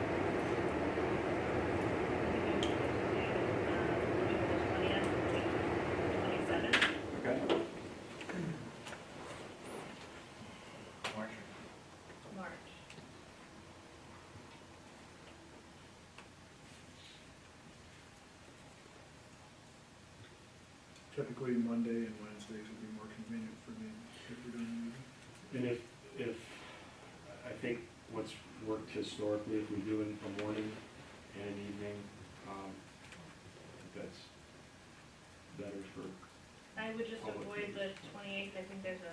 [SPEAKER 6] Typically, Monday and Wednesdays would be more convenient for me if we're doing a meeting. And if I think what's worked historically, if we do it in the morning and an evening, that's better for.
[SPEAKER 1] I would just avoid the 28th. I think there's a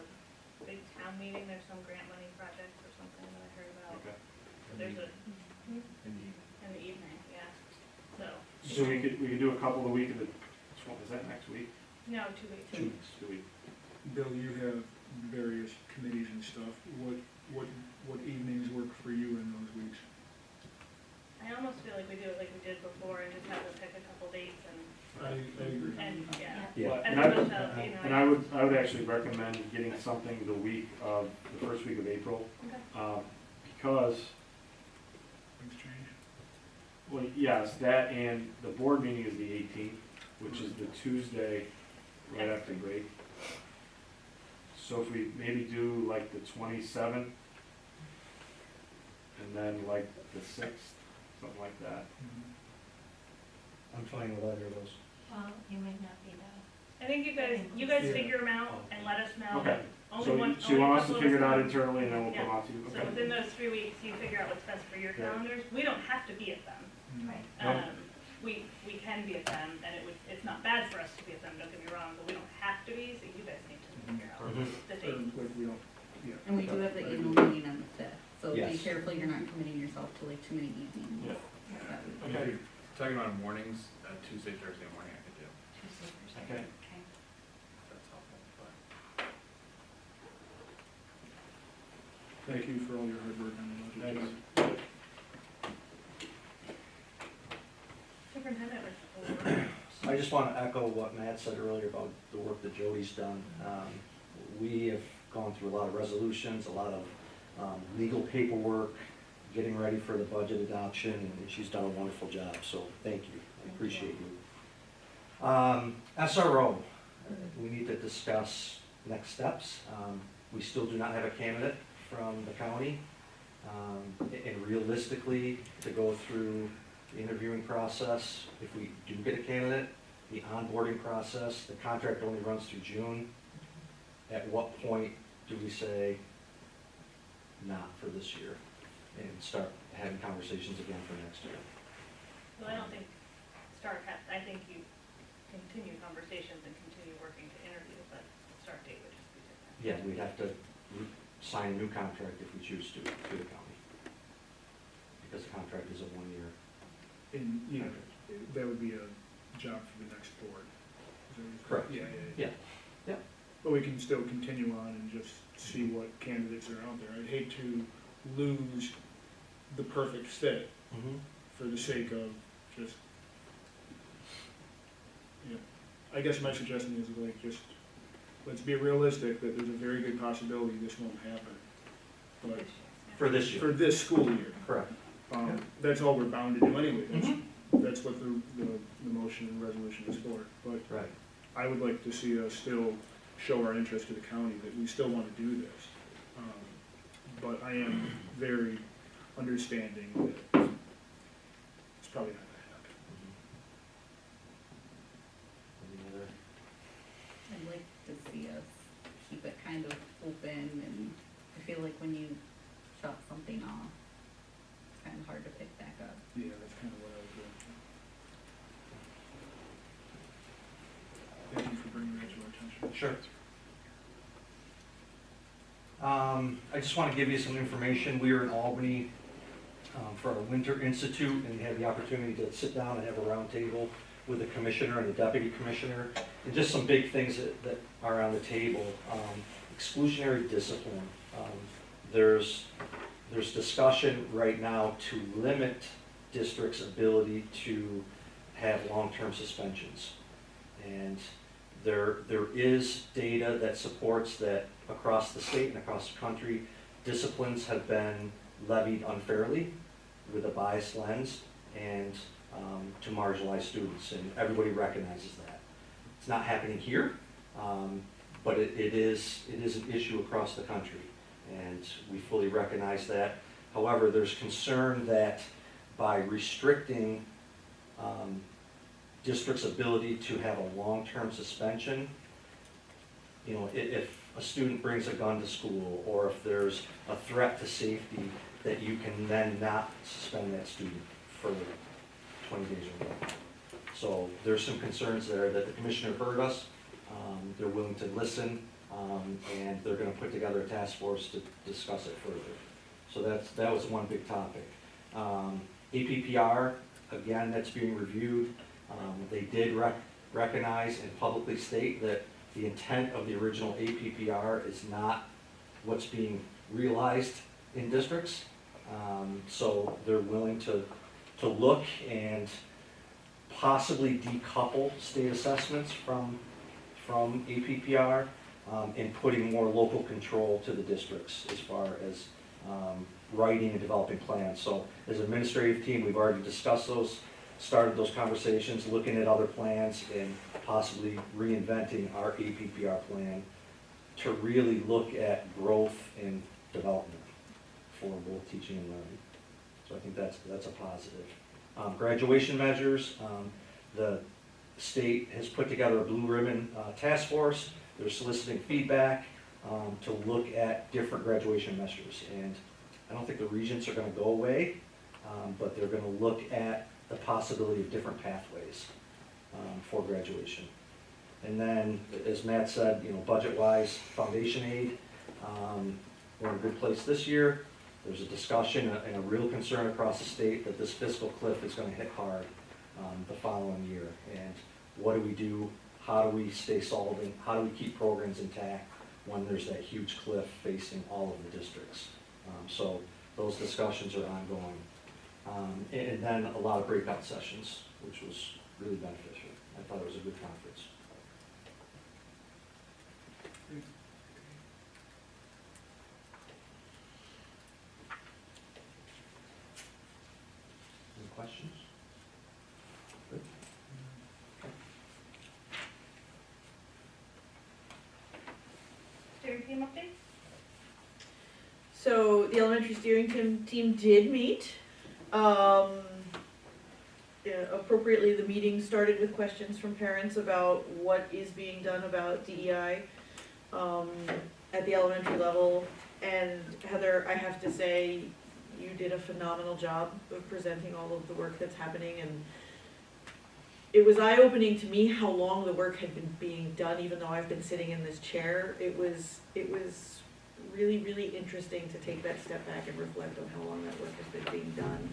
[SPEAKER 1] big town meeting. There's some grant money projects or something that I heard about.
[SPEAKER 6] Okay.
[SPEAKER 1] So there's in the evening, yeah.
[SPEAKER 6] So we could do a couple of weeks of the. Is that next week?
[SPEAKER 1] No, 2 weeks.
[SPEAKER 6] 2 weeks. 2 weeks.
[SPEAKER 18] Bill, you have various committees and stuff. What evenings work for you in those weeks?
[SPEAKER 1] I almost feel like we do it like we did before and just have to pick a couple dates and.
[SPEAKER 18] I agree.
[SPEAKER 1] And yeah.
[SPEAKER 6] Yeah.
[SPEAKER 1] And
[SPEAKER 6] I would actually recommend getting something the week of the first week of April, because.
[SPEAKER 18] Things change.
[SPEAKER 6] Well, yes, that and the board meeting is the 18th, which is the Tuesday right after break. So if we maybe do like the 27th, and then like the 6th, something like that.
[SPEAKER 4] I'm fine with either of those.
[SPEAKER 14] Well, you may not be
[SPEAKER 1] I think you guys figure them out and let us know.
[SPEAKER 6] Okay.
[SPEAKER 1] Only
[SPEAKER 6] So
[SPEAKER 1] one.
[SPEAKER 6] you want us to figure it out
[SPEAKER 1] know.
[SPEAKER 6] internally, and then we'll
[SPEAKER 1] Yeah.
[SPEAKER 6] come out to you?
[SPEAKER 1] So
[SPEAKER 6] Okay.
[SPEAKER 1] within those 3 weeks, you figure out what's best for your
[SPEAKER 6] Yeah.
[SPEAKER 1] calendars. We don't have to be at them.
[SPEAKER 14] Right.
[SPEAKER 6] No.
[SPEAKER 1] We can be at them, and it's not bad for us to be at them, don't get me wrong, but we don't have to be, so you guys need to figure out the date.
[SPEAKER 18] Like we don't,
[SPEAKER 17] And we do have the annual meeting on the 5th, so be
[SPEAKER 7] Yes.
[SPEAKER 17] careful you're not committing yourself to like too many evenings.
[SPEAKER 6] Yeah.
[SPEAKER 17] That would be-
[SPEAKER 5] Okay. Talking about mornings, Tuesday, Thursday morning I could do.
[SPEAKER 14] Tuesday, Thursday.
[SPEAKER 6] Okay.
[SPEAKER 14] Okay.
[SPEAKER 5] That's helpful, but.
[SPEAKER 18] thank you for all your hard work on the budget.
[SPEAKER 6] Thanks.
[SPEAKER 1] Superintendent report.
[SPEAKER 11] I just want to echo what Matt said earlier about the work that Jody's done. We have gone through a lot of resolutions, a lot of legal paperwork, getting ready for the budget adoption, and she's done a wonderful job, so thank you. I appreciate you. SRO, we need to discuss next steps. We still do not have a candidate from the county. In
[SPEAKER 4] realistically, to go through the interviewing process, if we do get a candidate, the onboarding process, the contract only runs through June. At what point do we say, not for this year, and start having conversations again for next year?
[SPEAKER 1] Well, I don't think I think you continue conversations and continue working to interview, but start date would just be different.
[SPEAKER 4] Yeah, we'd have to sign a new contract if we choose to the county, because the contract is a 1 year.
[SPEAKER 18] And, you know, that would be a job for the next board.
[SPEAKER 4] Correct.
[SPEAKER 18] Yeah. But we can still continue on and just see what candidates are out there. I'd hate to lose the perfect fit for the sake of just, I guess my suggestion is like just, let's be realistic that there's a very good possibility this won't happen. But
[SPEAKER 4] For this year.
[SPEAKER 18] for this school year.
[SPEAKER 4] Correct.
[SPEAKER 18] That's all we're bound to do anyway. That's what the motion and resolution is for. But
[SPEAKER 4] Right.
[SPEAKER 18] I would like to see us still show our interest to the county that we still want to do this. But I am very understanding that it's probably not going to happen.
[SPEAKER 4] Any other?
[SPEAKER 17] I'd like to see us keep it kind of open, and I feel like when you shut something off, it's kind of hard to pick back up.
[SPEAKER 18] Yeah, that's kind of what I was doing. Thank you for bringing that to our attention.
[SPEAKER 4] Sure. I just want to give you some information. We were in Albany for our Winter Institute, and we had the opportunity to sit down and have a round table with the commissioner and the deputy commissioner, and just some big things that are on the table. Exclusionary discipline. There's discussion right now to limit districts' ability to have long-term suspensions. And there is data that supports that across the state and across the country, disciplines have been levied unfairly with a biased lens and to marginalize students, and everybody recognizes that. It's not happening here, but it is an issue across the country, and we fully recognize that. However, there's concern that by restricting district's ability to have a long-term suspension, you know, if a student brings a gun to school, or if there's a threat to safety, that you can then not suspend that student for 20 days or more. So there's some concerns there that the commissioner heard us. They're willing to listen, and they're going to put together a task force to discuss it further. So that was one big topic. APPR, again, that's being reviewed. They did recognize and publicly state that the intent of the original APPR is not what's being realized in districts. So they're willing to look and possibly decouple state assessments from APPR, and putting more local control to the districts as far as writing and developing plans. So as an administrative team, we've already discussed those, started those conversations, looking at other plans and possibly reinventing our APPR plan to really look at growth and development for both teaching and learning. So I think that's a positive. Graduation measures, the state has put together a blue ribbon task force. They're soliciting feedback to look at different graduation measures. And I don't think the regents are going to go away, but they're going to look at the possibility of different pathways for graduation. And then, as Matt said, you know, budget-wise, foundation aid, we're in a good place this year. There's a discussion and a real concern across the state that this fiscal cliff is going to hit hard the following year. And what do we do? How do we stay solvent? How do we keep programs intact when there's that huge cliff facing all of the districts? So those discussions are ongoing. And then a lot of breakout sessions, which was really beneficial. I thought it was a good conference. Any questions? Good.
[SPEAKER 1] Dairy team update?
[SPEAKER 8] So the elementary elementary steering team did meet. Yeah, appropriately, the meeting started with questions from parents about what is being done about DEI at the elementary level. And Heather, I have to say, you did a phenomenal job of presenting all of the work that's happening, and it was eye-opening to me how long the work had been being done, even though I've been sitting in this chair. It was really, really interesting to take that step back and reflect on how long that work has been being done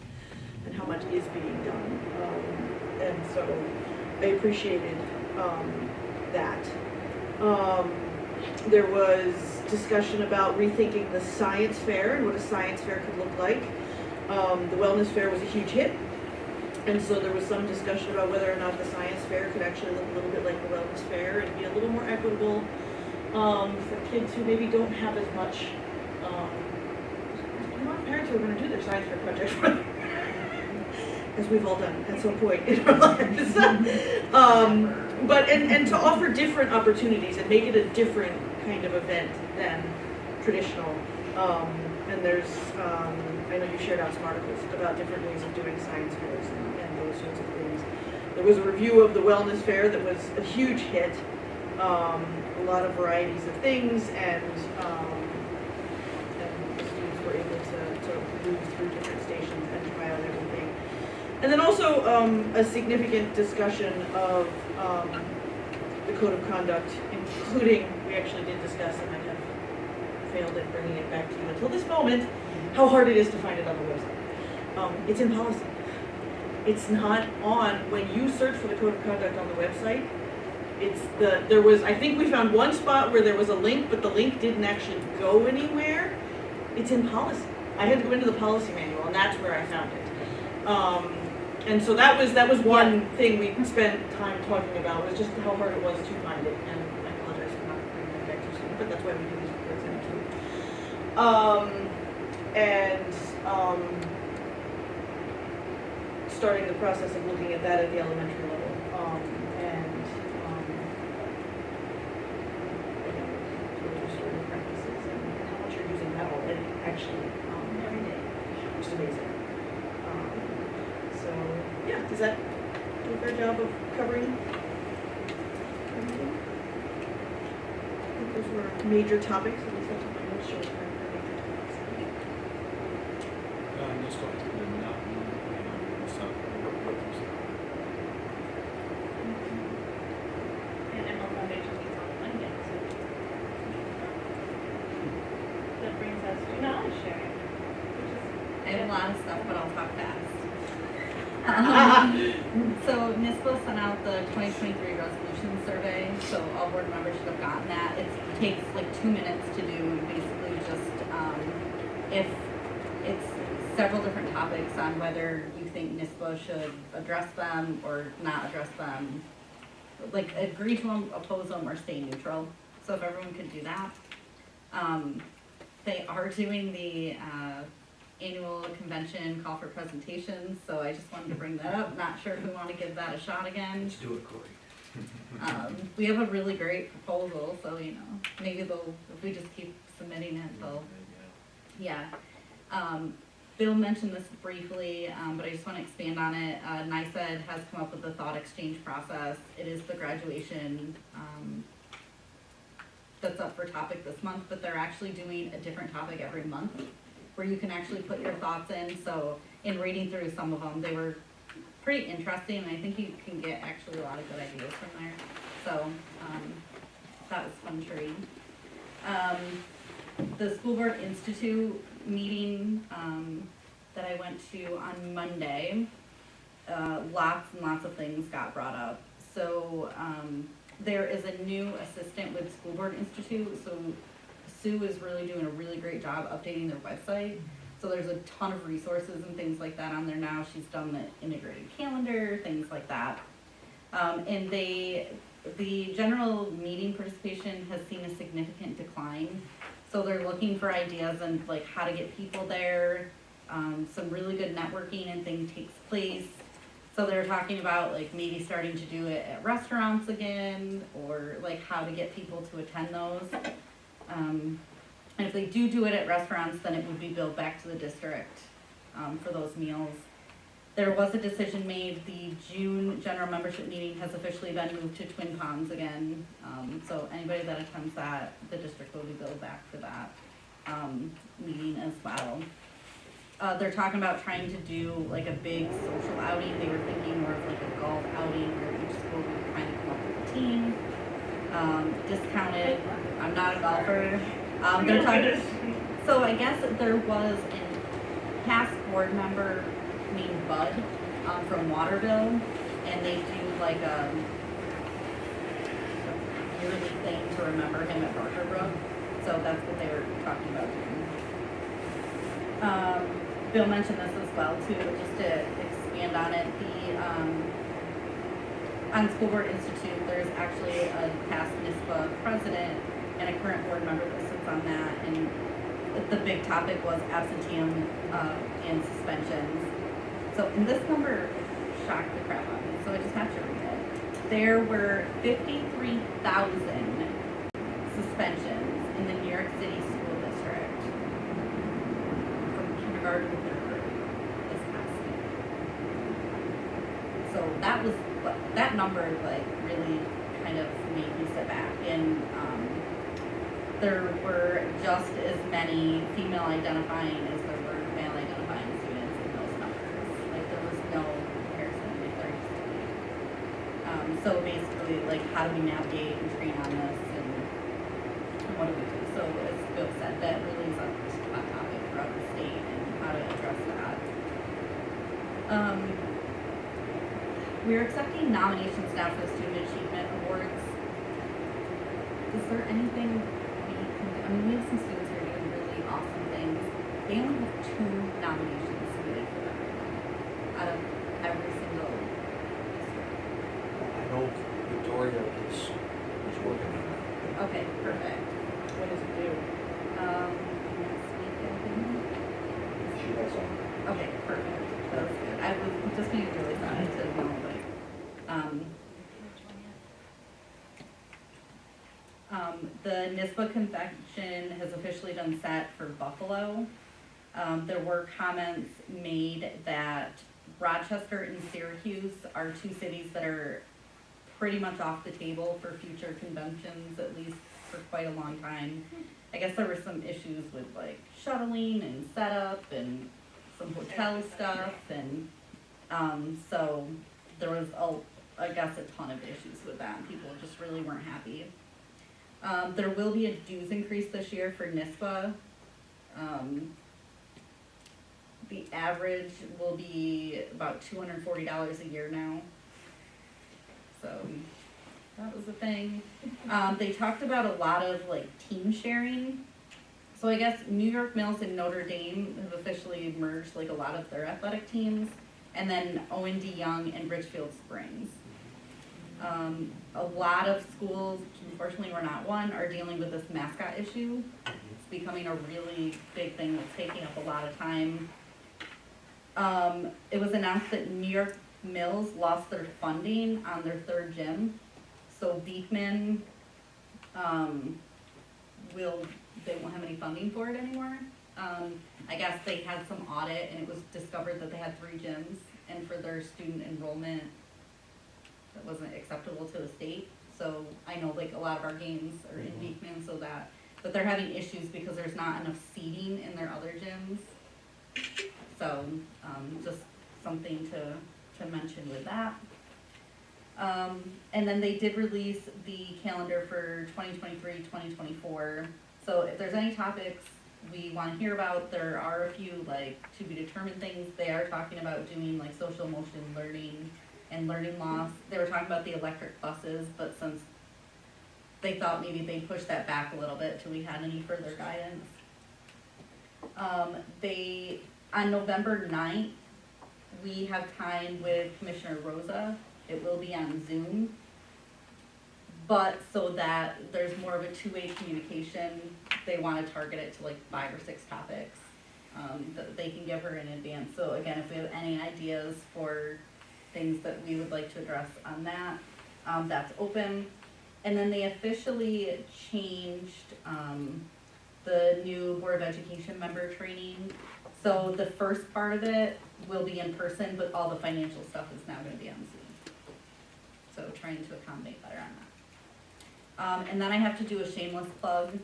[SPEAKER 8] and how much is being done. And so I appreciated that. There was discussion about rethinking the science fair and what a science fair could look like. The wellness fair was a huge hit. And so there was some discussion about whether or not the science fair could actually look a little bit like the wellness fair and be a little more equitable for kids who maybe don't have as much, a lot of parents who are going to do their science fair projects, as we've all done at some point in our lives. But to offer different opportunities and make it a different kind of event than traditional. And there's, I know you shared out some articles about different ways of doing science fairs and those sorts of things. There was a review of the wellness fair that was a huge hit. A lot of varieties of things, and the students were able to move through different stations and try out everything. And then also a significant discussion of the code of conduct, including, we actually did discuss, and I have failed at bringing it back to you until this moment, how hard it is to find it on the website. It's in policy. It's not on, when you search for the code of conduct on the website, there was, I think we found one spot where there was a link, but the link didn't actually go anywhere. It's in policy. I had to go into the policy manual, and that's where I found it. And so that was one thing we spent time talking about, was just how hard it was to find it. And I apologize for not bringing that back too soon, but that's why we do these reports in too. Starting the process of looking at that at the elementary level. Restorative practices and how much you're using that already, actually, every day, which is amazing. So, yeah, does that do a fair job of covering everything? I think those were major topics, at least that's what my notes show. Major topics.
[SPEAKER 5] Just going to the not
[SPEAKER 1] And Emerald Foundation meets on Monday, so that brings us to knowledge sharing, which is.
[SPEAKER 17] I have a lot of stuff, but I'll talk fast. So NISPO sent out the 2023 resolution survey, so all board members should have gotten that. It takes like 2 minutes to do, and basically just if it's several different topics on whether you think NISPO should address them or not address them, like agree to them, oppose them, or stay neutral. So if everyone could do that. They are doing the annual convention call for presentations, so I just wanted to bring that up. Not sure if we want to give that a shot again.
[SPEAKER 4] Let's do it, Corey.
[SPEAKER 17] We have a really great proposal, so maybe they'll, if we just keep submitting it, they'll, yeah. Bill mentioned this briefly, but I just want to expand on it. NICED has come up with the thought exchange process. It is the graduation that's up for topic this month, but they're actually doing a different topic every month where you can actually put your thoughts in. So in reading through some of them, they were pretty interesting, and I think you can get actually a lot of good ideas from there. So that was fun to read. The School Board Institute meeting that I went to on Monday, lots and lots of things got brought up. So there is a new assistant with School Board Institute, so Sue is really doing a really great job updating their website. So there's a ton of resources and things like that on there now. She's done the integrated calendar, things like that. And the general meeting participation has seen a significant decline. So they're looking for ideas and like how to get people there. Some really good networking and things takes place. So they're talking about like maybe starting to do it at restaurants again, or like how to get people to attend those. And if they do it at restaurants, then it would be billed back to the district, for those meals. There was a decision made, the June general membership meeting has officially been moved to Twin Ponds again. So anybody that attends that, the district will be billed back for that, meeting as well. They're talking about trying to do like a big social outing. They were thinking more of like a golf outing where each school would kind of come up with a team. Discounted, I'm not a golfer. They're talking, so I guess there was a past board member named Bud, from Waterville, and they do like a yearly thing to remember him at Barker Brook. So that's what they were talking about doing. Bill mentioned this as well too, just to expand on it. On School Board Institute, there's actually a past NISPA president and a current board member that sits on that, and the big topic was absenteeism and suspensions. So, and this number shocked the crap out of me, so I just have to read it. There were 53,000 suspensions in the New York City School District from kindergarten to third grade this past year. So that number like really kind of made me sit back, and there were just as many female identifying as there were male identifying students in those numbers. Like there was no comparison if there used to be. So basically, like how do we navigate and train on this, and what do we do? So as Bill said, that really is a hot topic throughout the state and how to address that. We're accepting nominations now for the Student Achievement Awards. Is there anything we can do? I mean, we have some students who are doing really awesome things. They only have 2 nominations submitted for them right now, out of every single district.
[SPEAKER 11] I know Victoria is working on that.
[SPEAKER 17] Okay, perfect.
[SPEAKER 8] What does it do?
[SPEAKER 17] Next week, I think.
[SPEAKER 11] She has on.
[SPEAKER 17] Okay, perfect. That's good. I was just being really sad to know, like, the NISBA convention has officially been set for Buffalo. There were comments made that Rochester and Syracuse are 2 cities that are pretty much off the table for future conventions, at least for quite a long time. I guess there were some issues with like shuttling and setup and some hotel stuff, and so there was I guess a ton of issues with that, and people just really weren't happy. There will be a dues increase this year for NISPA. The average will be about $240 a year now. So that was the thing. They talked about a lot of like team sharing. So I guess New York Mills and Notre Dame have officially merged like a lot of their athletic teams, and then O&D Young and Richfield Springs. A lot of schools, unfortunately we're not one, are dealing with this mascot issue. It's becoming a really big thing that's taking up a lot of time. It was announced that New York Mills lost their funding on their 3rd gym. So Beekman, they won't have any funding for it anymore. I guess they had some audit and it was discovered that they had 3 gyms, and for their student enrollment, that wasn't acceptable to the state. So I know like a lot of our games are in Beekman, but they're having issues because there's not enough seating in their other gyms. So just something to mention with that. And then they did release the calendar for 2023-2024. So if there's any topics we want to hear about, there are a few like to be determined things. They are talking about doing like social emotion learning and learning loss. They were talking about the electric buses, but since they thought maybe they'd push that back a little bit till we had any further guidance. On November 9th, we have time with Commissioner Rosa. It will be on Zoom. But so that there's more of a 2-way communication, they want to target it to like 5 or 6 topics that they can give her in advance. So again, if we have any ideas for things that we would like to address on that, that's open. And then they officially changed the new Board of Education member training. So the first part of it will be in person, but all the financial stuff is now gonna be on Zoom. So trying to accommodate better on that. And then I have to do a shameless plug,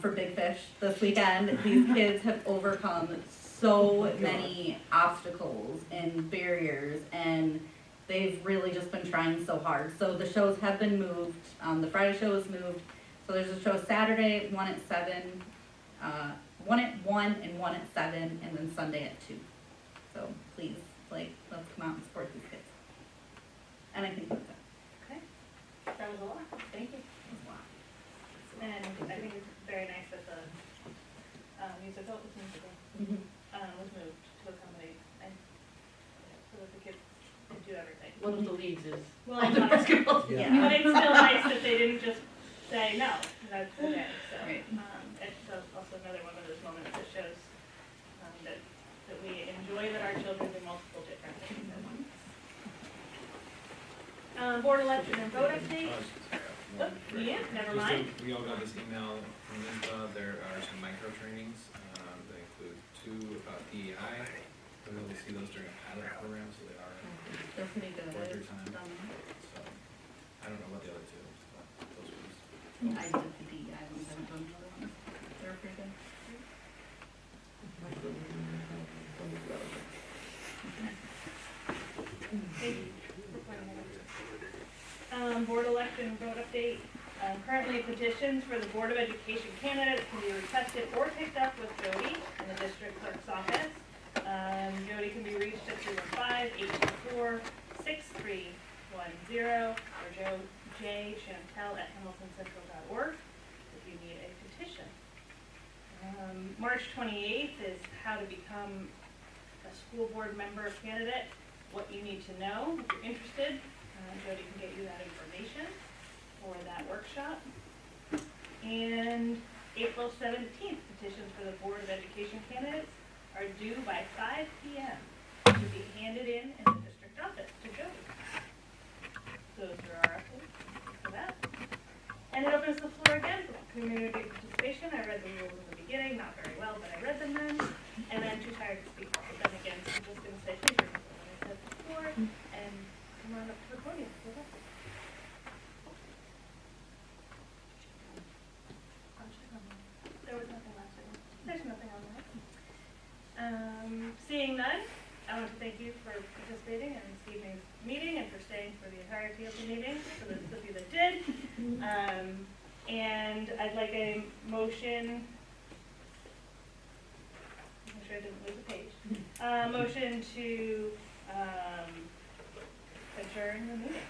[SPEAKER 17] for Big Fish this weekend. These kids have overcome so many obstacles and barriers, and they've really just been trying so hard. So the shows have been moved. The Friday show is moved. So there's a show Saturday, 1 at 7, 1 at 1 and 1 at 7, and then Sunday at 2. So please, let's come out and support these kids. And I think that's it.
[SPEAKER 1] Okay, that was a lot, thank you.
[SPEAKER 17] That was a lot.
[SPEAKER 1] And I think it's very nice that the musical was moved to accommodate, and so that the kids could do everything.
[SPEAKER 8] One of the leagues is.
[SPEAKER 1] Well, I thought,
[SPEAKER 8] basketball.
[SPEAKER 17] Yeah.
[SPEAKER 1] but it's still nice that they didn't just say no, that's okay, so.
[SPEAKER 17] Right.
[SPEAKER 1] It's also another one of those moments that shows, that we enjoy that our children do multiple different things at once. Board election and vote update. Oh, yeah, never mind.
[SPEAKER 5] We all got this email from NISBA. There are some micro trainings that include 2 about DEI. We'll be able to see those during a pilot program, so they are
[SPEAKER 17] They're pretty good.
[SPEAKER 5] worth your time.
[SPEAKER 17] Done.
[SPEAKER 5] So I don't know about the other 2, but those ones.
[SPEAKER 17] I did the DEI ones, I haven't done the other ones. They're pretty good.
[SPEAKER 1] Thank you for pointing that out. Board election and vote update. Currently petitions for the Board of Education candidates can be requested or picked up with Jody in the district clerk's office. Jody can be reached at 315-824-6310 or jchantel@hamiltoncentral.org if you need a petition. March 28th is how to become a school board member candidate, what you need to know. If you're interested, Jody can get you that information for that workshop. And April 17th, petitions for the Board of Education candidates are due by 5 p.m. to be handed in the district office to Jody. Those are our updates for that. And it opens the floor again for community participation. I read the rules in the beginning, not very well, but I read them then. And then too tired to speak. But then again, I'm just going to say, please remember what I said before, and come on up to the podium. There was nothing last time. There's nothing on that. Seeing none, I want to thank you for participating in this evening's meeting and for staying for the entirety of the meeting, for those of you that did. And I'd like a motion, make sure I didn't lose a page. Motion to adjourn the meeting.